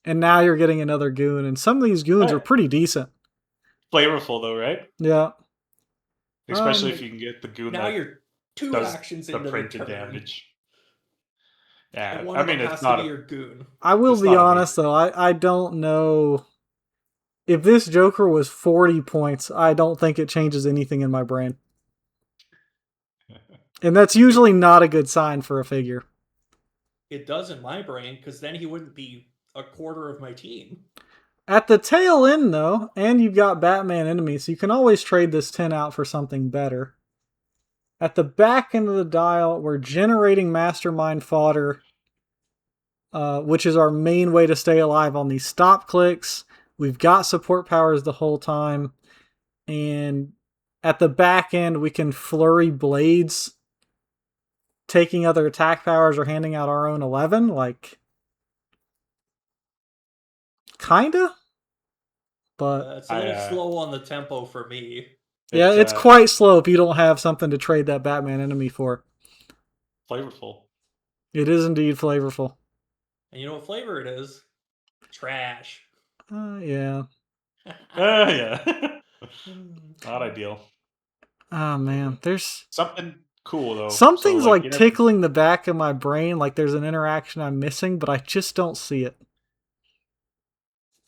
and now you're getting another goon, and some of these goons are pretty decent. Flavorful, though, right? Yeah. Especially if you can get the goon now you're 2 actions into the printed damage. Yeah, I mean, it's not your goon. I will be honest, though. I don't know. If this Joker was 40 points, I don't think it changes anything in my brain. And that's usually not a good sign for a figure. It does in my brain, because then he wouldn't be a quarter of my team. At the tail end, though, and you've got Batman enemies, so you can always trade this 10 out for something better. At the back end of the dial, we're generating Mastermind fodder, which is our main way to stay alive on these stop clicks. We've got support powers the whole time. and at the back end we can flurry blades, taking other attack powers or handing out our own 11. Like, kinda, but It's a little slow on the tempo for me. yeah, it's quite slow if you don't have something to trade that Batman enemy for. Flavorful. It is indeed flavorful. And you know what flavor it is? Trash. Yeah. Yeah. Not ideal. Oh man, there's something cool though. Something's so, like tickling the back of my brain, like there's an interaction I'm missing, but I just don't see it.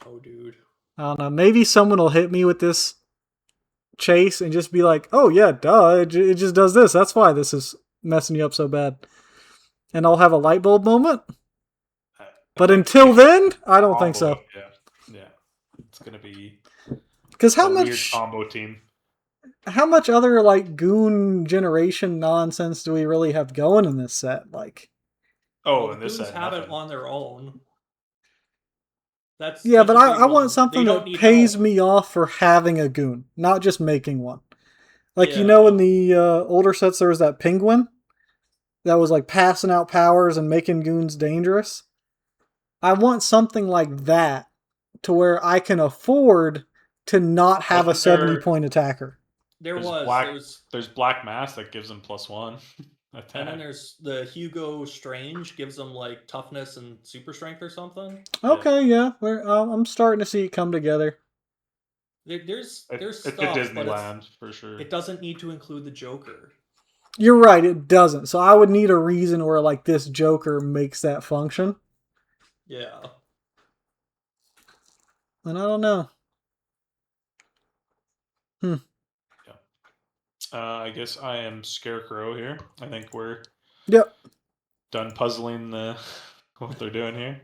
Oh, dude. I don't know. Maybe someone will hit me with this chase and just be like, "Oh yeah, duh, it just does this. That's why this is messing you up so bad." And I'll have a light bulb moment. But until then, I don't think so. Yeah. It's gonna be because how weird much combo team. How much other like goon generation nonsense do we really have going in this set? Like, the goons have it on their own. That's but I want one. something that pays me off for having a goon, not just making one. Like, in the older sets, there was that penguin that was like passing out powers and making goons dangerous. I want something like that to where I can afford to not have a 70-point attacker. There's Black Mass that gives him +1 attack. And then there's the Hugo Strange, gives them like toughness and super strength or something. Okay, yeah. I'm starting to see it come together. There's it's stuff, the Disneyland for sure. It doesn't need to include the Joker. You're right, it doesn't. So I would need a reason where like this Joker makes that function. Yeah. And I don't know. I guess I am Scarecrow here. I think we're done puzzling what they're doing here.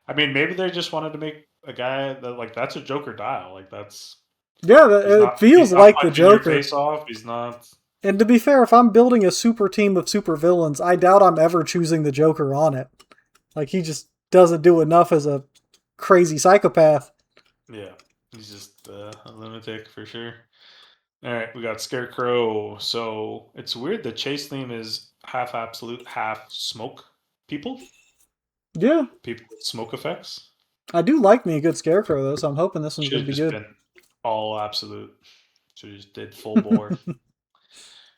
I mean, maybe they just wanted to make a guy that like that's a Joker dial. Like that's it feels like the Joker. Your face off. He's not. And to be fair, if I'm building a super team of super villains, I doubt I'm ever choosing the Joker on it. Like, he just doesn't do enough as a crazy psychopath. Yeah, he's just a lunatic for sure. All right, we got Scarecrow. So it's weird. The chase theme is half absolute, half smoke people. Yeah. People with smoke effects. I do like me a good Scarecrow, though, so I'm hoping this one's going to be good. Been all absolute. So just did full bore.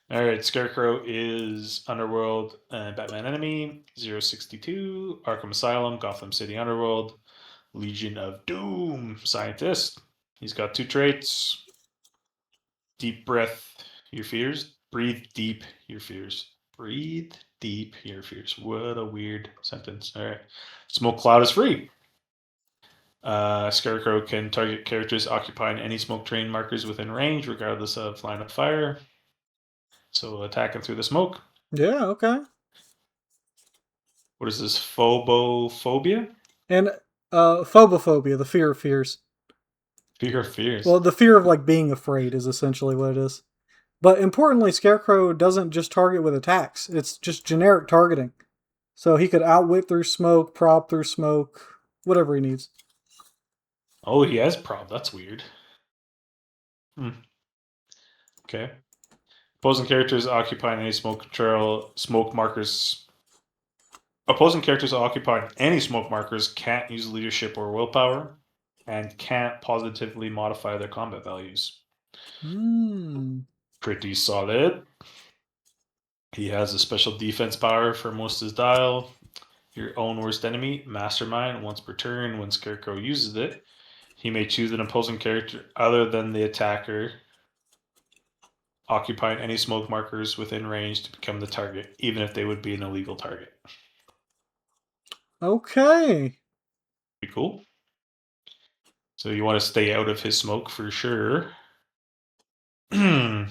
All right, Scarecrow is Underworld and Batman enemy, 062, Arkham Asylum, Gotham City Underworld, Legion of Doom, scientist. He's got 2 traits. Deep breath, your fears. Breathe deep, your fears. Breathe deep, your fears. What a weird sentence. All right. Smoke cloud is free. Scarecrow can target characters occupying any smoke train markers within range, regardless of line of fire. So attacking through the smoke. Yeah, okay. What is this? Phobophobia? And phobophobia, the fear of fears. Fear of fears. Well, the fear of like being afraid is essentially what it is. But importantly, Scarecrow doesn't just target with attacks. It's just generic targeting. So he could outwit through smoke, prop through smoke, whatever he needs. Oh, he has prop. That's weird. Okay. Opposing characters occupying any smoke markers. Opposing characters occupying any smoke markers can't use leadership or willpower, and can't positively modify their combat values. Pretty solid. He has a special defense power for most of his dial. Your own worst enemy, Mastermind, once per turn. When Scarecrow uses it, he may choose an opposing character other than the attacker occupying any smoke markers within range to become the target, even if they would be an illegal target. Okay. Pretty cool. So you want to stay out of his smoke for sure. And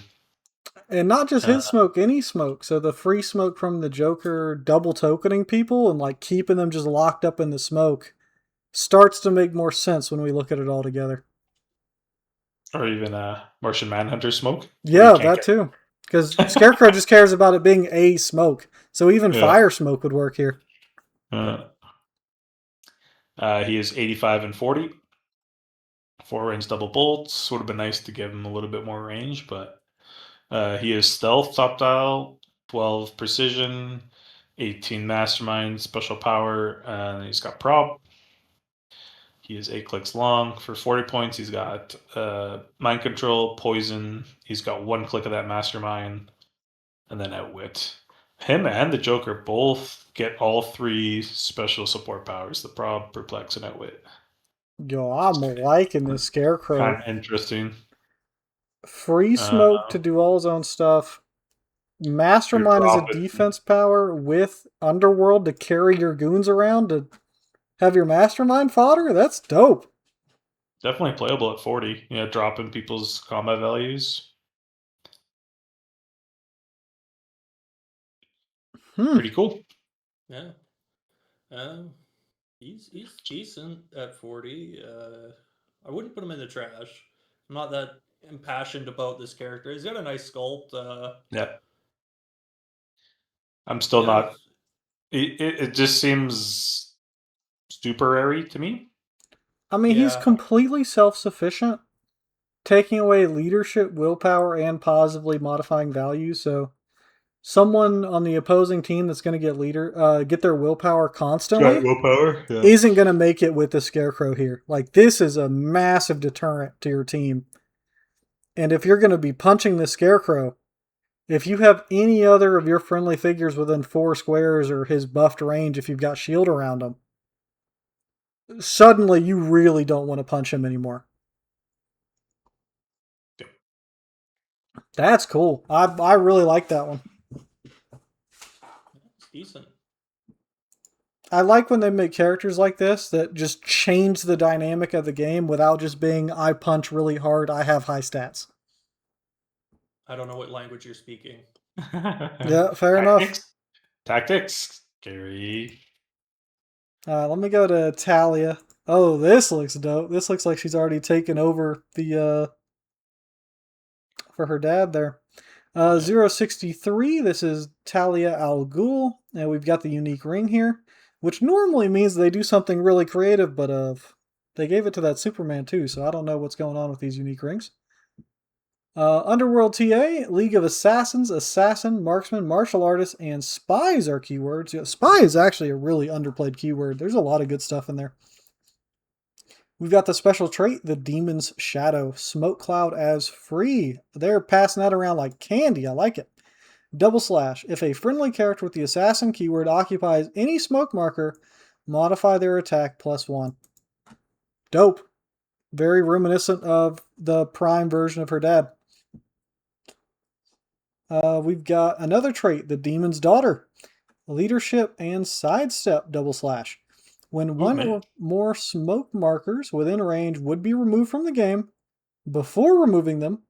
not just his smoke, any smoke. So the free smoke from the Joker double tokening people and like keeping them just locked up in the smoke starts to make more sense when we look at it all together. Or even Martian Manhunter smoke. Yeah, that too. Because Scarecrow just cares about it being a smoke. So even fire smoke would work here. He is 85 and 40. 4 range double bolts. Would have been nice to give him a little bit more range, but he is stealth top dial, 12 precision, 18 mastermind, special power, and he's got prop. He is 8 clicks long. For 40 points, he's got mind control, poison. He's got 1 click of that mastermind, and then outwit. Him and the Joker both get all 3 special support powers: the prop, perplex, and outwit. Yo, I'm liking this Scarecrow. Kind of interesting. Free smoke to do all his own stuff. Mastermind is a defense power with Underworld to carry your goons around to have your mastermind fodder? That's dope. Definitely playable at 40. Yeah, dropping people's combat values. Pretty cool. Yeah. He's decent at 40. I wouldn't put him in the trash. I'm not that impassioned about this character. He's got a nice sculpt. Yeah. I'm still not. It just seems super rare to me. I mean, he's completely self-sufficient, taking away leadership, willpower, and positively modifying value. So someone on the opposing team that's going to get their willpower constantly isn't going to make it with the Scarecrow here. Like, this is a massive deterrent to your team. And if you're going to be punching the Scarecrow, if you have any other of your friendly figures within 4 squares or his buffed range, if you've got shield around him, suddenly you really don't want to punch him anymore. That's cool. I really like that one. It's decent. I like when they make characters like this that just change the dynamic of the game without just being, I punch really hard, I have high stats. I don't know what language you're speaking. Yeah, fair enough. Tactics. Scary. Let me go to Talia. Oh, this looks dope. This looks like she's already taken over the for her dad there. 063, this is Talia al Ghul, and we've got the unique ring here, which normally means they do something really creative, but they gave it to that Superman too, so I don't know what's going on with these unique rings. Underworld TA, League of Assassins, Assassin, Marksman, Martial Artist, and Spies are keywords. Yeah, Spy is actually a really underplayed keyword. There's a lot of good stuff in there. We've got the special trait, the Demon's Shadow. Smoke Cloud as free. They're passing that around like candy. I like it. Double slash. If a friendly character with the Assassin keyword occupies any smoke marker, modify their attack +1. Dope. Very reminiscent of the Prime version of her dad. We've got another trait, the Demon's Daughter. Leadership and Sidestep double slash. When one or more smoke markers within range would be removed from the game, before removing them,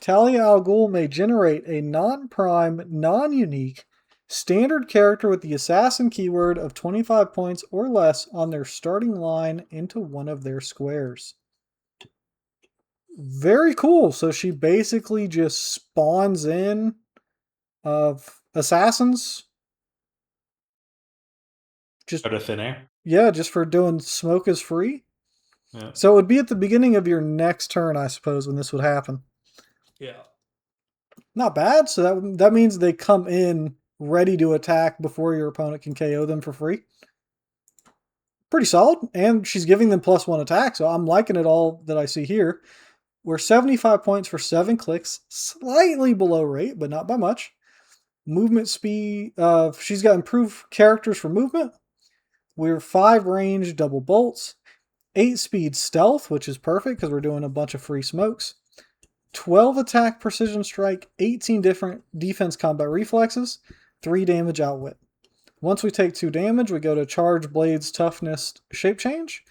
Talia al Ghul may generate a non-prime, non-unique, standard character with the Assassin keyword of 25 points or less on their starting line into one of their squares. Very cool. So she basically just spawns in of assassins. Just out of thin air. Yeah, just for doing smoke is free. Yeah. So it would be at the beginning of your next turn, I suppose, when this would happen. Yeah. Not bad. So that means they come in ready to attack before your opponent can KO them for free. Pretty solid. And she's giving them +1 attack, so I'm liking it all that I see here. We're 75 points for 7 clicks, slightly below rate, but not by much. Movement speed, she's got improved characters for movement. We're 5 range double bolts, 8 speed stealth, which is perfect because we're doing a bunch of free smokes, 12 attack precision strike, 18 different defense combat reflexes, 3 damage outwit. Once we take 2 damage, we go to charge blades toughness shape change.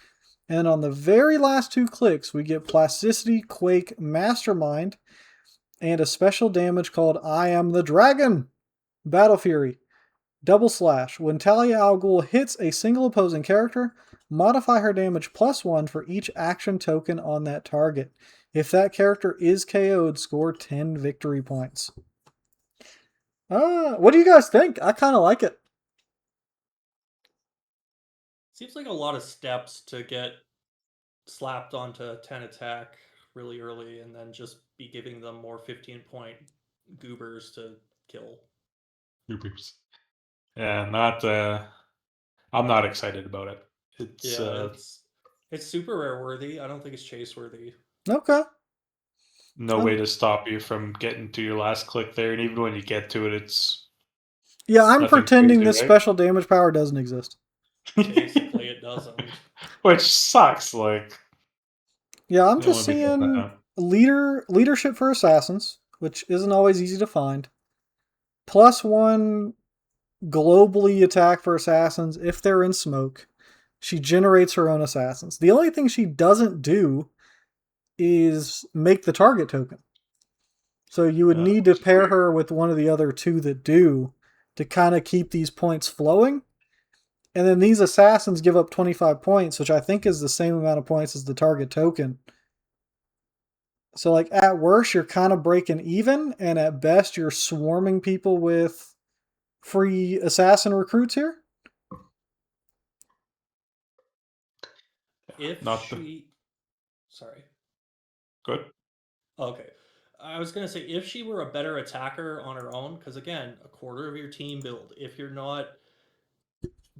And on the very last 2 clicks, we get Plasticity, Quake, Mastermind, and a special damage called I Am the Dragon, Battle Fury. Double slash. When Talia al Ghul hits a single opposing character, modify her damage +1 for each action token on that target. If that character is KO'd, score 10 victory points. What do you guys think? I kind of like it. Seems like a lot of steps to get slapped onto 10 attack really early and then just be giving them more 15-point goobers to kill. Goobers. Yeah, not. I'm not excited about it. It's Yeah, it's super rare worthy. I don't think it's chase worthy. Okay. no way to stop you from getting to your last click there, and even when you get to it, it's Yeah, I'm nothing pretending crazy, this right? special damage power doesn't exist. Basically, it doesn't. Which sucks. Like, Yeah, I'm you don't just want to be doing seeing that. leadership for assassins, which isn't always easy to find. +1 globally attack for assassins if they're in smoke. She generates her own assassins. The only thing she doesn't do is make the target token. So you would need to pair Weird. her with one of the other two that do to kind of keep these points flowing. And then these assassins give up 25 points, which I think is the same amount of points as the target token. So, like, at worst, you're kind of breaking even, and at best, you're swarming people with free assassin recruits here. If Not the she. Sorry. good. Okay. I was going to say, if she were a better attacker on her own, because again, a quarter of your team build, if you're not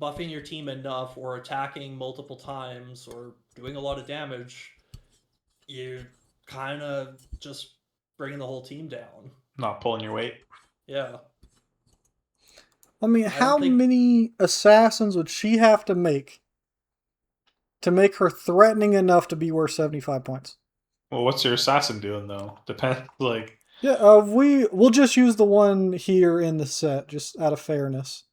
buffing your team enough or attacking multiple times or doing a lot of damage, you kind of just bringing the whole team down. Not pulling your weight. Yeah. I mean, I how don't think many assassins would she have to make her threatening enough to be worth 75 points? Well, what's your assassin doing though? Depends. Like, Yeah, we'll just use the one here in the set, just out of fairness.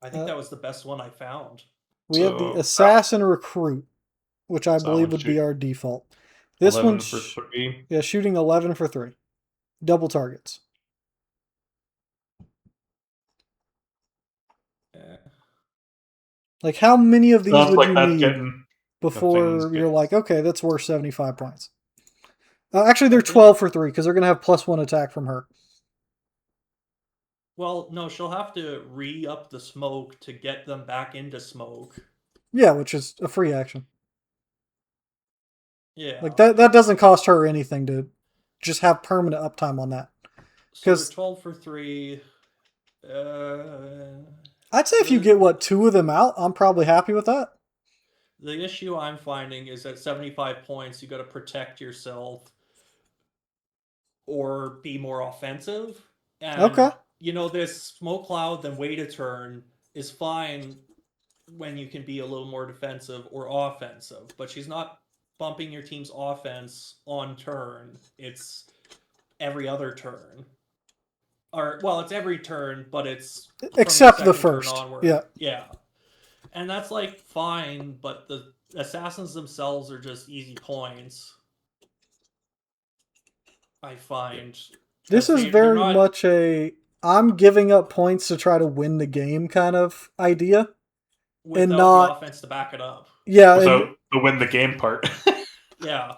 I think that was the best one I found. We have the so assassin recruit, which I that believe one would be shoot our default. This 11 one's for 3. yeah, shooting 11 for 3, double targets. Yeah. Like, how many of these Sounds would like you that's need getting the things before good. you're like, okay, that's worth 75 points? Actually, they're I think- 12 for 3 because they're going to have +1 attack from her. Well, no, she'll have to re-up the smoke to get them back into smoke. Yeah, which is a free action. Yeah. Like, that doesn't cost her anything to just have permanent uptime on that. So they're 'Cause 12 for 3. I'd say if you get, 2 of them out, I'm probably happy with that. The issue I'm finding is at 75 points, you got to protect yourself or be more offensive. And, Okay. this smoke cloud, then wait a turn is fine when you can be a little more defensive or offensive. But she's not bumping your team's offense on turn. It's every other turn. It's every turn, but it's Except from the second turn first. onward. Yeah. Yeah. And that's like fine, but the assassins themselves are just easy points. I find This is they're very not much I'm giving up points to try to win the game kind of idea. without and not the offense to back it up. Yeah, Without and the win the game part. Yeah.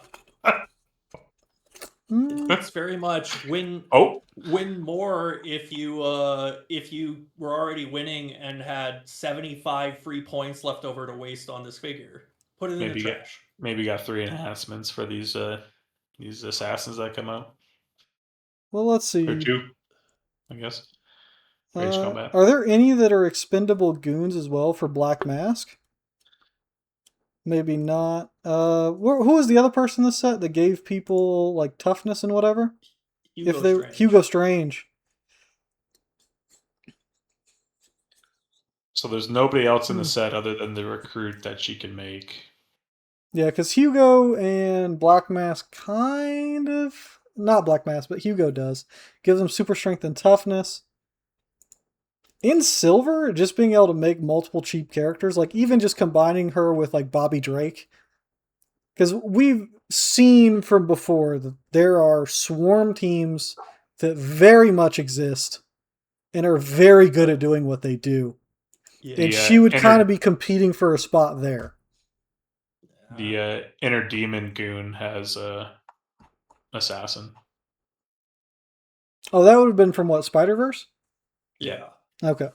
mm, It's very much win more if you were already winning and had 75 free points left over to waste on this figure. Put it in the trash. Maybe you got 3 enhancements for these assassins that come out. well, let's see. Or 2, I guess. Rage combat. Are there any that are expendable goons as well for Black Mask? Maybe not. Who was the other person in this set that gave people like toughness and whatever? Hugo Strange. So there's nobody else in the set other than the recruit that she can make. Yeah, because Hugo and Black Mask kind of not Black Mask, but Hugo does gives them super strength and toughness. In Silver, just being able to make multiple cheap characters, like even just combining her with like Bobby Drake, because we've seen from before that there are swarm teams that very much exist and are very good at doing what they do. Yeah. And she would kind of be competing for a spot there. The Inner Demon Goon has Assassin. Oh, that would have been from what, Spider-Verse? Yeah. Okay.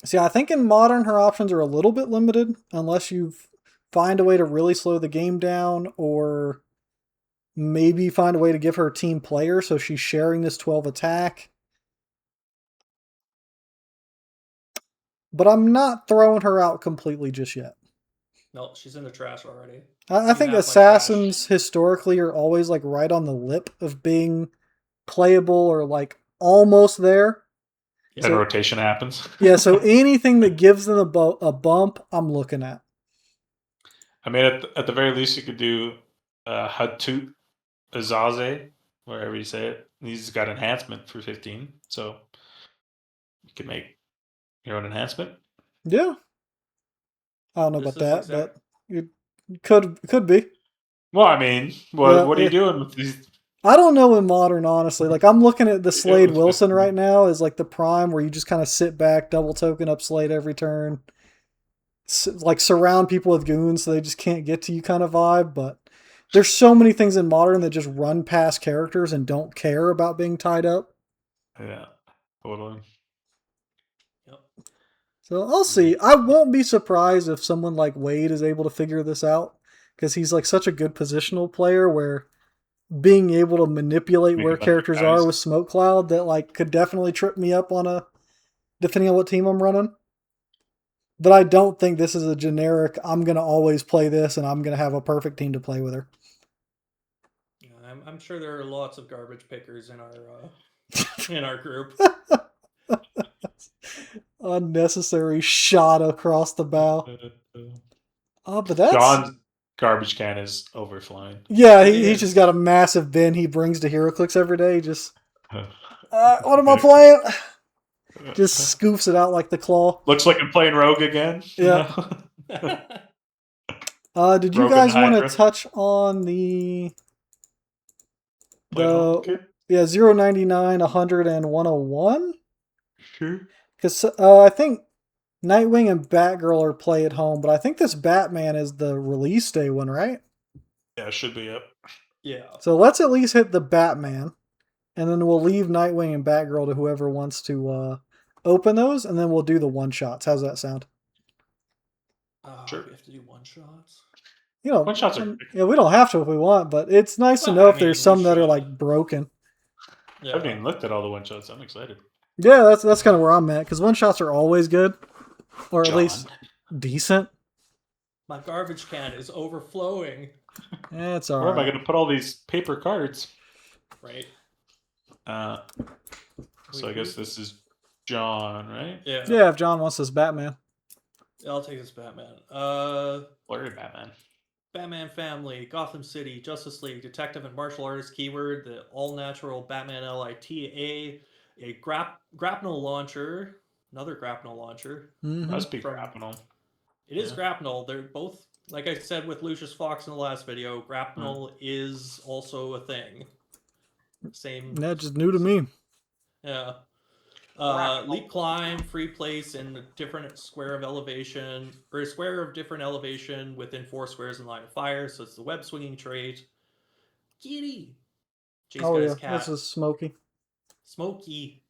See, I think in Modern her options are a little bit limited unless you've find a way to really slow the game down, or maybe find a way to give her a team player so she's sharing this 12 attack. But I'm not throwing her out completely just yet. No, she's in the trash already. I think have my assassins historically are always like right on the lip of being playable or like almost there. Then rotation happens. Yeah, so anything that gives them a bump, I'm looking at. I mean, at the very least, you could do Hatut Azaze, wherever you say it. He's got enhancement for 15, so you can make your own enhancement. Yeah. I don't know about that, but it could be. Well, I mean, what are you doing with these? I don't know in modern, honestly. Like, I'm looking at the Slade Wilson right now as like the prime where you just kind of sit back, double token up Slade every turn. Like, surround people with goons so they just can't get to you kind of vibe. But there's so many things in modern that just run past characters and don't care about being tied up. Yeah, totally. Yep. So I'll see. I won't be surprised if someone like Wade is able to figure this out because he's like such a good positional player where being able to manipulate where characters are with Smoke Cloud that like could definitely trip me up on depending on what team I'm running. But I don't think this is a generic, I'm going to always play this and I'm going to have a perfect team to play with her. Yeah, I'm sure there are lots of garbage pickers in our group. Unnecessary shot across the bow. But that's... John's garbage can is overflowing. Yeah, he's just got a massive bin he brings to Heroclix every day. Just, what am I playing? Just scoofs it out like the claw. Looks like I'm playing Rogue again. Yeah. Did you guys want to touch on the 099, 100, and 101? Sure. Because I think Nightwing and Batgirl are play at home, but I think this Batman is the release day one, right? Yeah, it should be up. Yeah. So let's at least hit the Batman, and then we'll leave Nightwing and Batgirl to whoever wants to open those, and then we'll do the one-shots. How's that sound? Sure. We have to do one-shots? One-shots are... Yeah, we don't have to if we want, but it's nice to know if there's some that are like broken. Yeah. I haven't even looked at all the one-shots. I'm excited. Yeah, that's kind of where I'm at, because one-shots are always good. Or at least decent. My garbage can is overflowing. Yeah, it's alright. Where am I going to put all these paper cards? Right. So I guess this is John, right? Yeah. Yeah, if John wants this Batman. I'll take this Batman. Blurry Batman. Batman family, Gotham City, Justice League, detective and martial artist keyword, the all-natural Batman LITA, a grapnel launcher, another grapnel launcher. Must be grapnel. It is grapnel. They're both, like I said with Lucius Fox in the last video, grapnel is also a thing. Same. That's just new to me. Yeah. Leap climb, free place in a different square of elevation, or a square of different elevation within 4 squares in line of fire. So it's the web swinging trait. Kitty. Cat. This is Smokey. Smokey.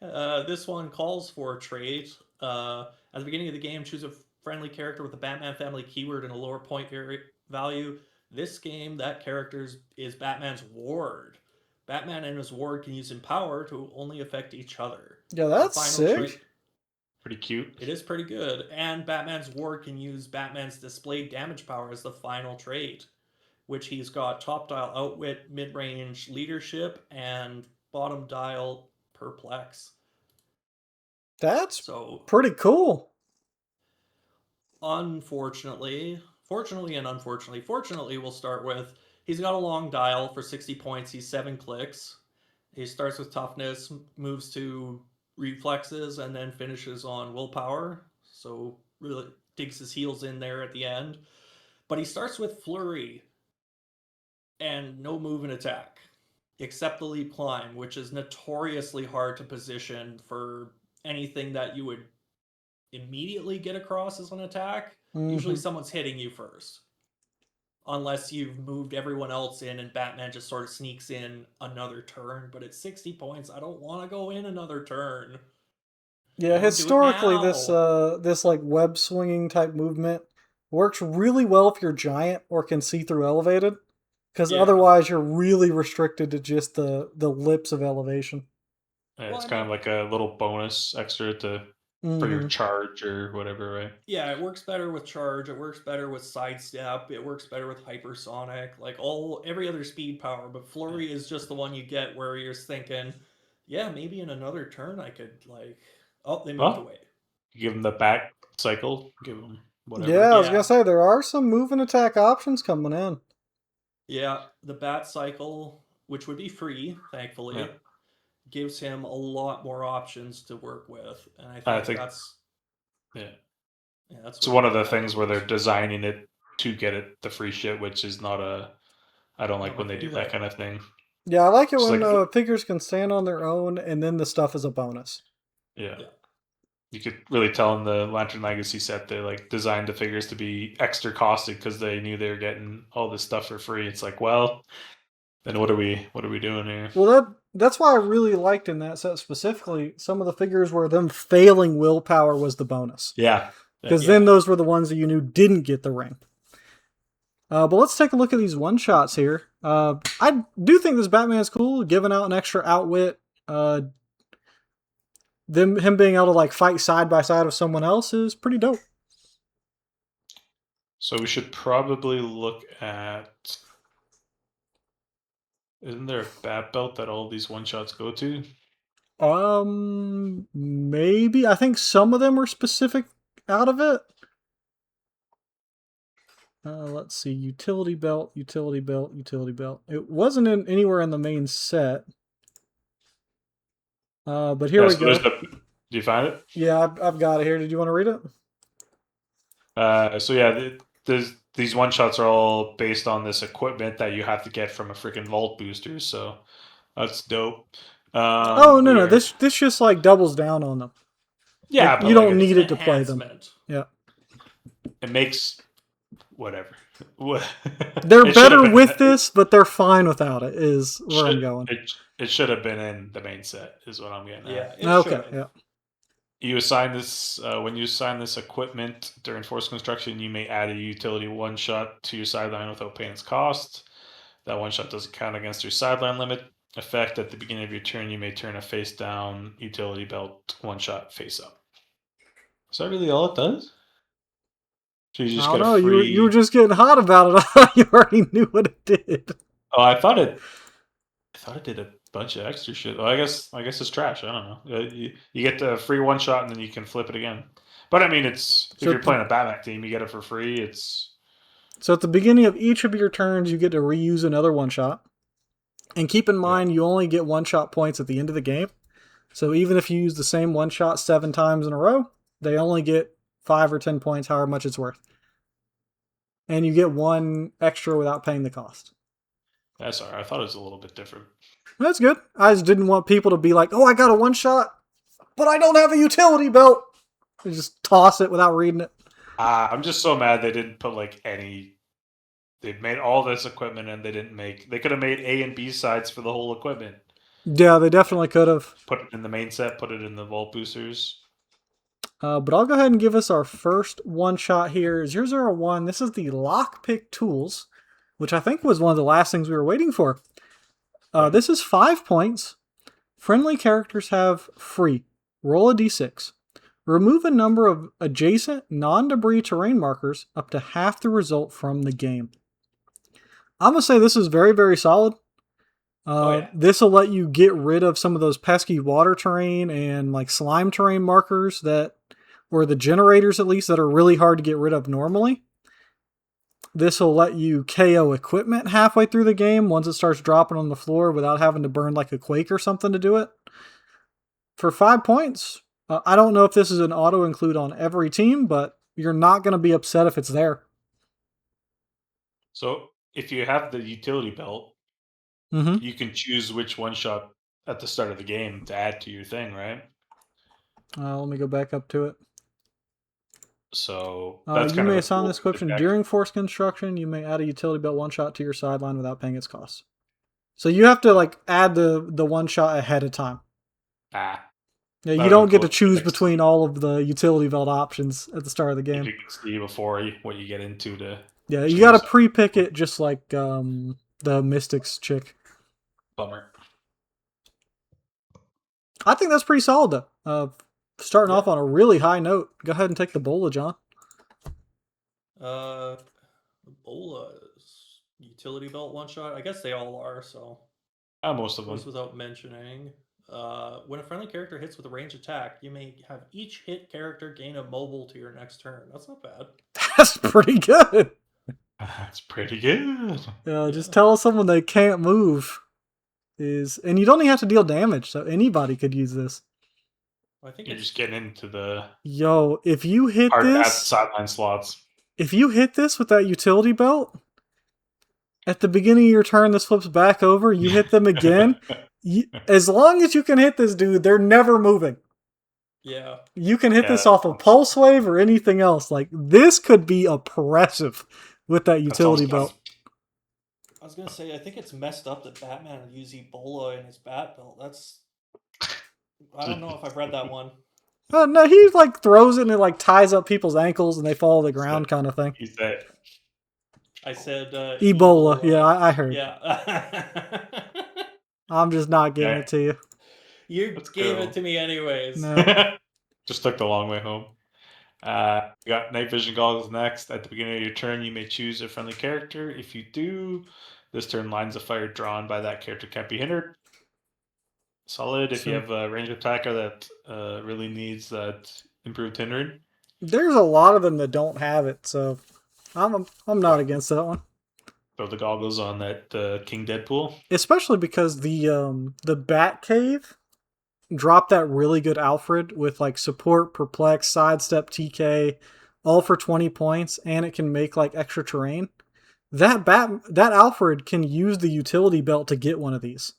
This one calls for a trait. At the beginning of the game, choose a friendly character with a Batman family keyword and a lower point value. This game, that character is Batman's ward. Batman and his ward can use Empower to only affect each other. Yeah, that's sick. Pretty cute. It is pretty good. And Batman's ward can use Batman's displayed damage power as the final trait, which he's got top dial outwit, mid-range leadership, and bottom dial perplex. That's pretty cool. Fortunately, we'll start with, he's got a long dial for 60 points. He's 7 clicks. He starts with toughness, moves to reflexes, and then finishes on willpower. So really digs his heels in there at the end. But he starts with flurry and no move and attack, except the leap climb, which is notoriously hard to position for anything that you would immediately get across as an attack. Usually someone's hitting you first, unless you've moved everyone else in and Batman just sort of sneaks in another turn. But at 60 points, I don't want to go in another turn. Yeah, historically this like web swinging type movement Works really well if you're giant or can see through elevated, because Yeah. otherwise you're really restricted to just the lips of elevation. Yeah, Well, it's I kind mean- of like a little bonus extra for your Mhm. charge or whatever, right? Yeah, it works better with charge. It works better with sidestep. It works better with hypersonic. Like every other speed power. But flurry is just the one you get where you're thinking, yeah, maybe in another turn I could like. Oh, they moved Well, away. give them the back cycle, give them whatever. Yeah, I was Yeah. gonna say there are some move and attack options coming in. Yeah, the bat cycle, which would be free, thankfully, Yeah. gives him a lot more options to work with, and I I think think that's yeah. that's It's where one the of the real things where value is. they're designing it to get it the free shit, which is not a. I don't Not like my when they do that favorite. kind of thing. Yeah, I like it It's when like figures can stand on their own and then the stuff is a bonus. yeah. Yeah. You could really tell in the Lantern Legacy set they like designed the figures to be extra costed because they knew they were getting all this stuff for free. It's like, well, then what are we doing here? Well, that's why I really liked in that set specifically some of the figures where them failing willpower was the bonus. Yeah. Because Yeah. then those were the ones that you knew didn't get the ring. But let's take a look at these one-shots here. I do think this Batman is cool, giving out an extra outwit. Him being able to like fight side by side with someone else is pretty dope. So we should probably look at. Isn't there a bat belt that all these one shots go to? Maybe. I think some of them are specific out of it. Let's see. Utility belt, utility belt, utility belt. It wasn't anywhere in the main set. But here we so go. do you find it? Yeah, I've got it here. Did you want to read it? So yeah, these one shots are all based on this equipment that you have to get from a freaking vault booster. So that's dope. Oh no, this just like doubles down on them. Yeah, Like, but you like don't It's need an it to play them. enhancement. Yeah, it makes whatever. they're It should have better been- with this, but they're fine without it. Is where I'm should- going. It should have been in the main set. Is what I'm getting Yeah. at. It Okay, should. yeah. You assign this when you assign this equipment during force construction. You may add a utility one shot to your sideline without paying its cost. That one shot doesn't count against your sideline limit effect. At the beginning of your turn, you may turn a face down utility belt one shot face up. Is that really all it does? So you just I get don't a know. free. You were just getting hot about it. I thought you already knew what it did. Oh, I thought it did a bunch of extra shit. Well, I guess it's trash. I don't know. You get the free one shot and then you can flip it again. But I mean, it's if So you're playing a Batman team, you get it for free. So at the beginning of each of your turns, you get to reuse another one shot. And keep in mind, you only get one shot points at the end of the game. So even if you use the same one shot 7 times in a row, they only get 5 or 10 points, however much it's worth. And you get one extra without paying the cost. That's all right. I thought it was a little bit different. That's good. I just didn't want people to be like, oh, I got a one shot, but I don't have a utility belt. And just toss it without reading it. I'm just so mad they didn't put like any. They made all this equipment and they didn't make. They could have made A and B sides for the whole equipment. Yeah, they definitely could have. Put it in the main set. Put it in the vault boosters. But I'll go ahead and give us our first one shot here. 001. This is the Lockpick Tools, which I think was one of the last things we were waiting for. This is 5 points. Friendly characters have free. Roll a d6. Remove a number of adjacent non-debris terrain markers up to half the result from the game. I'm going to say this is very, very solid. This will let you get rid of some of those pesky water terrain and like slime terrain markers or the generators at least, that are really hard to get rid of normally. This will let you KO equipment halfway through the game once it starts dropping on the floor without having to burn like a quake or something to do it. For 5 points, I don't know if this is an auto include on every team, but you're not going to be upset if it's there. So if you have the utility belt, Mm-hmm. you can choose which one shot at the start of the game to add to your thing, right? Let me go back up to it. So that's you kind may of a assign cool this equipment effect. during force construction. You may add a utility belt one shot to your sideline without paying its cost. So you have to like add the one shot ahead of time. Ah, Yeah, you That'd don't be get cool to if you choose could between all of the utility belt options at the start of the if game. you can see before what you get into to Yeah, you got to choose. pre-pick it just like the Mystics chick. Bummer. I think that's pretty solid though. Starting Yeah. off on a really high note. Go ahead and take the Bola, John. Bola's utility belt one shot. I guess they all are, so Most of them. goes without mentioning. When a friendly character hits with a range attack, you may have each hit character gain a mobile to your next turn. That's not bad. That's pretty good. That's pretty good. Just tell someone they can't move and you don't even have to deal damage, so anybody could use this. I think You're it's just getting into the Yo, if you hit hard at this, sideline slots. if you hit this with that utility belt, at the beginning of your turn, this flips back over. You hit them again. As long as you can hit this dude, they're never moving. yeah. You can hit Yeah, this off of Pulse Wave or anything else. Like, this could be oppressive with that utility awesome. belt. I was gonna say I think it's messed up that Batman would use Ebola in his bat belt. That's I don't know if I've read that one. No, he like throws it and it like ties up people's ankles and they fall to the ground kind of thing. He's that. I said Ebola. Yeah, I heard. Yeah. I'm just not giving it to you. You Let's gave go. it to me anyways. No. Just took the long way home. You got night vision goggles next. At the beginning of your turn, you may choose a friendly character. If you do, this turn lines of fire drawn by that character can't be hindered. Solid. If you have a range attacker that really needs that improved hindering. There's a lot of them that don't have it, so I'm not against that one. Throw the goggles on that King Deadpool. Especially because the Bat Cave dropped that really good Alfred with like support, perplex, sidestep, TK, all for 20 points, and it can make like extra terrain. That Alfred can use the utility belt to get one of these.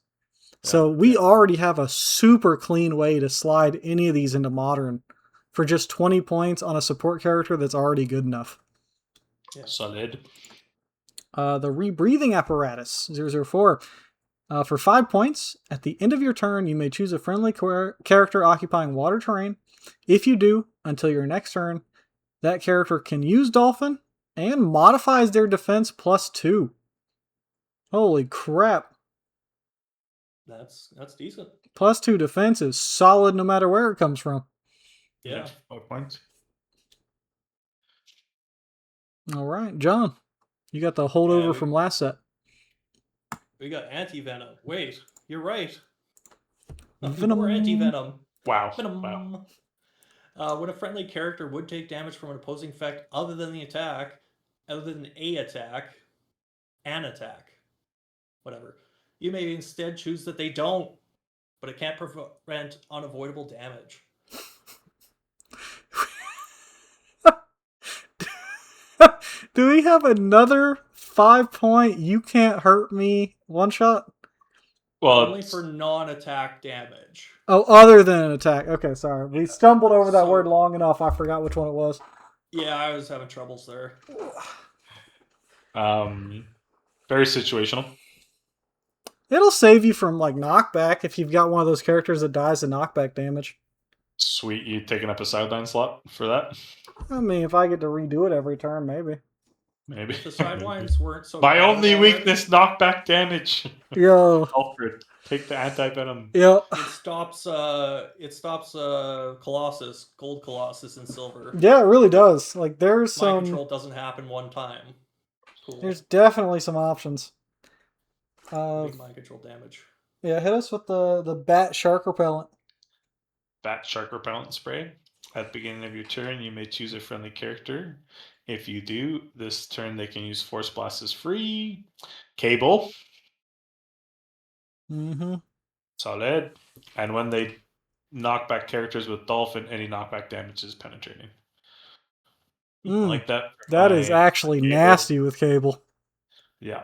So we already have a super clean way to slide any of these into Modern for just 20 points on a support character that's already good enough. Yeah. Solid. The Rebreathing Apparatus, 004. For 5 points, at the end of your turn, you may choose a friendly character occupying water terrain. If you do, until your next turn, that character can use Dolphin and modifies their defense +2. Holy crap. That's decent. +2 defense is solid no matter where it comes from. Yeah. 5 points. All right, John, you got the holdover from last set. We got anti-venom. Wait, you're right. Venom. More anti-venom. Wow. Venom. When a friendly character would take damage from an opposing effect other than an attack, an attack, whatever, you may instead choose that they don't, but it can't prevent unavoidable damage. Do we have another 5-point you can't hurt me one shot? Well, Only for non-attack damage. Oh, other than an attack. Okay, sorry. We stumbled over that word long enough. I forgot which one it was. Yeah, I was having troubles there. Very situational. It'll save you from like knockback if you've got one of those characters that dies to knockback damage. Sweet, you taking up a sideline slot for that? I mean, if I get to redo it every turn, maybe. Maybe. If the sidelines weren't so My bad only already, weakness, knockback damage. Yo. Alfred, take the anti-venom. Yep. It stops Colossus, Gold Colossus, and Silver. Yeah, it really does. Like there's some Mind control doesn't happen one time. Cool. There's definitely some options. Big mind control damage. Yeah, hit us with the Bat Shark Repellent. Bat Shark Repellent Spray. At the beginning of your turn, you may choose a friendly character. If you do, this turn they can use Force Blast as free. Cable. Mm-hmm. Solid. And when they knock back characters with Dolphin, any knockback damage is penetrating. Like that. That is actually Cable. Nasty with Cable. Yeah.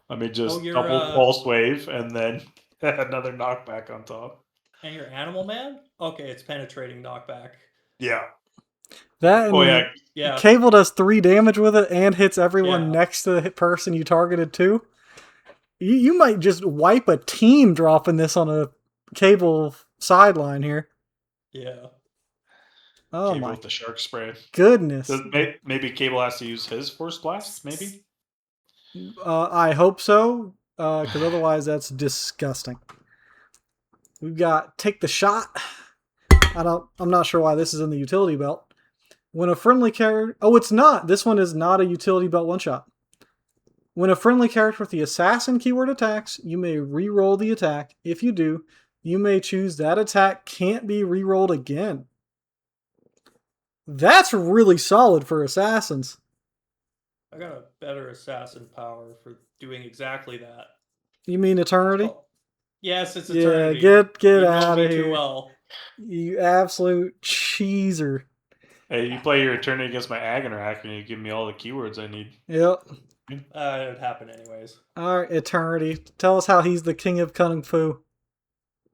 Let me just your, double Pulse Wave and then another knockback on top. And your Animal Man? Okay, it's penetrating knockback. Yeah. That and yeah. Cable does 3 damage with it and hits everyone next to the person you targeted too. You might just wipe a team dropping this on a Cable sideline here. Yeah. Oh Cable my with the shark spray. goodness. Maybe Cable has to use his Force Blast, maybe? I hope so, because otherwise that's disgusting. We've got Take the Shot. I'm not sure why this is in the utility belt. When a friendly character... Oh, it's not. This one is not a utility belt one-shot. When a friendly character with the assassin keyword attacks, you may re-roll the attack. If you do, you may choose that attack can't be re-rolled again. That's really solid for assassins. I got a better assassin power for doing exactly that. You mean Eternity? Yes, it's Yeah, Eternity. get You know out me of too here. well. You absolute cheeser. Hey, you play your Eternity against my Aganarak and you give me all the keywords I need. Yep. It would happen anyways. Alright, Eternity. Tell us how he's the king of Kung Fu.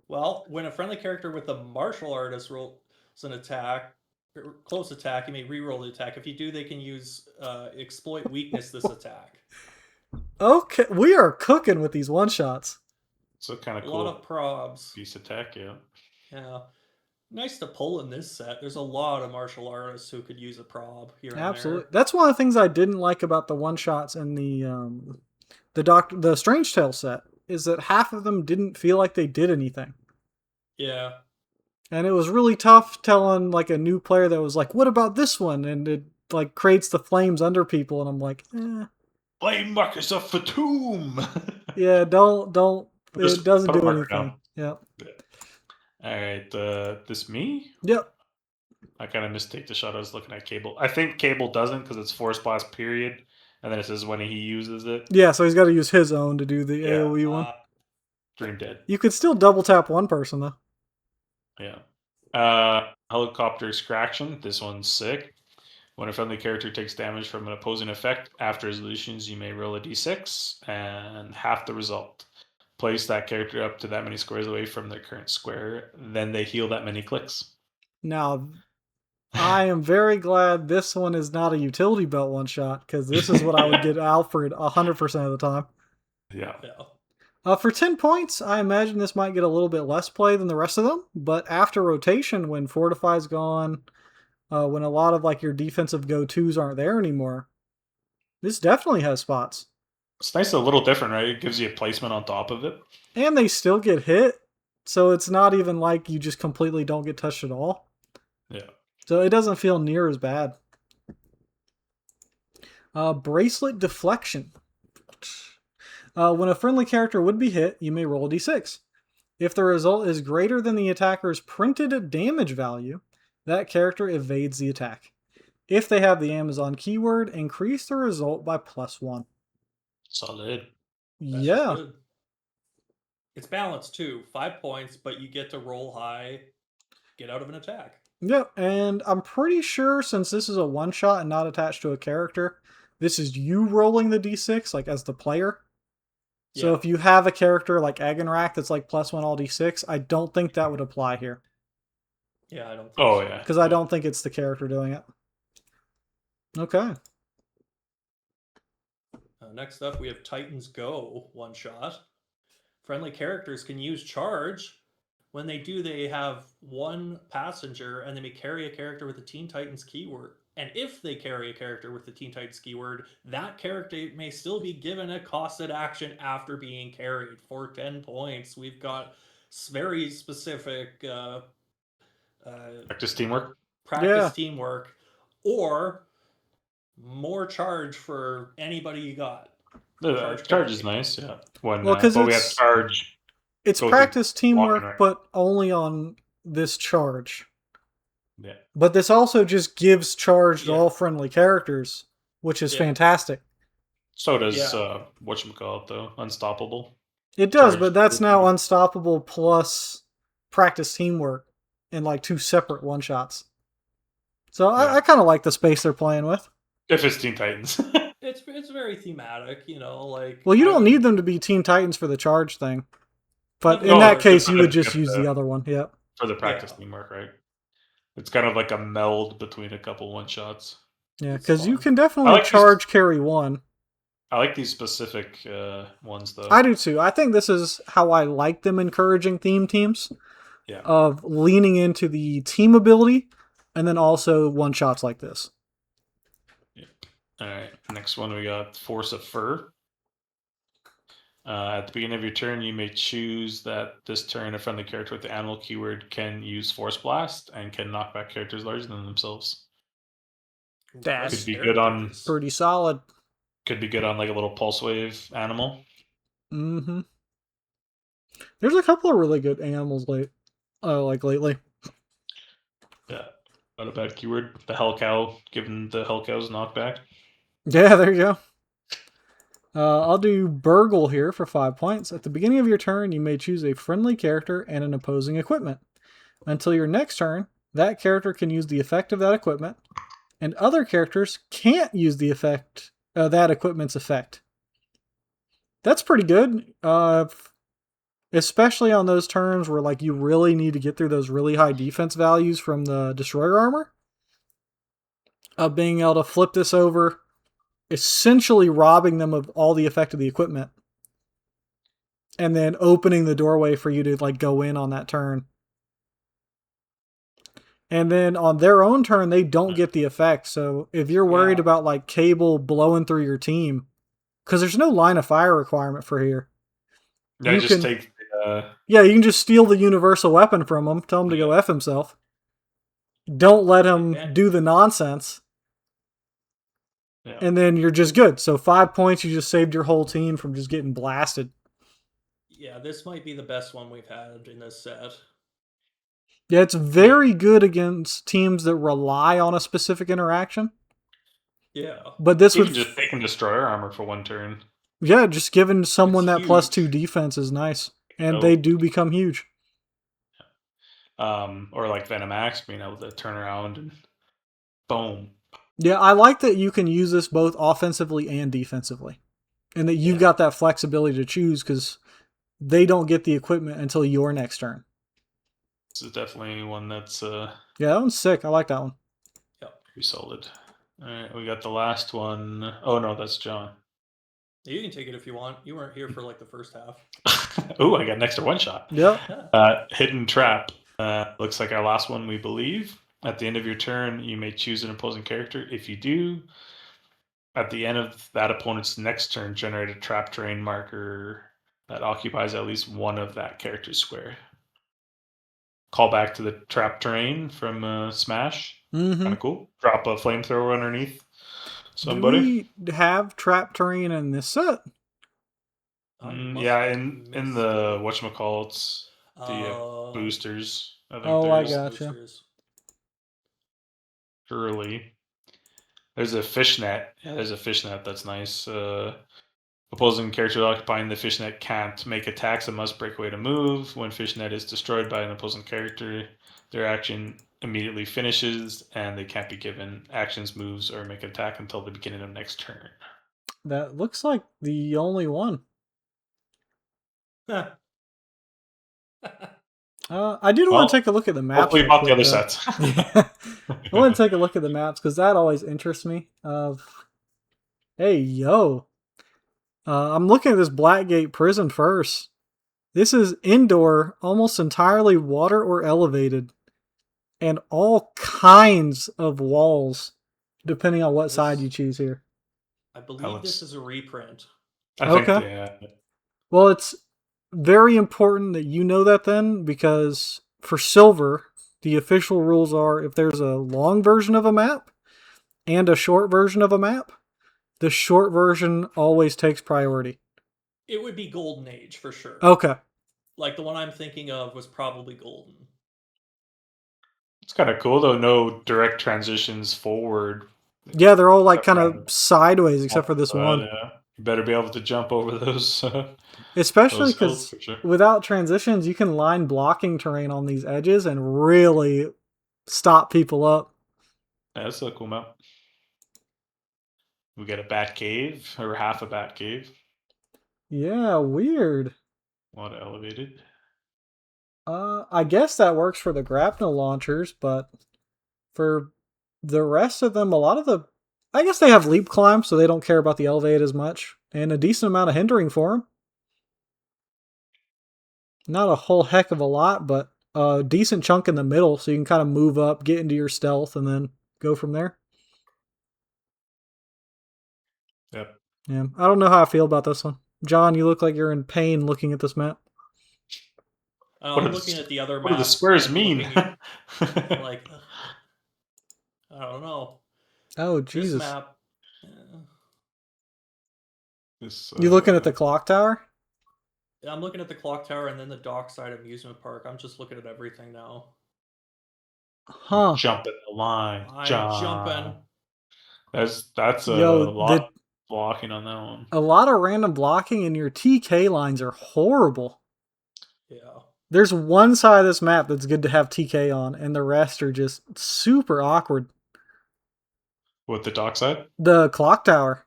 Well, when a friendly character with a martial artist rolls an attack, close attack, you may reroll the attack. If you do, they can use exploit weakness this attack. Okay, we are cooking with these one-shots. So kind of A cool. lot of probs. Piece attack, yeah. Yeah. Nice to pull in this set. There's a lot of martial artists who could use a prob here and Absolutely. there. That's one of the things I didn't like about the one-shots in the Strange Tale set, is that half of them didn't feel like they did anything. Yeah. And it was really tough telling like a new player that was like, what about this one? And it like creates the flames under people, and I'm like, Flame Markers of Fatum! yeah, don't Just it doesn't put a do marker anything. down. Yep. Alright, this me? Yep. I kind of mistake the shot. I was looking at Cable. I think Cable doesn't because it's Force Blast period, and then it says when he uses it. Yeah, so he's got to use his own to do the Yeah. AoE one. Dream Dead. You could still double tap one person though. Yeah. Helicopter Extraction. This one's sick. When a friendly character takes damage from an opposing effect after resolutions, you may roll a d6 and half the result. Place that character up to that many squares away from their current square. Then they heal that many clicks. Now, I am very glad this one is not a utility belt one shot, because this is what I would get Alfred 100% of the time. Yeah. For 10 points, I imagine this might get a little bit less play than the rest of them, but after rotation, when Fortify's gone, when a lot of like your defensive go-tos aren't there anymore, this definitely has spots. It's nice, a little different, right? It gives you a placement on top of it. And they still get hit, so it's not even like you just completely don't get touched at all. Yeah. So it doesn't feel near as bad. Bracelet Deflection. When a friendly character would be hit, you may roll a d6. If the result is greater than the attacker's printed damage value, that character evades the attack. If they have the Amazon keyword, increase the result by +1. Solid. Yeah. Good. It's balanced too. 5 points, but you get to roll high, get out of an attack. Yep, and I'm pretty sure since this is a one-shot and not attached to a character, this is you rolling the d6, like as the player. So if you have a character like Agenrak that's like +1 all d6, I don't think that would apply here. Yeah, I don't think Oh, so. yeah. Because I don't think it's the character doing it. Okay. Next up, we have Titans Go, one shot. Friendly characters can use charge. When they do, they have one passenger, and they may carry a character with the Teen Titans keyword. And if they carry a character with the Teen Titans keyword, that character may still be given a costed action after being carried for 10 points. We've got very specific Practice teamwork. Teamwork, or more charge for anybody you got. Charge is nice, yeah. When, Well, 'cause but we have it's- charge. It's Go practice teamwork, right. but only on this charge. Yeah. But this also just gives charge to Yeah. all friendly characters, which is Yeah. fantastic. So does Yeah. whatchamacallit though, Unstoppable. It does, Charge but that's is- now unstoppable plus practice teamwork in like two separate one shots. So Yeah. I kind of like the space they're playing with. If it's Teen Titans. It's very thematic, you know, like... Well, you I don't would- need them to be Teen Titans for the charge thing. But No, in that it's case, just you would to just get use the- the other one. Yeah. For the practice Yeah. teamwork, right? It's kind of like a meld between a couple one shots. Yeah, It's because you fun. can definitely I like these- charge carry one. I like these specific ones though. I do too. I think this is how I like them encouraging theme teams. Yeah. of leaning into the team ability and then also one-shots like this. All right. Next one, we got Force of Fur. At the beginning of your turn, you may choose that this turn a friendly character with the animal keyword can use Force Blast and can knock back characters larger than themselves. That's Could be good on pretty solid. Could be good on like a little pulse wave animal. Mm-hmm. There's a couple of really good animals lately. Yeah. Not a bad keyword. The Hell Cow, given the Hell Cow's knockback. Yeah, there you go. I'll do Burgle here for 5 points. At the beginning of your turn, you may choose a friendly character and an opposing equipment. Until your next turn, that character can use the effect of that equipment, and other characters can't use the effect that equipment's effect. That's pretty good, especially on those turns where like you really need to get through those really high defense values from the destroyer armor. Being able to flip this over, essentially robbing them of all the effect of the equipment, and then opening the doorway for you to like go in on that turn. And then on their own turn, they don't get the effect. So if you're worried about like Cable blowing through your team, because there's no line of fire requirement for here. Yeah, you just take. Yeah, you can just steal the universal weapon from him. Tell him to go F himself. Don't let him do the nonsense. Yeah. And then you're just good. So 5 points, you just saved your whole team from just getting blasted. Yeah, this might be the best one we've had in this set. Yeah, it's very good against teams that rely on a specific interaction. Yeah. But this would just take destroyer armor for one turn. Yeah, just giving someone that +2 defense is nice. And they do become huge. Or like Venomax being able to turn around and boom. Yeah, I like that you can use this both offensively and defensively. And that you've got that flexibility to choose because they don't get the equipment until your next turn. This is definitely one that's... Yeah, that one's sick. I like that one. Yeah, pretty solid. All right, we got the last one. Oh, no, that's John. You can take it if you want. You weren't here for like the first half. Oh, I got an extra one shot. Yep. Hidden Trap. Looks like our last one, we believe. At the end of your turn, you may choose an opposing character. If you do, at the end of that opponent's next turn, generate a trap terrain marker that occupies at least one of that character's square. Call back to the trap terrain from Smash. Mm-hmm. Kind of cool. Drop a flamethrower underneath somebody. Do we have trap terrain in this set? Yeah, in the whatchamacallits, the boosters. I gotcha. Early. There's a fishnet. Yeah, there's a fishnet that's nice. Opposing character occupying the fishnet can't make attacks and must break away to move. When fishnet is destroyed by an opposing character, their action immediately finishes, and they can't be given actions, moves, or make an attack until the beginning of next turn. That looks like the only one. I did want to take a look at the maps. Hopefully about the other sets. I want to take a look at the maps because that always interests me. Hey, yo. I'm looking at this Blackgate prison first. This is indoor, almost entirely water or elevated, and all kinds of walls, depending on what side you choose here. I believe this is a reprint. I think, yeah. Well, it's very important that you know that then, because for Silver, the official rules are if there's a long version of a map and a short version of a map, the short version always takes priority. It would be Golden Age for sure. Okay. Like the one I'm thinking of was probably Golden. It's kind of cool though. No direct transitions forward. Yeah, they're all like kind of sideways except for this one. Yeah. You better be able to jump over those. Especially because without transitions, you can line blocking terrain on these edges and really stop people up. Yeah, that's a cool map. We got a bat cave, or half a bat cave. Yeah, weird. A lot of elevated. I guess that works for the grapnel launchers, but for the rest of them, a lot of the... I guess they have leap climb, so they don't care about the elevate as much. And a decent amount of hindering for them. Not a whole heck of a lot, but a decent chunk in the middle, so you can kind of move up, get into your stealth, and then go from there. Yep. Yeah, I don't know how I feel about this one. John, you look like you're in pain looking at this map. I'm looking at the other What do the maps squares and mean? I'm like, ugh, I don't know. Oh, This Jesus. map. You looking at the clock tower? I'm looking at the clock tower and then the dockside amusement park. I'm just looking at everything now. Huh. Jumping the line. I'm jumping. That's a Yo, lot of blocking on that one. a lot of random blocking, and your TK lines are horrible. Yeah. There's one side of this map that's good to have TK on, and the rest are just super awkward. With the dockside? The clock tower.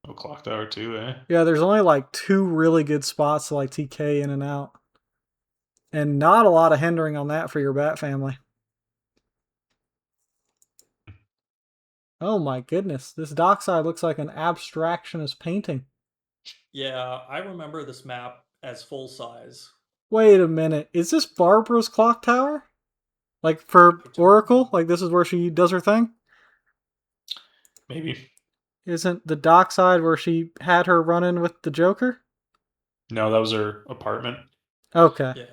Oh, clock tower too, eh? Yeah, there's only like 2 really good spots to like TK in and out. And not a lot of hindering on that for your bat family. Oh my goodness, this dockside looks like an abstractionist painting. Yeah, I remember this map as full size. Wait a minute, is this Barbara's clock tower? Like for Oracle? Like this is where she does her thing? Maybe. Isn't the dockside where she had her run-in with the Joker? No, that was her apartment. Okay. Yeah.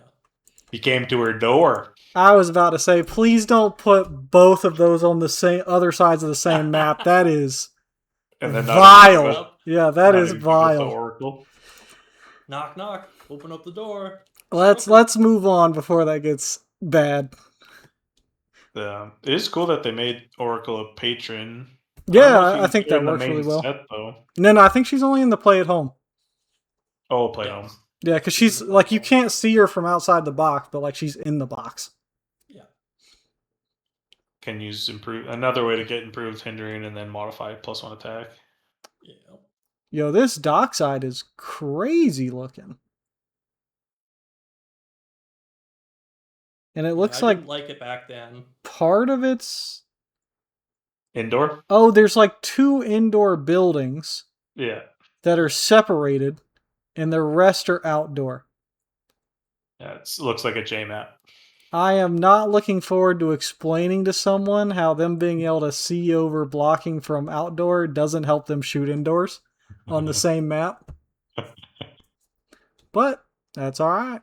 He came to her door. I was about to say, please don't put both of those on the same other sides of the same map. That is And then vile. Yeah, that is vile. Oracle. Knock knock. Open up the door. Let's move on before that gets bad. It is cool that they made Oracle a patron. Yeah, I think that works really well. Set, though. No, I think she's only in the play at home. Oh, play at home. Yeah, because she's like, you can't see her from outside the box, but like she's in the box. Yeah. Can use another way to get improved hindering and then modify +1 attack. Yeah. Yo, this dockside is crazy looking. And it looks I didn't like it back then. Part of it's indoor. Oh, there's like 2 indoor buildings. Yeah. That are separated, and the rest are outdoor. Yeah, it looks like a J map. I am not looking forward to explaining to someone how them being able to see over blocking from outdoor doesn't help them shoot indoors on the same map. But that's all right.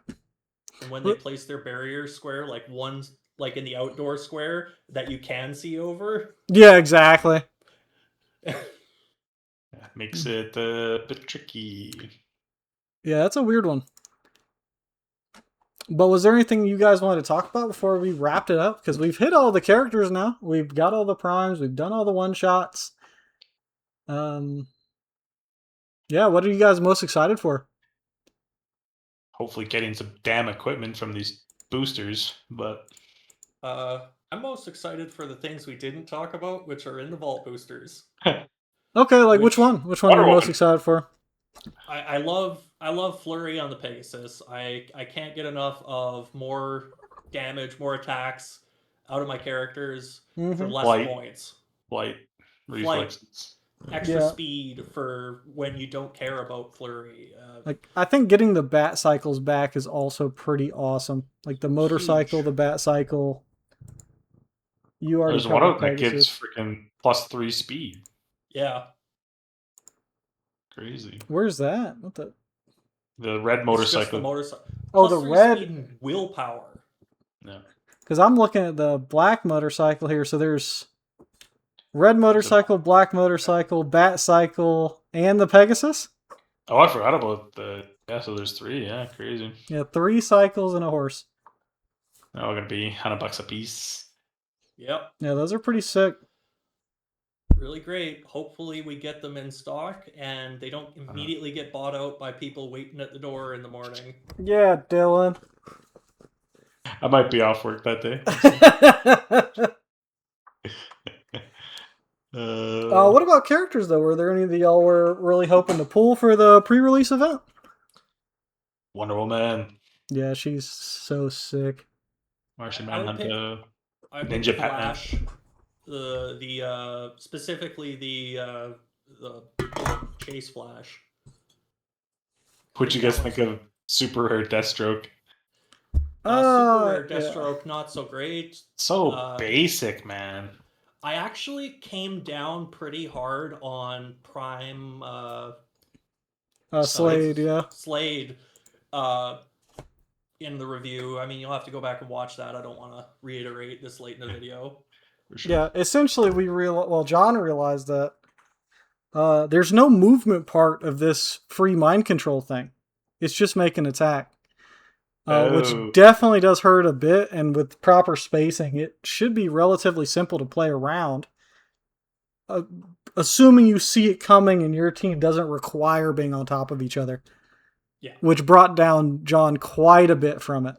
And when they place their barrier square, like one's like in the outdoor square that you can see over. Yeah, exactly. Makes it a bit tricky. Yeah, that's a weird one. But was there anything you guys wanted to talk about before we wrapped it up? Because we've hit all the characters now. We've got all the primes. We've done all the one-shots. Yeah, what are you guys most excited for? Hopefully getting some damn equipment from these boosters, but... I'm most excited for the things we didn't talk about, which are in the vault boosters. Okay, like which one? Which one are you most excited for? I love Flurry on the Pegasus. I can't get enough of more damage, more attacks out of my characters for less points. Flight, reflexes. Extra speed for when you don't care about Flurry. Like I think getting the bat cycles back is also pretty awesome. Like the motorcycle, the bat cycle. You already There's one of them that gives freaking +3 speed. Yeah. Crazy. Where's that? What the red motorcycle. Oh, the red speed and willpower. Yeah. Because I'm looking at the black motorcycle here. So there's red motorcycle, black motorcycle, bat cycle, and the Pegasus. Oh, I forgot about the... Yeah, so there's 3. Yeah, crazy. Yeah, 3 cycles and a horse. Oh, gonna be $100 a piece. Yep. Yeah, those are pretty sick. Really great. Hopefully we get them in stock and they don't immediately get bought out by people waiting at the door in the morning. Yeah, Dylan. I might be off work that day. What about characters, though? Were there any that y'all were really hoping to pull for the pre-release event? Wonder Woman. Yeah, she's so sick. Martian Manhunter. Ninja Flash. Specifically the Chase Flash. What'd you guys think of Super Rare Deathstroke? Super rare Yeah. Deathstroke, not so great. So basic, man. I actually came down pretty hard on Prime Slade, yeah. Slade in the review. I mean, you'll have to go back and watch that. I don't want to reiterate this late in the video. For sure. Yeah, essentially John realized that there's no movement part of this free mind control thing. It's just make an attack. Which definitely does hurt a bit, and with proper spacing, it should be relatively simple to play around. Assuming you see it coming and your team doesn't require being on top of each other. Yeah. Which brought down John quite a bit from it.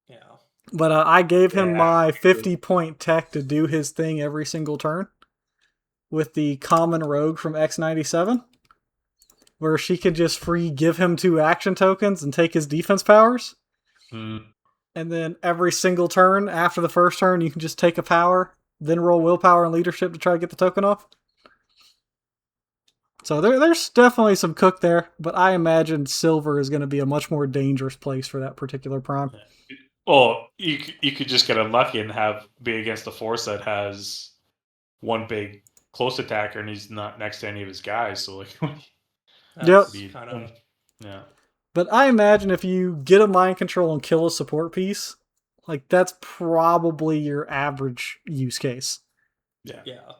Yeah. But I gave him my 50-point tech to do his thing every single turn with the common rogue from X97, where she could just give him 2 action tokens and take his defense powers. And then every single turn after the first turn, you can just take a power, then roll willpower and leadership to try to get the token off. So there's definitely some cook there, but I imagine silver is going to be a much more dangerous place for that particular prime. Well, you could just get unlucky and be against a force that has one big close attacker and he's not next to any of his guys. So like, kind of. Yeah. But I imagine if you get a mind control and kill a support piece, like that's probably your average use case. Yeah. Yeah.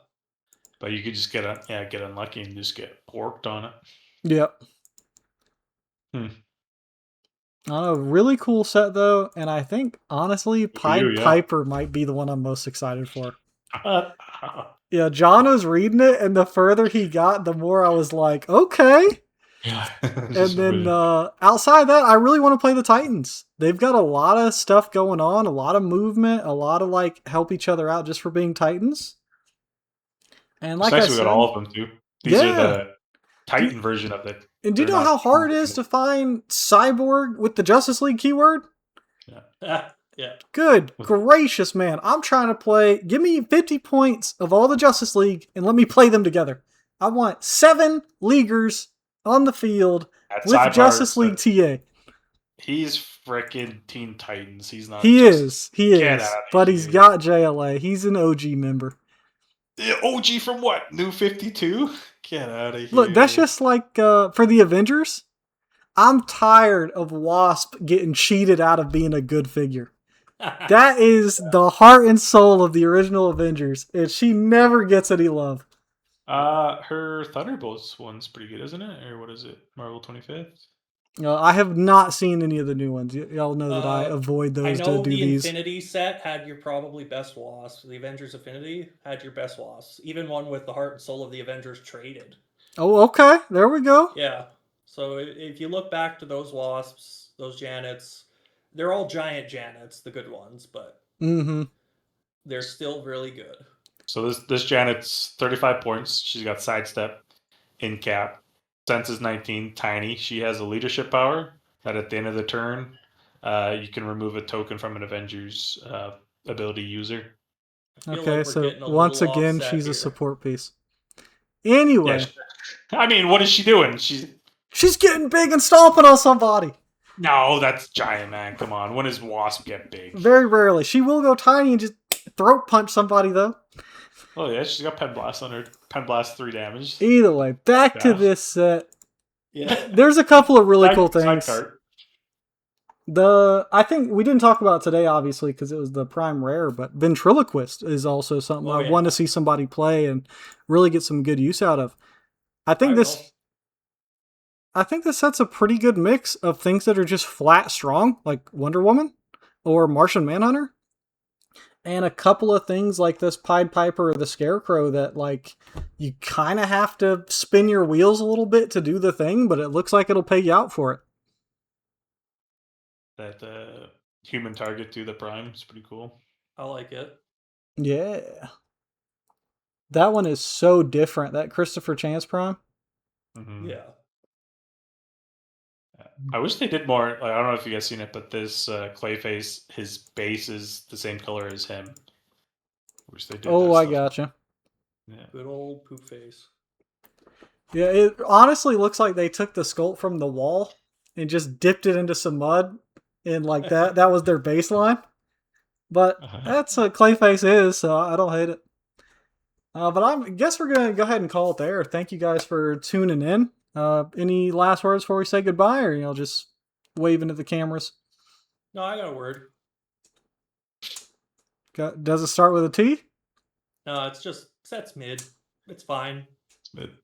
But you could just get unlucky and just get porked on it. Yep. I don't know, really cool set though, and I think honestly, Pied Piper might be the one I'm most excited for. Yeah, John was reading it, and the further he got, the more I was like, okay. Yeah. And then outside that, I really want to play the Titans. They've got a lot of stuff going on, a lot of movement, a lot of like help each other out just for being Titans. And like I said, we got all of them too. These are the Titan version of it. And do you know how hard it is to find Cyborg with the Justice League keyword? Yeah. Good gracious, man. I'm trying to play. Give me 50 points of all the Justice League and let me play them together. I want 7 leaguers on the field with Justice League TA. He's frickin' Teen Titans. He's not. He is. But he's got JLA. He's an OG member. The OG from what? New 52? Get out of here. Look, that's just like for the Avengers. I'm tired of Wasp getting cheated out of being a good figure. That is the heart and soul of the original Avengers, and she never gets any love. Her Thunderbolts one's pretty good, isn't it? Or what is it? Marvel 25th? I have not seen any of the new ones. Y'all know that I avoid those to do these. The Infinity set had your probably best Wasps. The Avengers Affinity had your best Wasps. Even one with the heart and soul of the Avengers traded. Oh, okay. There we go. Yeah. So if you look back to those Wasps, those Janets, they're all giant Janets, the good ones, but they're still really good. So this Janet's 35 points. She's got sidestep, in cap. Sense is 19, tiny. She has a leadership power that at the end of the turn, you can remove a token from an Avengers ability user. Okay, so once again, she's a support piece. Anyway. Yeah, I mean, what is she doing? She's getting big and stomping on somebody. No, that's giant, man. Come on. When does Wasp get big? Very rarely. She will go tiny and just throat punch somebody, though. Oh, yeah, she's got Pen Blast on her. Pen Blast 3 damage. Either way, back to this set. Yeah. There's a couple of really cool things. I think we didn't talk about today, obviously, because it was the prime rare, but Ventriloquist is also something I want to see somebody play and really get some good use out of. I think this set's a pretty good mix of things that are just flat strong, like Wonder Woman or Martian Manhunter, and a couple of things like this Pied Piper or the Scarecrow that like you kind of have to spin your wheels a little bit to do the thing, but it looks like it'll pay you out for it. That human target to the prime is pretty cool. I like it. Yeah. That one is so different. That Christopher Chance prime. Yeah. I wish they did more. Like, I don't know if you guys seen it, but this Clayface, his base is the same color as him. I wish they did. Oh, I gotcha. Yeah. Good old poop face. Yeah, it honestly looks like they took the sculpt from the wall and just dipped it into some mud and like that was their baseline. But Uh-huh. that's what Clayface is, so I don't hate it. But I guess we're gonna go ahead and call it there. Thank you guys for tuning in. Any last words before we say goodbye, or just waving at the cameras? No, I got a word. Does it start with a T? No, that's mid. It's fine.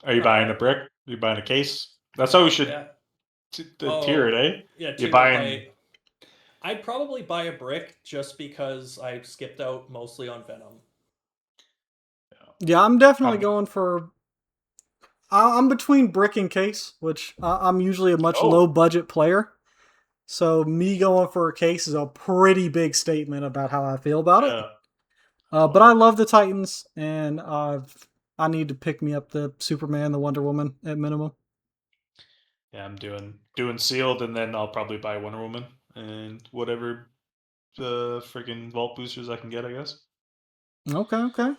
Are you buying a brick? Are you buying a case? That's how we should Yeah. tier it, eh? Yeah, You tier buying? I'd probably buy a brick just because I skipped out mostly on Venom. Yeah, I'm definitely going for. I'm between brick and case, which I'm usually a much low budget player. So me going for a case is a pretty big statement about how I feel about it. But I love the Titans, and I need to pick me up the Superman, the Wonder Woman at minimum. Yeah, I'm doing sealed, and then I'll probably buy Wonder Woman and whatever the freaking vault boosters I can get, I guess. Okay. All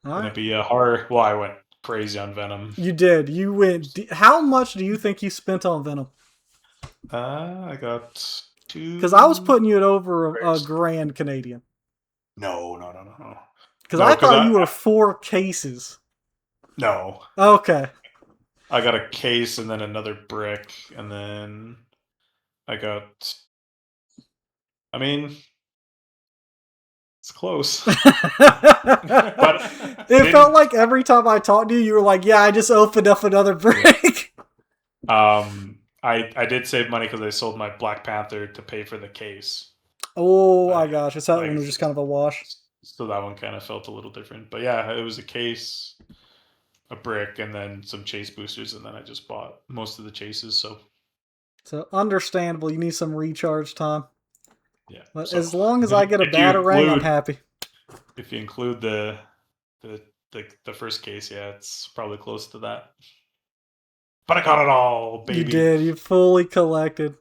Gonna right. be a horror. Well, I went crazy on Venom. You did. You went. How much do you think you spent on Venom? I got 2. Because I was putting you at over a grand Canadian. No. Because I thought you were 4 cases. No. Okay. I got a case and then another brick, and then I got. I mean, it's close. But it felt like every time I talked to you, you were like, "Yeah, I just opened up another brick." I did save money because I sold my Black Panther to pay for the case. Oh my gosh, it's that one was just kind of a wash. So that one kind of felt a little different, but yeah, it was a case, a brick, and then some chase boosters, and then I just bought most of the chases. So understandable. You need some recharge time. Yeah, but as long as I get a Batarang, I'm happy. If you include the first case, yeah, it's probably close to that. But I got it all, baby. You did. You fully collected.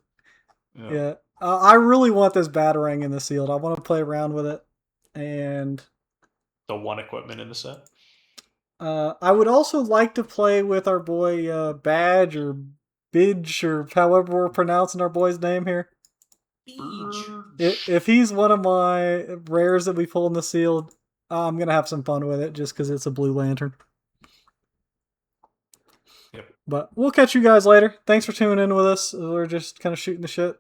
Yeah. I really want this Batarang in the sealed. I want to play around with it. And the one equipment in the set. I would also like to play with our boy Badge or Bidge or however we're pronouncing our boy's name here. If he's one of my rares that we pull in the sealed, I'm going to have some fun with it just because it's a Blue Lantern. Yep. But we'll catch you guys later. Thanks for tuning in with us. We're just kind of shooting the shit.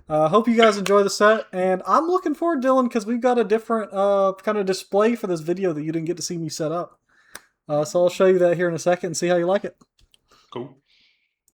Hope you guys enjoy the set. And I'm looking forward, Dylan, because we've got a different kind of display for this video that you didn't get to see me set up. So I'll show you that here in a second and see how you like it. Cool.